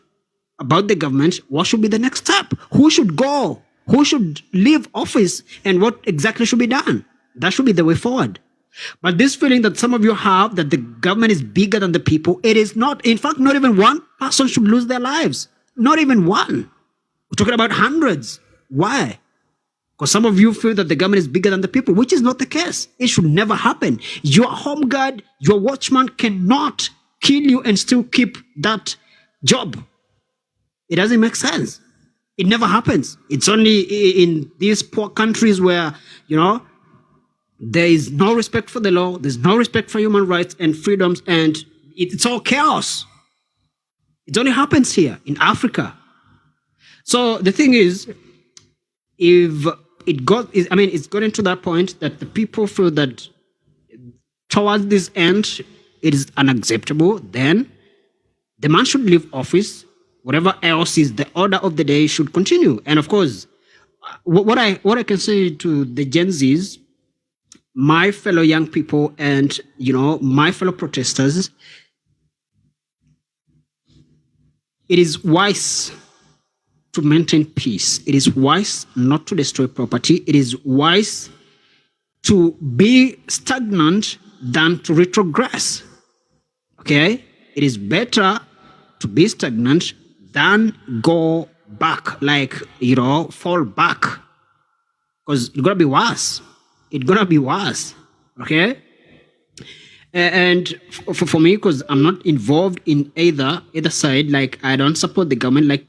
about the government, what should be the next step? Who should go? Who should leave office? And what exactly should be done? That should be the way forward. But this feeling that some of you have that the government is bigger than the people, it is not. In fact, not even one person should lose their lives. Not even one. We're talking about hundreds. Why? Because some of you feel that the government is bigger than the people, which is not the case. It should never happen. Your home guard, your watchman cannot kill you and still keep that job. It doesn't make sense. It never happens. It's only in these poor countries where, there is no respect for the law, there's no respect for human rights and freedoms, and it's all chaos. It only happens here in Africa. So the thing is, if it's gotten to that point that the people feel that towards this end, it is unacceptable, then the man should leave office. Whatever else is the order of the day should continue. And of course, what I can say to the Gen Zs, my fellow young people, and my fellow protesters, it is wise to maintain peace. It is wise not to destroy property. It is wise to be stagnant than to retrogress. Okay? It is better to be stagnant than go back, fall back. Because it's gonna be worse. It's gonna be worse. Okay? And for me, because I'm not involved in either side, I don't support the government.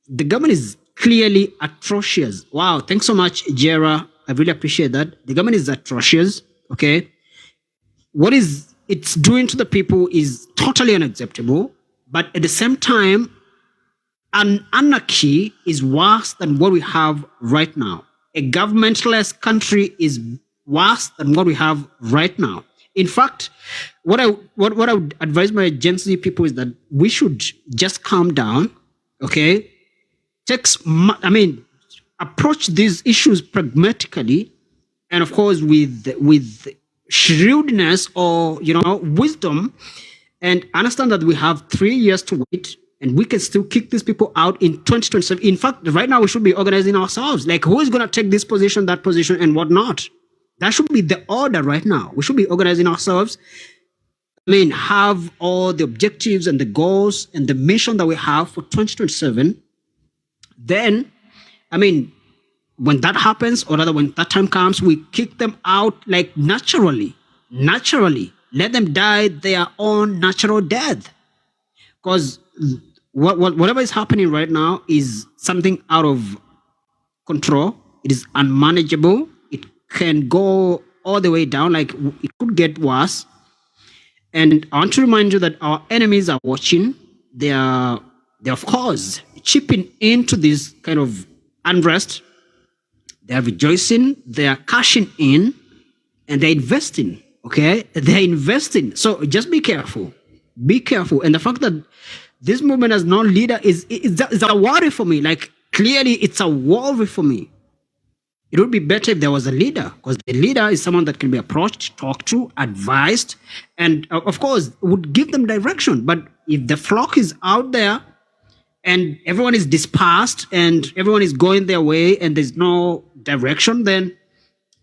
The government is clearly atrocious. Wow, thanks so much, Jera. I really appreciate that. The government is atrocious, okay? What it's doing to the people is totally unacceptable. But at the same time, an anarchy is worse than what we have right now. A governmentless country is worse than what we have right now. In fact, what I would advise my Gen Z people is that we should just calm down, okay? Approach these issues pragmatically, and of course with shrewdness or wisdom, and understand that we have 3 years to wait, and we can still kick these people out in 2027. In fact, right now we should be organizing ourselves. Who is going to take this position, that position, and whatnot? That should be the order right now. We should be organizing ourselves. Have all the objectives and the goals and the mission that we have for 2027. Then, when that happens, or rather when that time comes, we kick them out naturally. Let them die their own natural death. Because whatever is happening right now is something out of control. It is unmanageable. It can go all the way down. It could get worse. And I want to remind you that our enemies are watching. They're of course chipping into this kind of unrest. They are rejoicing, they are cashing in, and they're investing. Okay, they're investing. So just be careful. Be careful. And the fact that this movement has no leader is a worry for me. Like, clearly, it's a worry for me. It would be better if there was a leader, because the leader is someone that can be approached, talked to, advised, and of course would give them direction. But if the flock is out there and everyone is dispersed and everyone is going their way and there's no direction, then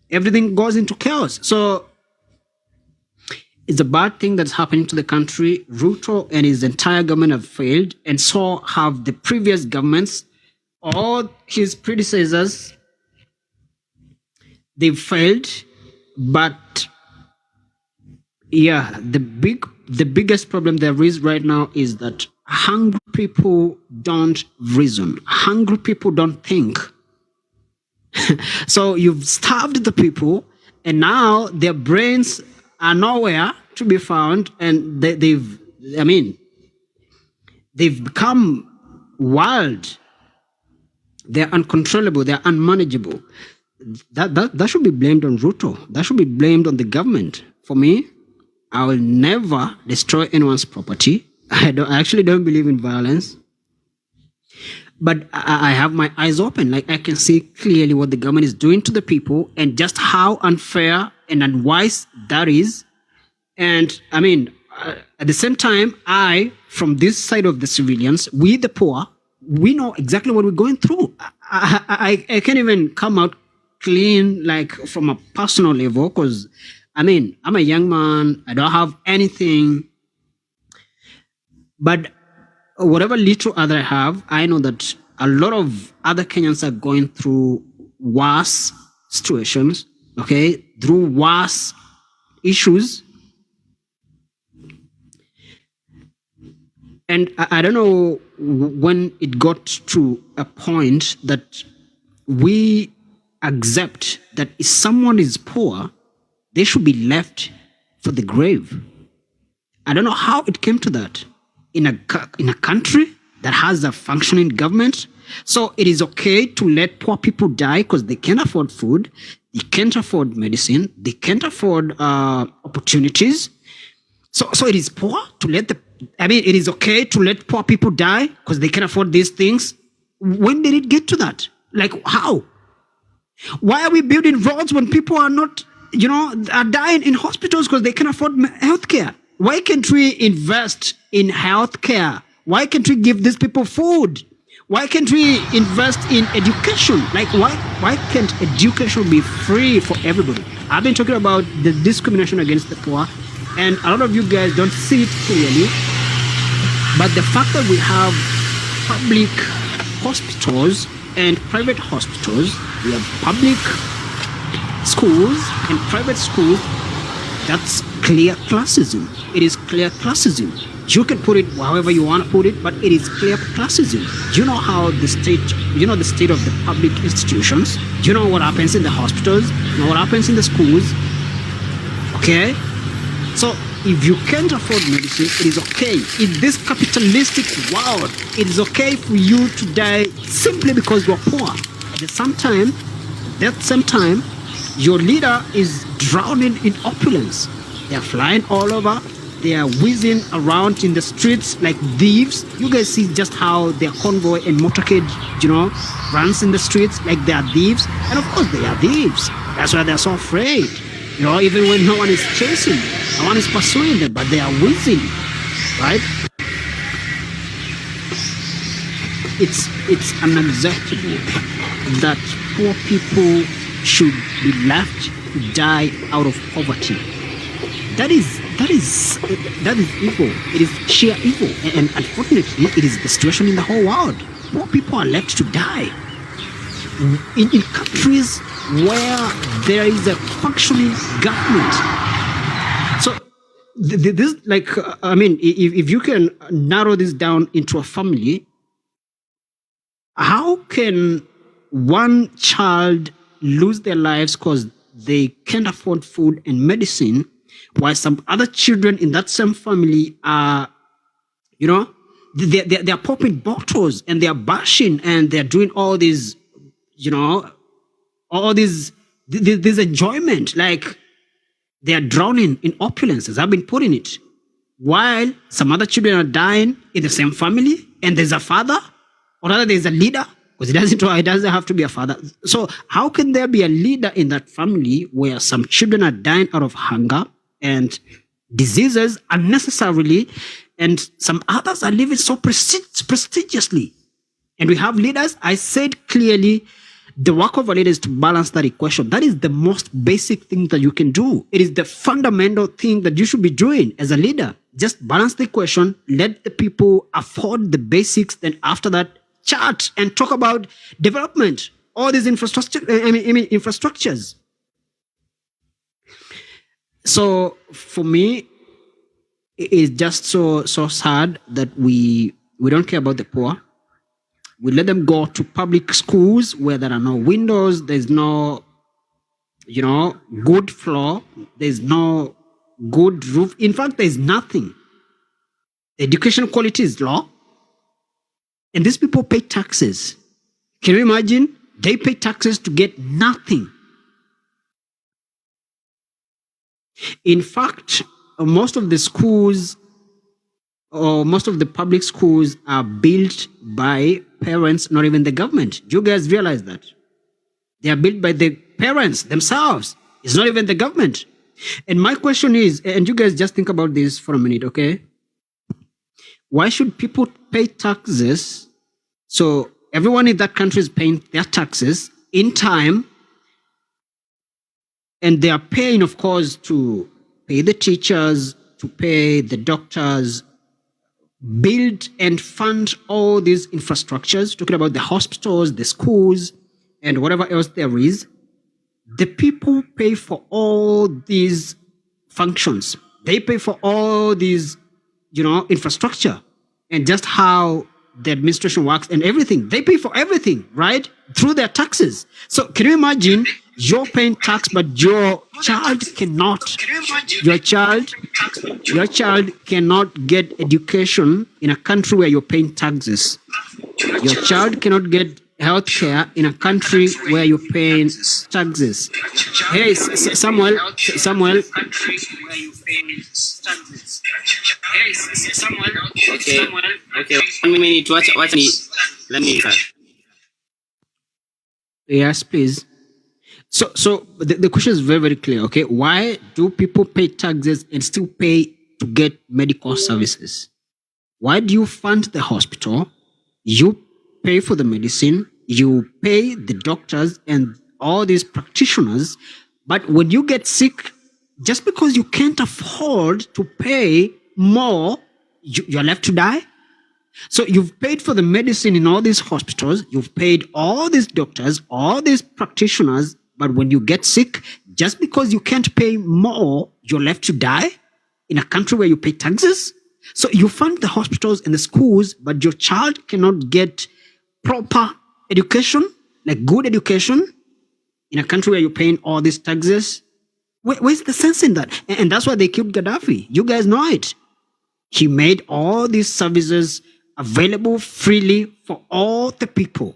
everything goes into chaos. So it's a bad thing that's happening to the country. Ruto and his entire government have failed, and so have the previous governments. All his predecessors, they've failed. But yeah, the biggest problem there is right now is that hungry people don't reason. Hungry people don't think. So you've starved the people, and now their brains are nowhere to be found, and they've become wild. They're uncontrollable. They're unmanageable. That should be blamed on Ruto. That should be blamed on the government. For me, I will never destroy anyone's property. I actually don't believe in violence. But I have my eyes open. Like, I can see clearly what the government is doing to the people and just how unfair and unwise that is. And I mean, at the same time, from this side of the civilians, we the poor, we know exactly what we're going through. I can't even come out clean, like, from a personal level, because I mean, I'm a young man. I don't have anything. But whatever little other I have, I know that a lot of other Kenyans are going through worse situations, okay, through worse issues. And I don't know when it got to a point that we accept that if someone is poor, they should be left for the grave. I don't know how it came to that. In a country that has a functioning government, so it is okay to let poor people die because they can't afford food, they can't afford medicine, they can't afford opportunities. So it is poor to let it is okay to let poor people die because they can't afford these things. When did it get to that? Like, how? Why are we building roads when people are not, are dying in hospitals because they can't afford healthcare? Why can't we invest in healthcare? Why can't we give these people food? Why can't we invest in education? Like, why can't education be free for everybody? I've been talking about the discrimination against the poor, and a lot of you guys don't see it clearly. But the fact that we have public hospitals and private hospitals, we have public schools and private schools, that's clear classism. It is clear classism. You can put it however you want to put it, but it is clear classism. Do you know how the state of the public institutions? Do you know what happens in the hospitals? You know what happens in the schools? Okay? So if you can't afford medicine, it is okay. In this capitalistic world, it is okay for you to die simply because you are poor. At the same time, your leader is drowning in opulence. They are flying all over. They are whizzing around in the streets like thieves. You guys see just how their convoy and motorcade, runs in the streets like they are thieves. And of course, they are thieves. That's why they're so afraid. Even when no one is chasing, no one is pursuing them, but they are whizzing, right? It's unacceptable that poor people should be left to die out of poverty. That is evil. It is sheer evil, and unfortunately, it is the situation in the whole world. Poor people are left to die in countries where there is a functioning government. So this, if you can narrow this down into a family, how can one child lose their lives because they can't afford food and medicine, while some other children in that same family are, they're popping bottles and they're bashing and they're doing all these, all this enjoyment. Like, They are drowning in opulences. I've been putting it. While some other children are dying in the same family, and there's a father, or rather there's a leader, because it doesn't have to be a father. So how can there be a leader in that family where some children are dying out of hunger and diseases unnecessarily, and some others are living so prestigiously? And we have leaders. I said clearly, the work of a leader is to balance that equation. That is the most basic thing that you can do. It is the fundamental thing that you should be doing as a leader. Just balance the equation, let the people afford the basics, then after that, chat and talk about development, all these infrastructures. So for me, it is just so sad that we don't care about the poor. We let them go to public schools where there are no windows, there's no, good floor, there's no good roof. In fact, there's nothing. The education quality is low. And these people pay taxes. Can you imagine? They pay taxes to get nothing. In fact, most of the schools or most of the public schools are built by parents, not even the government. Do you guys realize that? They are built by the parents themselves. It's not even the government. And my question is, and you guys just think about this for a minute, okay? Why should people pay taxes? So everyone in that country is paying their taxes in time, and they are paying, of course, to pay the teachers, to pay the doctors, build and fund all these infrastructures, talking about the hospitals, the schools, and whatever else there is. The people pay for all these functions. They pay for all these, infrastructure, and just how the administration works and everything. They pay for everything, right? Through their taxes. So can you imagine you're paying tax, but your child cannot, your child cannot get education in a country where you're paying taxes. Your child cannot get healthcare in a country where you're paying taxes. Hey, Samuel. Okay. 1 minute. Watch me. Let me start. Yes, please. So the question is very, very clear. Okay, why do people pay taxes and still pay to get medical services? Why do you fund the hospital? You pay for the medicine, you pay the doctors and all these practitioners, but when you get sick, just because you can't afford to pay more, you're left to die. So you've paid for the medicine in all these hospitals, you've paid all these doctors, all these practitioners, but when you get sick, just because you can't pay more, you're left to die in a country where you pay taxes. So you fund the hospitals and the schools, but your child cannot get proper education, like good education, in a country where you're paying all these taxes. Where's the sense in that? And that's why they killed Gaddafi. You guys know it. He made all these services available freely for all the people.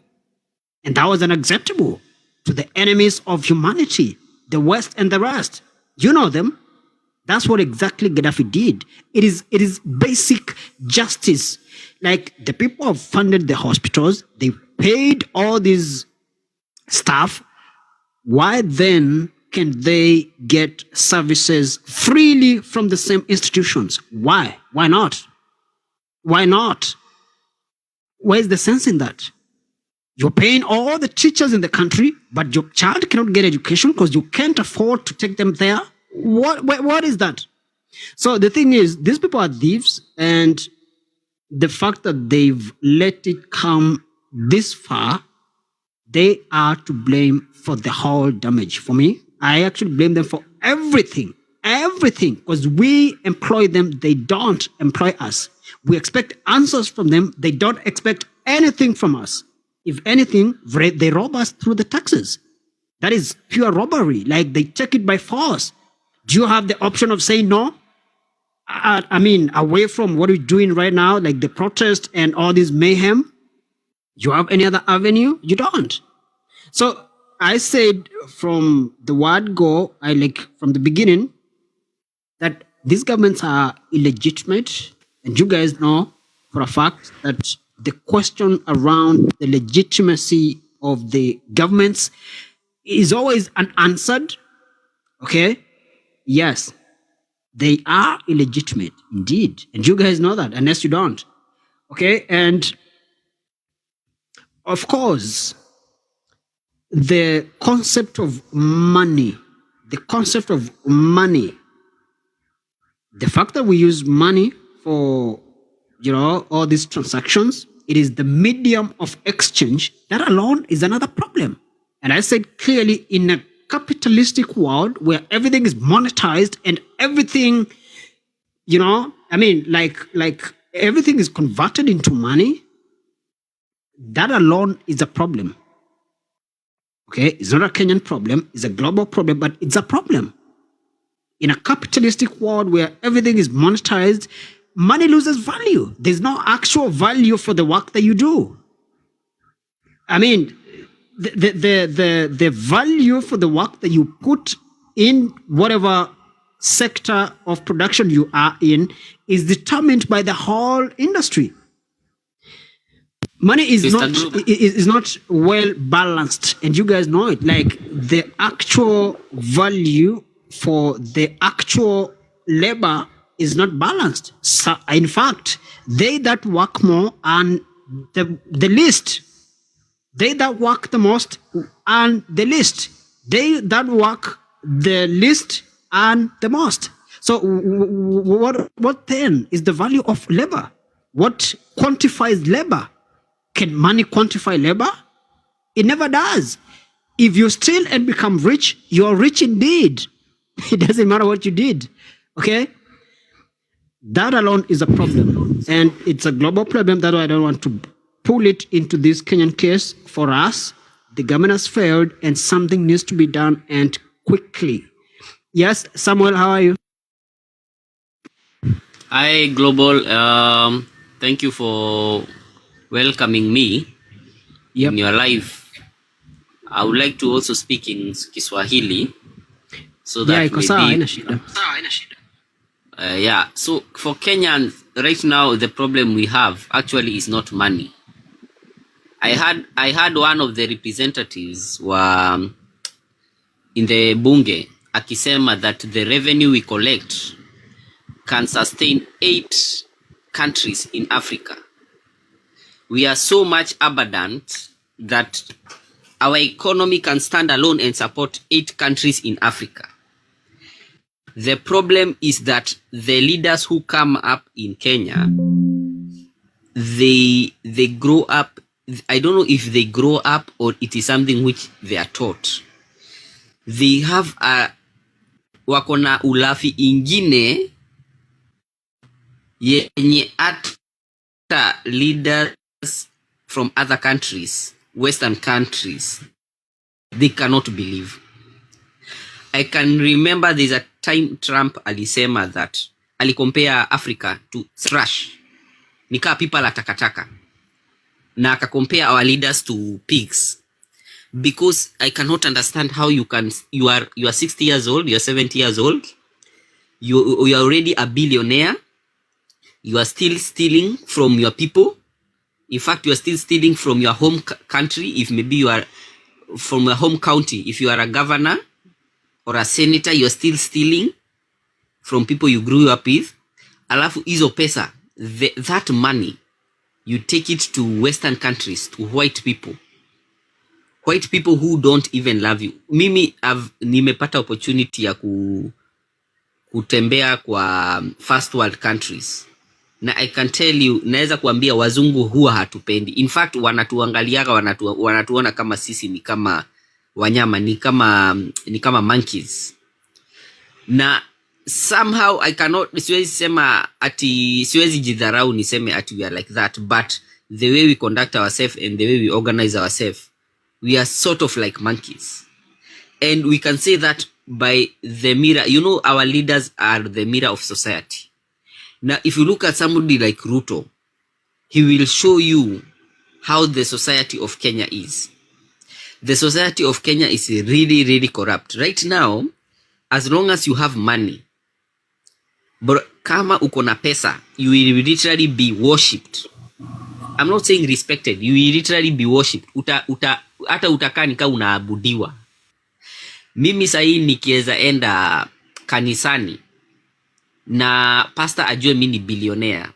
And that was unacceptable to the enemies of humanity, the West and the rest. You know them. That's what exactly Gaddafi did. It is basic justice. Like, the people have funded the hospitals, they paid all these staff. Why then can they get services freely from the same institutions? Why? Why not? Why not? Where's the sense in that? You're paying all the teachers in the country, but your child cannot get education because you can't afford to take them there. What is that? So the thing is, these people are thieves, and the fact that they've let it come this far, they are to blame for the whole damage. For me, I actually blame them for everything, because we employ them, they don't employ us. We expect answers from them, they don't expect anything from us. If anything, they rob us through the taxes. That is pure robbery. Like, they take it by force. Do you have the option of saying no? I mean, away from what we're doing right now, like the protest and all this mayhem, you have any other avenue? You don't. So I said from the word go, from the beginning, that these governments are illegitimate, and you guys know for a fact that the question around the legitimacy of the governments is always unanswered. Okay? Yes, they are illegitimate indeed, and you guys know that, unless you don't. Okay? And of course, the concept of money, the fact that we use money for, all these transactions, it is the medium of exchange. That alone is another problem. And I said clearly, in a capitalistic world where everything is monetized and everything, like everything is converted into money, that alone is a problem. Okay, it's not a Kenyan problem, it's a global problem, but it's a problem. In a capitalistic world where everything is monetized, money loses value. There's no actual value for the work that you do. I mean, the value for the work that you put in whatever sector of production you are in is determined by the whole industry. Money is not well balanced, and you guys know it. Like, the actual value for the actual labor is not balanced. So, in fact, they that work more earn the least. They that work the most earn the least. They that work the least earn the most. So what then is the value of labor? What quantifies labor? Can money quantify labor? It never does. If you steal and become rich, you're rich indeed. It doesn't matter what you did. Okay? That alone is a problem. And it's a global problem. That's why I don't want to pull it into this Kenyan case. For us, the government has failed and something needs to be done, and quickly. Yes, Samuel, how are you? Hi, Global. Thank you for welcoming me in your live. I would like to also speak in Kiswahili so that so for Kenyans right now, the problem we have actually is not money. I had one of the representatives in the bunge akisema that the revenue we collect can sustain 8 countries in Africa. We are so much abundant that our economy can stand alone and support 8 countries in Africa. The problem is that the leaders who come up in Kenya, they grow up. I don't know if they grow up or it is something which they are taught. They have wakona ulafi ingine yenye ata leaders from other countries, Western countries, they cannot believe. I can remember there's a time Trump alisema that alicompare Africa to trash. Nika people la takataka. Na akacompare our leaders to pigs. Because I cannot understand how you are 60 years old, you are 70 years old, you are already a billionaire, you are still stealing from your people. In fact, you are still stealing from your home country. If maybe you are from your home county, if you are a governor or a senator, you are still stealing from people you grew up with. Alafu hizo pesa, that money, you take it to Western countries, to white people who don't even love you. Mimi nimepata opportunity ya kutembea kwa first world countries. Na I can tell you, naweza kuambia wazungu huwa hatupendi. In fact, wanatuangaliaga, wanatuona kama sisi ni kama wanyama, ni kama monkeys. Na somehow I cannot, siwezi jidharau niseme ati we are like that, but the way we conduct ourselves and the way we organize ourselves, we are sort of like monkeys. And we can say that by the mirror. Our leaders are the mirror of society. Now, if you look at somebody like Ruto, he will show you how the society of Kenya is. The society of Kenya is really, really corrupt. Right now, as long as you have money, But kama uko na pesa, you will literally be worshipped. I'm not saying respected, you will literally be worshipped. Hata utakaa nika unaabudiwa. Mimi sahi nikiweza enda kanisani na pastor ajue mimi ni billionaire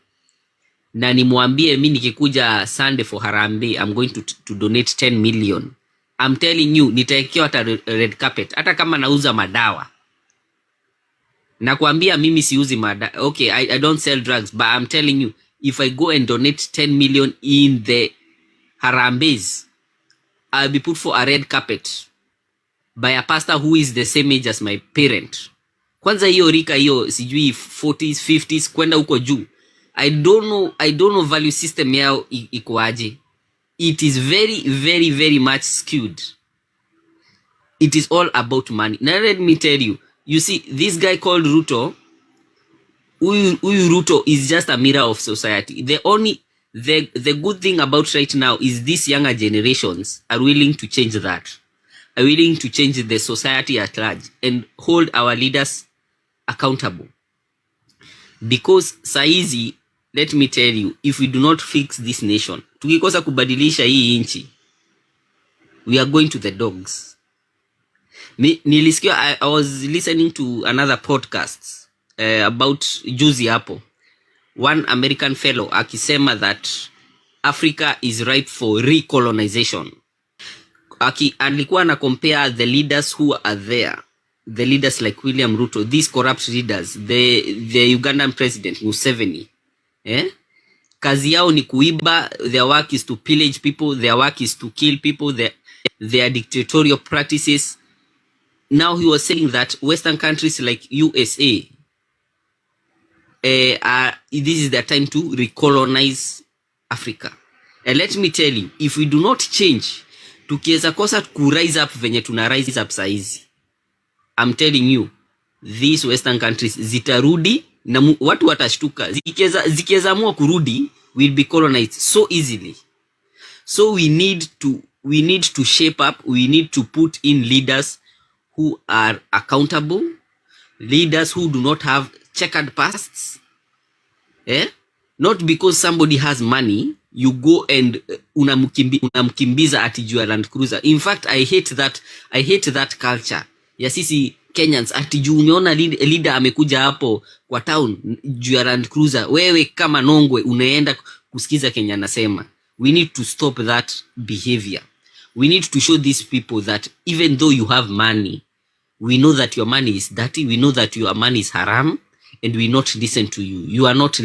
na nimwambie mimi nikikuja Sunday for Harambee I'm going to donate 10 million. I'm telling you nitaekewa hata red carpet hata kama nauza madawa. Nakwambia mimi siuzi madawa. Okay, I don't sell drugs, but I'm telling you if I go and donate 10 million in the Harambees, I'll be put for a red carpet by a pastor who is the same age as my parent. Kwanza hiyo rika hiyo sijui 40s 50s kwenda huko juu. I don't know value system yao iko aje. It is very very very much skewed. It is all about money. Now let me tell you, you see this guy called Ruto, Uyu Ruto is just a mirror of society. The good thing about right now is these younger generations are willing to change that. Are willing to change the society at large and hold our leaders accountable. Because saizi, let me tell you, if we do not fix this nation, tukikosa kubadilisha hii nchi, we are going to the dogs. Nilisikia, I was listening to another podcast about juzi hapo. One American fellow akisema that Africa is ripe for recolonization. Alikuwa na compare the leaders who are there, the leaders like William Ruto, these corrupt leaders, the Ugandan president Museveni, kazi yao ni kuiba, their work is to pillage people, their work is to kill people, their dictatorial practices. Now he was saying that Western countries like USA, this is their time to recolonize Africa. And let me tell you, if we do not change, tukiweza kosa ku rise up venye tuna rise up saizi, I'm telling you, these Western countries zitarudi na watu watashtuka. Zikiweza amua kurudi, will be colonized so easily. So we need to shape up, we need to put in leaders who are accountable, leaders who do not have checkered pasts. Not because somebody has money, you go and unamkimbiza ati juu ya Land Cruiser. In fact, I hate that culture. Ya sisi Kenyans ati juu umeona leader amekuja hapo kwa town juu ya Land Cruiser, wewe kama nongwe unaenda kusikiza Kenya anasema. We need to stop that behavior. We need to show these people that even though you have money, we know that your money is dirty, we know that your money is haram, and we not listen to you. You are not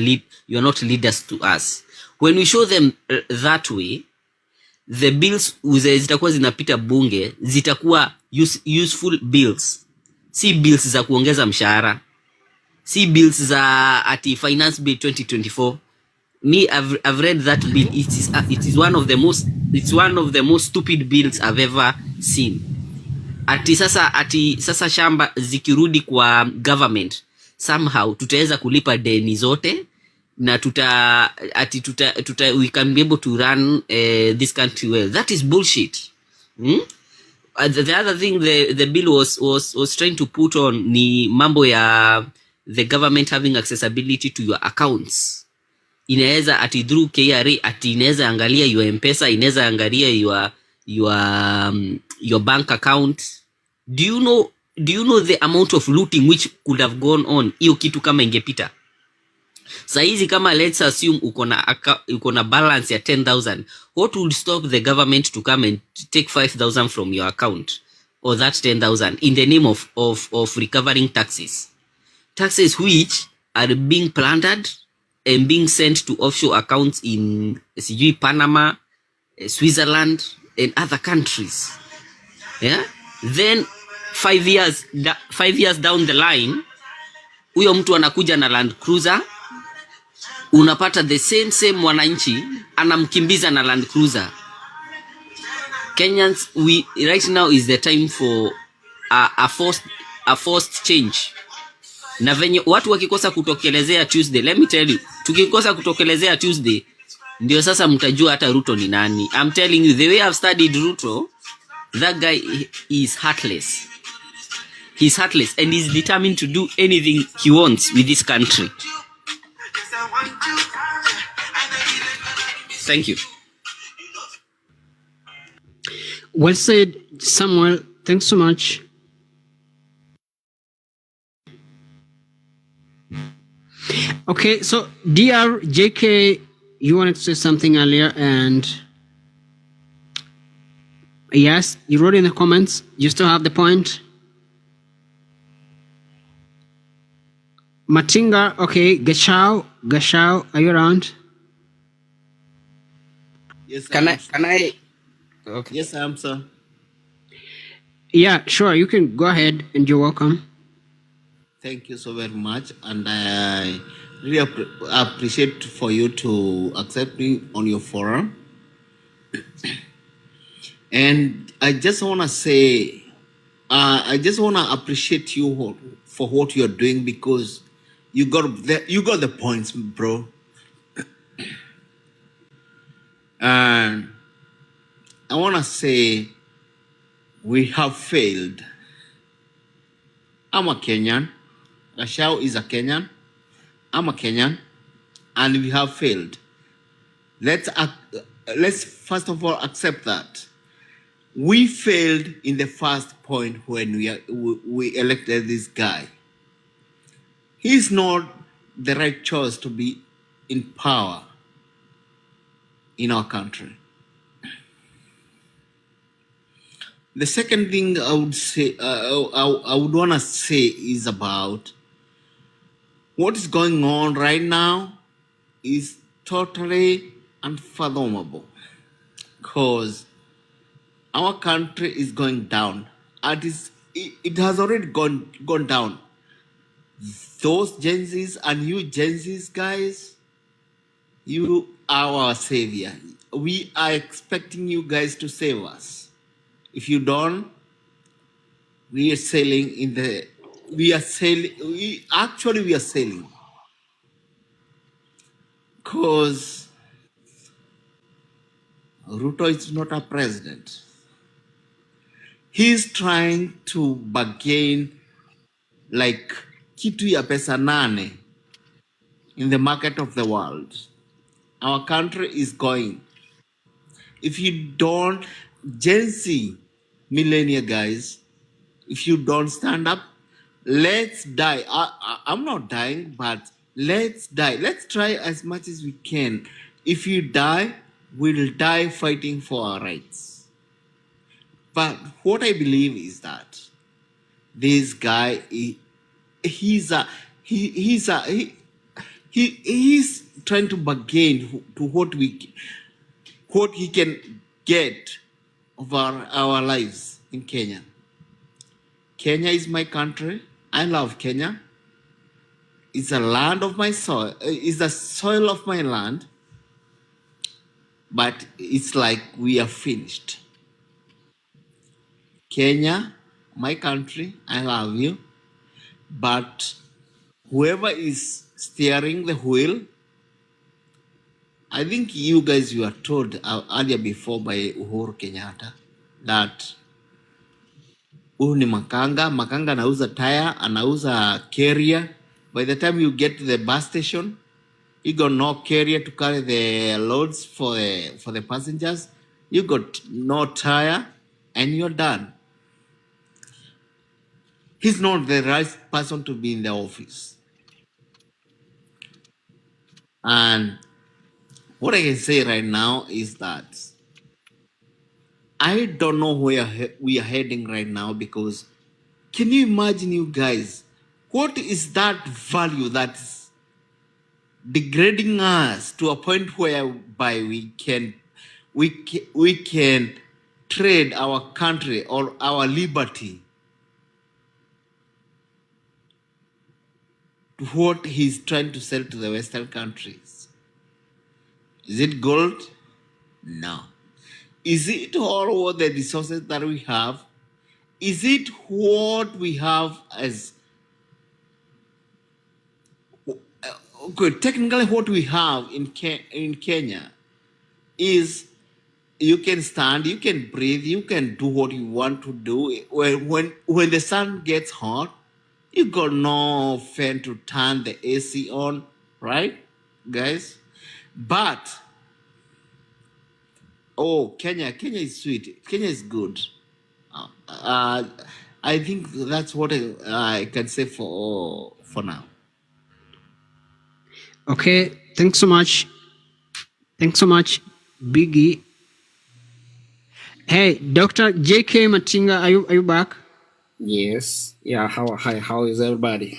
leaders to us. When we show them that way, the bills zitakuwa zinapita bunge, zitakuwa useful bills. Si bills za kuongeza mshahara. Si bills za ati finance bill 2024. Me, I've read that bill. It is one of the most stupid bills I've ever seen. Ati sasa shamba zikirudi kwa government, somehow tutaweza kulipa deni zote na we can be able to run this country well. That is bullshit. The other thing the bill was trying to put on ni mambo ya the government having accessibility to your accounts. Inaweza ati through KRA ati inaweza angalia your M-Pesa, inaweza angalia your bank account. Do you know the amount of looting which could have gone on hiyo kitu kama ingepita? Saizi kama let's assume uko na balance ya 10,000, what would stop the government to come and take 5,000 from your account or that 10,000 in the name of recovering taxes which are being plundered and being sent to offshore accounts in Panama, Switzerland and other countries. Then 5 years down the line, huyo mtu anakuja na Land Cruiser, unapata the same mwananchi anamkimbiza na Land Cruiser. Kenyans, right now is the time for a forced change. Na venye watu wakikosa kutokelezea Tuesday, let me tell you, tukikosa kutokelezea Tuesday, ndio sasa mtajua hata Ruto ni nani. I'm telling you, the way I've studied Ruto, that guy is heartless. He's heartless and he's determined to do anything he wants with this country. Thank you. Well said, Samuel. Thanks so much. Okay, so Dr. JK, you wanted to say something earlier, and yes, you wrote in the comments. You still have the point. Matinga, okay. Gashao, are you around? Yes, Can I? Okay. Yes, I am, sir. Yeah, sure. You can go ahead, and you're welcome. Thank you so very much, and I really appreciate for you to accept me on your forum. And I just want to say, I just want to appreciate you for what you're doing, because you got the points, bro. And I want to say we have failed. I'm a Kenyan. Rashao is a Kenyan. I'm a Kenyan, and we have failed. Let's first of all accept that we failed in the first point when we elected this guy. He's not the right choice to be in power in our country. The second thing I would say, I would want to say, is about what is going on right now is totally unfathomable, because our country is going down. It has already gone down. Those Gen Zs and you Gen Zs, guys, you are our savior. We are expecting you guys to save us. If you don't, we are sailing in the. We are sailing. We are sailing. Because Ruto is not a president. He's trying to bargain like kitu ya pesa nane in the market of the world. Our country is going. If you don't, Gen Z, millennial guys, if you don't stand up, let's die. I'm not dying, but let's die. Let's try as much as we can. If you die, we'll die fighting for our rights. But what I believe is that this guy, he's trying to bargain to what he can get of our lives in Kenya. Kenya is my country. I love Kenya. It's a land of my soil. It's the soil of my land. But it's like we are finished. Kenya, my country, I love you. But whoever is steering the wheel, I think you guys were told earlier before by Uhuru Kenyatta that huyu ni Makanga. Makanga anauza tire, anauza carrier. By the time you get to the bus station, you got no carrier to carry the loads for the passengers. You got no tire, and you're done. He's not the right person to be in the office. And what I can say right now is that I don't know where we are heading right now, because can you imagine, you guys, what is that value that is degrading us to a point whereby we can trade our country or our liberty to what he's trying to sell to the Western countries? Is it gold? No. Is it all the resources that we have? Is it what we have as okay? Technically, what we have in Kenya is you can stand, you can breathe, you can do what you want to do. When the sun gets hot, you got no fan to turn the AC on, right, guys? But Kenya is sweet. Kenya is good. I think that's what I can say for now. Okay, thanks so much. Thanks so much, Biggie. Hey, Dr. J.K. Matinga, are you back? Yes. Yeah. How is everybody?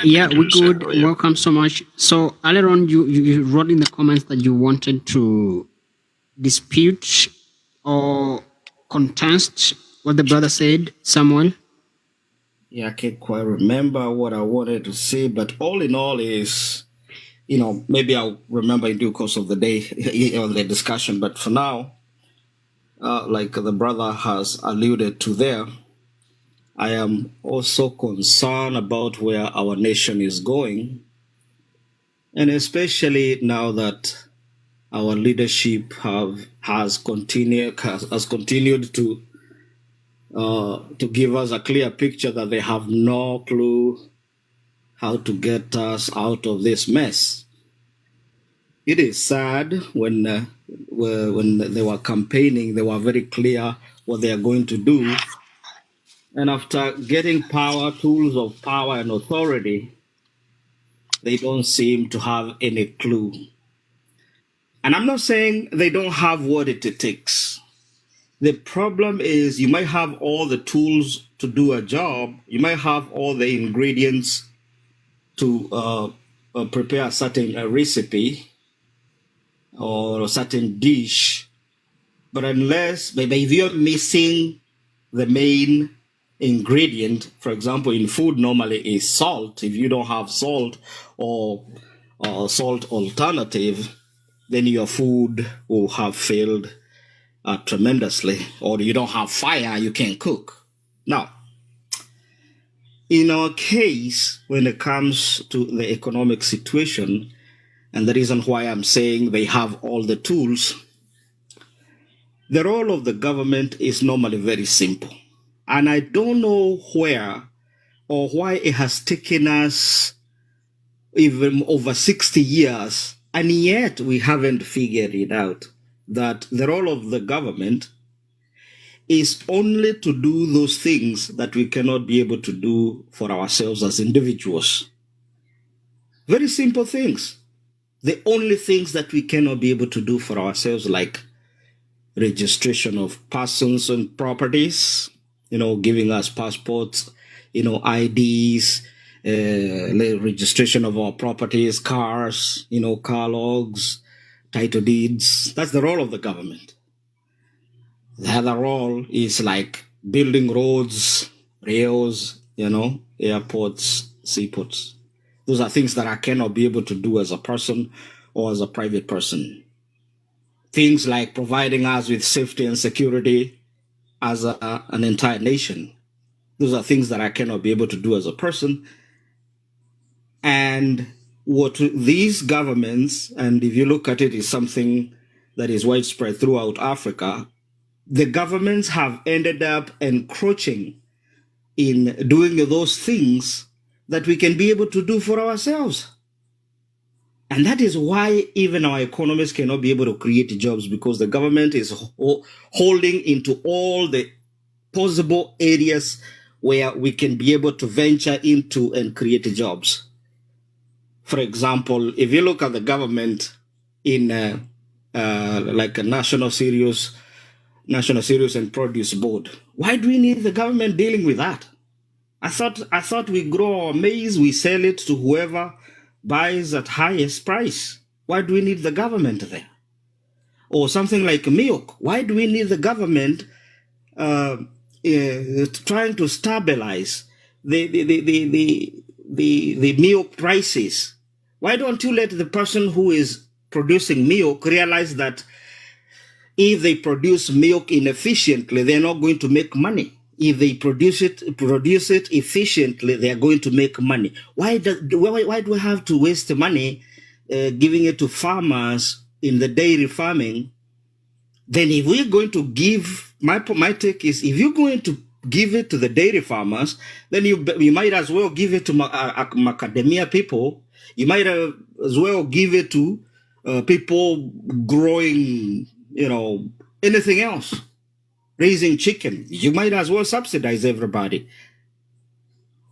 Yeah, we're good. Welcome so much. So earlier on, you wrote in the comments that you wanted to dispute or contest what the brother said, Samuel. Yeah, I can't quite remember what I wanted to say, but all in all is, maybe I'll remember in due course of the day on the discussion. But for now, like the brother has alluded to there, I am also concerned about where our nation is going, and especially now that our leadership has continued to give us a clear picture that they have no clue how to get us out of this mess. It is sad when they were campaigning, they were very clear what they are going to do. And after getting power, tools of power and authority, they don't seem to have any clue. And I'm not saying they don't have what it takes. The problem is you might have all the tools to do a job. You might have all the ingredients to prepare a certain recipe or a certain dish. But unless, maybe if you're missing the main ingredient, for example, in food normally is salt. If you don't have salt or salt alternative, then your food will have failed tremendously. Or you don't have fire, you can't cook. Now, in our case, when it comes to the economic situation, and the reason why I'm saying they have all the tools, the role of the government is normally very simple. And I don't know where or why it has taken us even over 60 years, and yet we haven't figured it out, that the role of the government is only to do those things that we cannot be able to do for ourselves as individuals. Very simple things. The only things that we cannot be able to do for ourselves, like registration of persons and properties, giving us passports, IDs, registration of our properties, cars, car logs, title deeds. That's the role of the government. The other role is like building roads, rails, airports, seaports. Those are things that I cannot be able to do as a person or as a private person. Things like providing us with safety and security as an entire nation. Those are things that I cannot be able to do as a person. And what these governments, and if you look at it, is something that is widespread throughout Africa, the governments have ended up encroaching in doing those things that we can be able to do for ourselves. And that is why even our economists cannot be able to create jobs, because the government is holding into all the possible areas where we can be able to venture into and create jobs. For example, if you look at the government in like a National Cereals and Produce Board, why do we need the government dealing with that? I thought we grow our maize, we sell it to whoever buys at highest price. Why do we need the government there? Or something like milk. Why do we need the government trying to stabilize the milk prices? Why don't you let the person who is producing milk realize that if they produce milk inefficiently, they're not going to make money? If they produce it efficiently, they are going to make money. Why do we have to waste money giving it to farmers in the dairy farming Then if we're going to give, my take is, if you're going to give it to the dairy farmers, then you might as well give it to macadamia people. You might as well give it to people growing, anything else, raising chicken. You might as well subsidize everybody.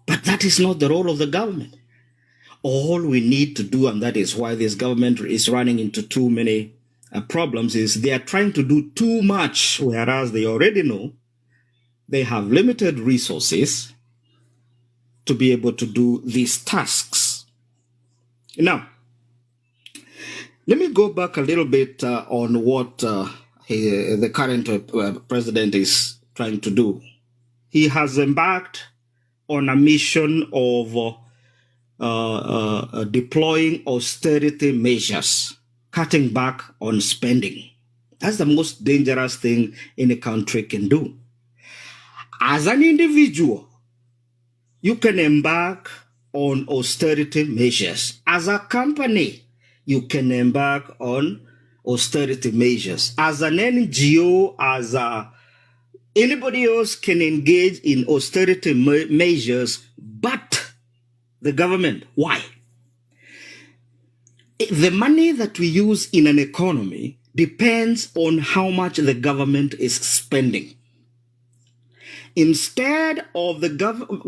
But that is not the role of the government. All we need to do, and that is why this government is running into too many problems, is they are trying to do too much, whereas they already know they have limited resources to be able to do these tasks. Now, let me go back a little bit on what the current president is trying to do. He has embarked on a mission of deploying austerity measures, cutting back on spending. That's the most dangerous thing any country can do. As an individual, you can embark on austerity measures. As a company, you can embark on austerity measures. As an NGO, as anybody else can engage in austerity measures, but the government, why? The money that we use in an economy depends on how much the government is spending. Instead of the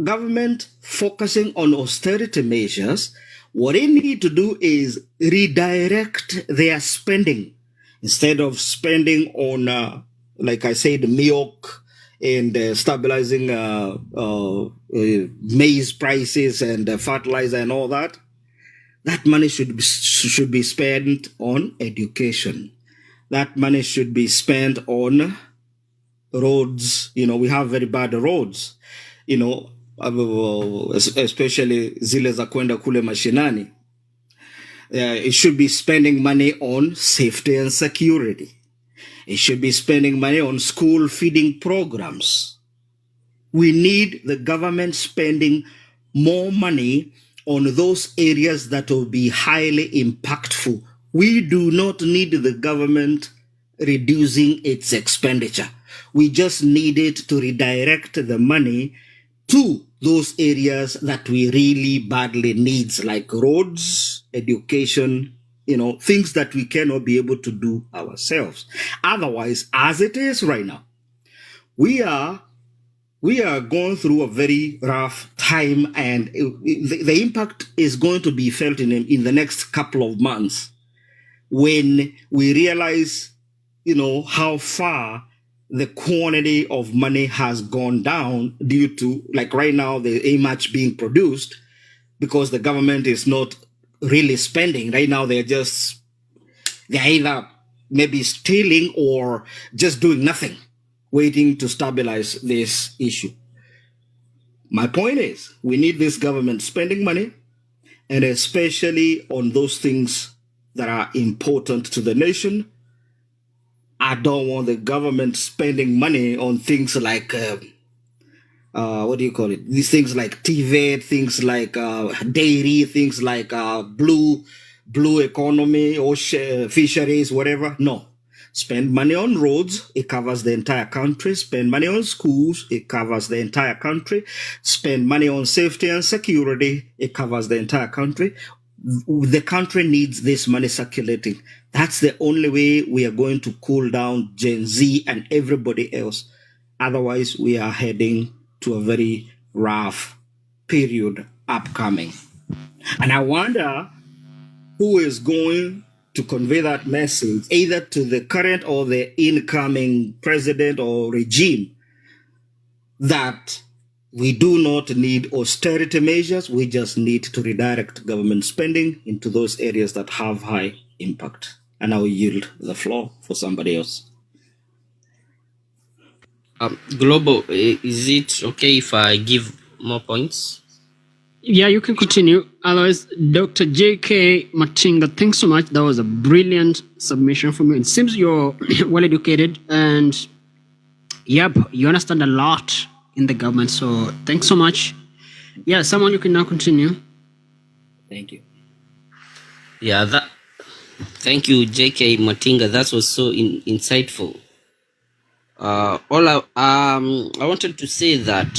government focusing on austerity measures, what they need to do is redirect their spending. Instead of spending on, like I said, milk and stabilizing maize prices and fertilizer and all that, that money should be spent on education. That money should be spent on roads. We have very bad roads, especially zile za kwenda kule mashinani. It should be spending money on safety and security. It should be spending money on school feeding programs. We need the government spending more money on those areas that will be highly impactful. We do not need the government reducing its expenditure. We just need it to redirect the money to those areas that we really badly need, like roads, education, things that we cannot be able to do ourselves. Otherwise, as it is right now, we are going through a very rough time, and the impact is going to be felt in the next couple of months when we realize, how far the quantity of money has gone down due to, like right now, there ain't much being produced because the government is not really spending. Right now, they're either maybe stealing or just doing nothing, waiting to stabilize this issue. My point is, we need this government spending money, and especially on those things that are important to the nation. I don't want the government spending money on things like, these things like TV, things like dairy, things like blue economy, ocean, fisheries, whatever. No. Spend money on roads, it covers the entire country. Spend money on schools, it covers the entire country. Spend money on safety and security, it covers the entire country. The country needs this money circulating. That's the only way we are going to cool down Gen Z and everybody else. Otherwise, we are heading to a very rough period upcoming. And I wonder who is going to convey that message, either to the current or the incoming president or regime, that we do not need austerity measures. We just need to redirect government spending into those areas that have high impact. And I will yield the floor for somebody else. Global, is it okay if I give more points? Yeah, you can continue. Otherwise, Dr. Jkia Matinga, thanks so much. That was a brilliant submission from you. It seems you're well educated and, yep, you understand a lot in the government. So thanks so much. Yeah, someone you can now continue. Thank you. Yeah, Thank you, JK Matinga. That was so insightful. I wanted to say that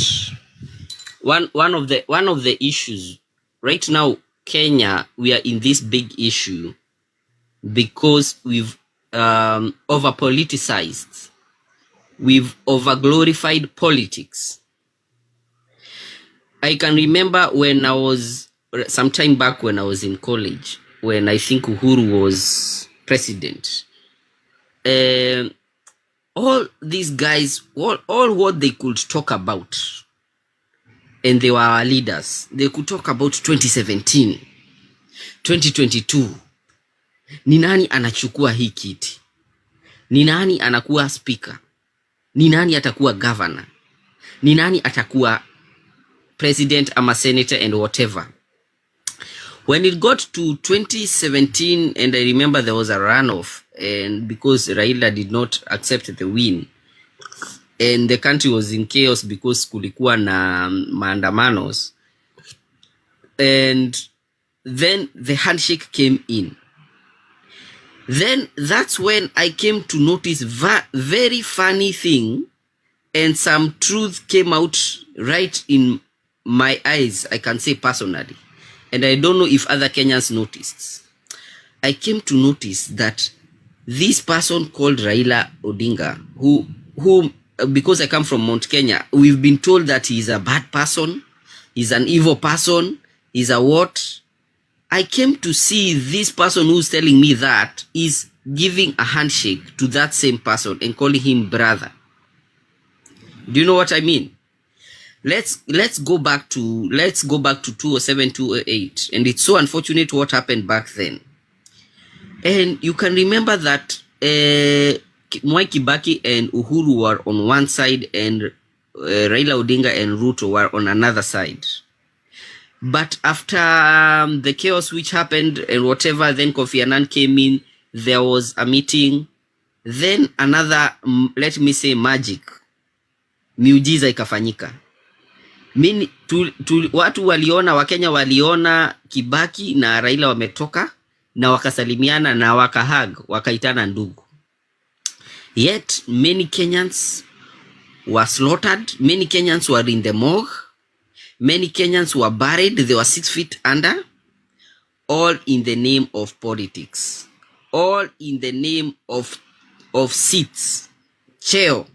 one of the issues right now, Kenya, we are in this big issue because we've over politicized, we've over glorified politics. I can remember when I was some time back when I was in college, when I think Uhuru was president. All these guys, all what they could talk about, and they were our leaders, they could talk about 2017, 2022. Ni nani anachukua hii kiti? Ni nani anakuwa speaker? Ni nani atakuwa governor? Ni nani atakuwa president ama senator and whatever. When it got to 2017, and I remember there was a runoff, and because Raila did not accept the win, and the country was in chaos because kulikuwa na maandamanos, and then the handshake came in. Then that's when I came to notice very funny thing, and some truth came out right in my eyes, I can say personally. And I don't know if other Kenyans noticed. I came to notice that this person called Raila Odinga, who because I come from Mount Kenya, we've been told that he's a bad person, he's an evil person, he's a what? I came to see this person who's telling me that is giving a handshake to that same person and calling him brother. Do you know what I mean? Let's go back to 2007, 2008, and it's so unfortunate what happened back then. And you can remember that Mwai Kibaki and Uhuru were on one side, and Raila Odinga and Ruto were on another side. But after the chaos which happened and whatever, then Kofi Annan came in, there was a meeting, then another, let me say, magic, miujiza ikafanyika. Watu waliona, Wakenya waliona Kibaki na Raila wametoka na wakasalimiana na wakahag, wakaitana ndugu. Yet many Kenyans were slaughtered, many Kenyans were in the morgue, many Kenyans were buried, they were 6 feet under, all in the name of politics, all in the name of seats, cheo.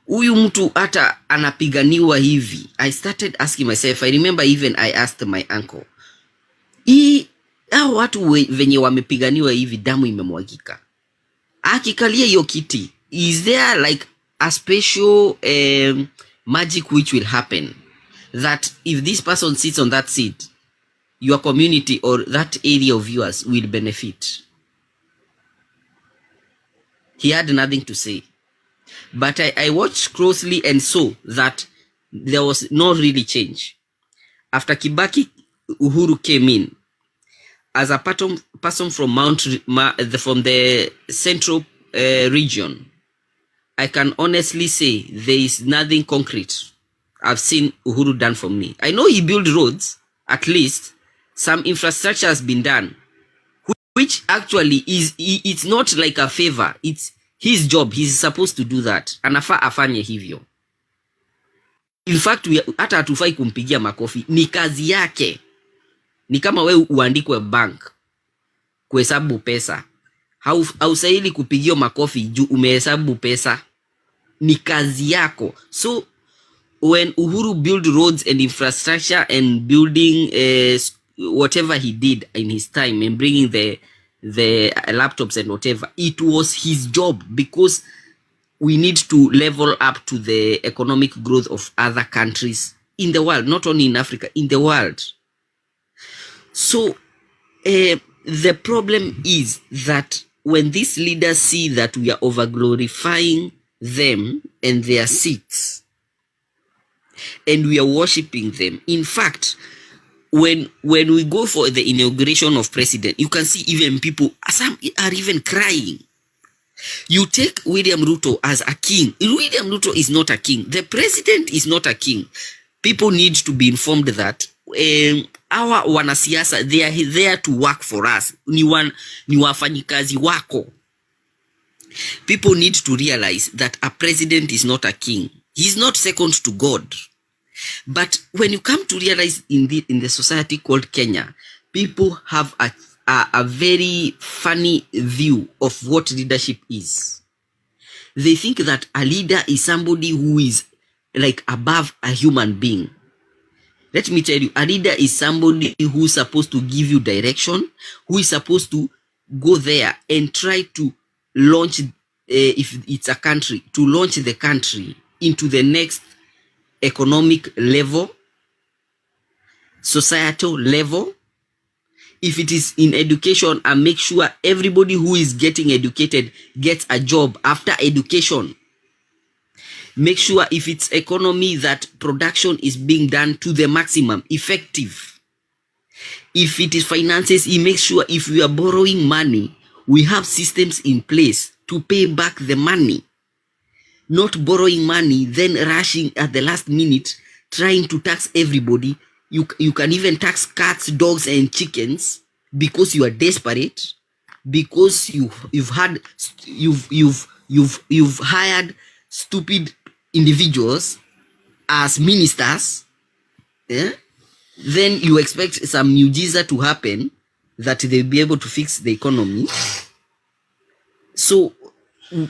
Huyu mtu hata anapiganiwa hivi. I started asking myself, I remember even I asked my uncle, hao watu venye wamepiganiwa hivi, damu imemwagika, akikalia hiyo kiti, is there like a special magic which will happen that if this person sits on that seat, your community or that area of yours will benefit? He had nothing to say. But I watched closely and saw that there was no really change. After Kibaki, Uhuru came in as a person from from the central region. I can honestly say there is nothing concrete I've seen Uhuru done for me. I know he built roads, at least some infrastructure has been done, which actually it's not like a favor, it's his job. He's supposed to do that. Anafaa afanye hivyo. In fact, hata hatufai kumpigia makofi. Ni kazi yake. Ni kama wewe uandikwe bank kuhesabu pesa. Haustahili kupigia makofi juu umehesabu pesa. Ni kazi yako. So when Uhuru build roads and infrastructure and building whatever he did in his time and bringing the laptops and whatever, it was his job, because we need to level up to the economic growth of other countries in the world, not only in Africa, in the world. So the problem is that when these leaders see that we are over glorifying them and their seats, and we are worshiping them. In fact, when we go for the inauguration of president, you can see even people, some are even crying. You take William Ruto as a king. William Ruto is not a king. The president is not a king. people need to be informed that our wanasiasa, they are there to work for us. Ni wafanyikazi wako. People need to realize that a president is not a king. He's not second to God. But when you come to realize in the society called Kenya, people have a very funny view of what leadership is. They think that a leader is somebody who is like above a human being. Let me tell you, a leader is somebody who is supposed to give you direction, who is supposed to go there and try to launch, if it's a country, to launch the country into the next economic level, societal level. If it is in education, and make sure everybody who is getting educated gets a job after education. Make sure if it's economy, that production is being done to the maximum effective. If it is finances, he makes sure if we are borrowing money, we have systems in place to pay back the money. Not borrowing money, then rushing at the last minute, trying to tax everybody. You can even tax cats, dogs, and chickens because you are desperate, because you've hired stupid individuals as ministers. Yeah? Then you expect some new Jesus to happen that they'll be able to fix the economy. So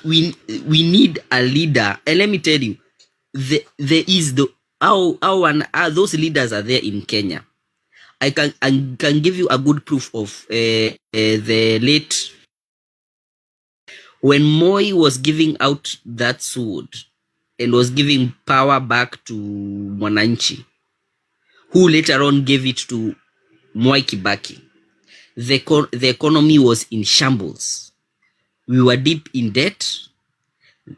we need a leader, and let me tell you, those leaders are there in Kenya. I can give you a good proof of the late, when Moi was giving out that sword and was giving power back to Mwananchi, who later on gave it to Mwai Kibaki. The economy was in shambles. We were deep in debt.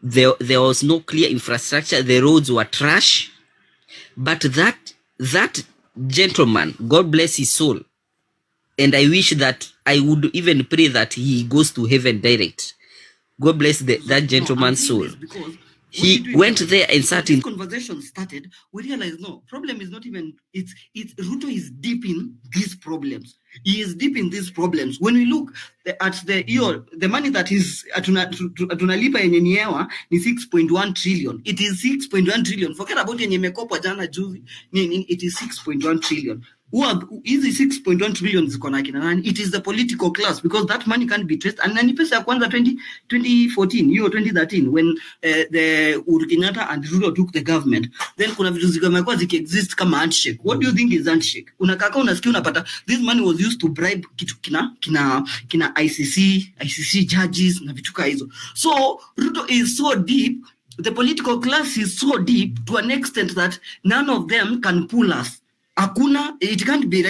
There was no clear infrastructure. The roads were trash. But that gentleman, God bless his soul, and I wish that I would even pray that he goes to heaven direct. God bless that gentleman's soul. He went there and sat in. This conversation started, we realized no, problem is not even, it's Ruto is deep in these problems. He is deep in these problems. When we look at the money that is tunalipa yenye niewa ni 6.1 trillion. It is 6.1 trillion. Forget about yenye mekopwa jana juzi. It is 6.1 trillion. Easy 6.1 trillion ziko na kina nani? It is the political class, because that money can't be traced. And nani pesa ya kwanza 2014, 2013, when the Uhuru Kenyatta and Ruto took the government, then kuna vitu zimekuwa exist kama handshake. What do you think is handshake? Unakaka unasikia unapata this money was used to bribe kitu kina ICC judges na vitu kama hizo. So Ruto is so deep, the political class is so deep to an extent that none of them can pull us. Akuna, it can't be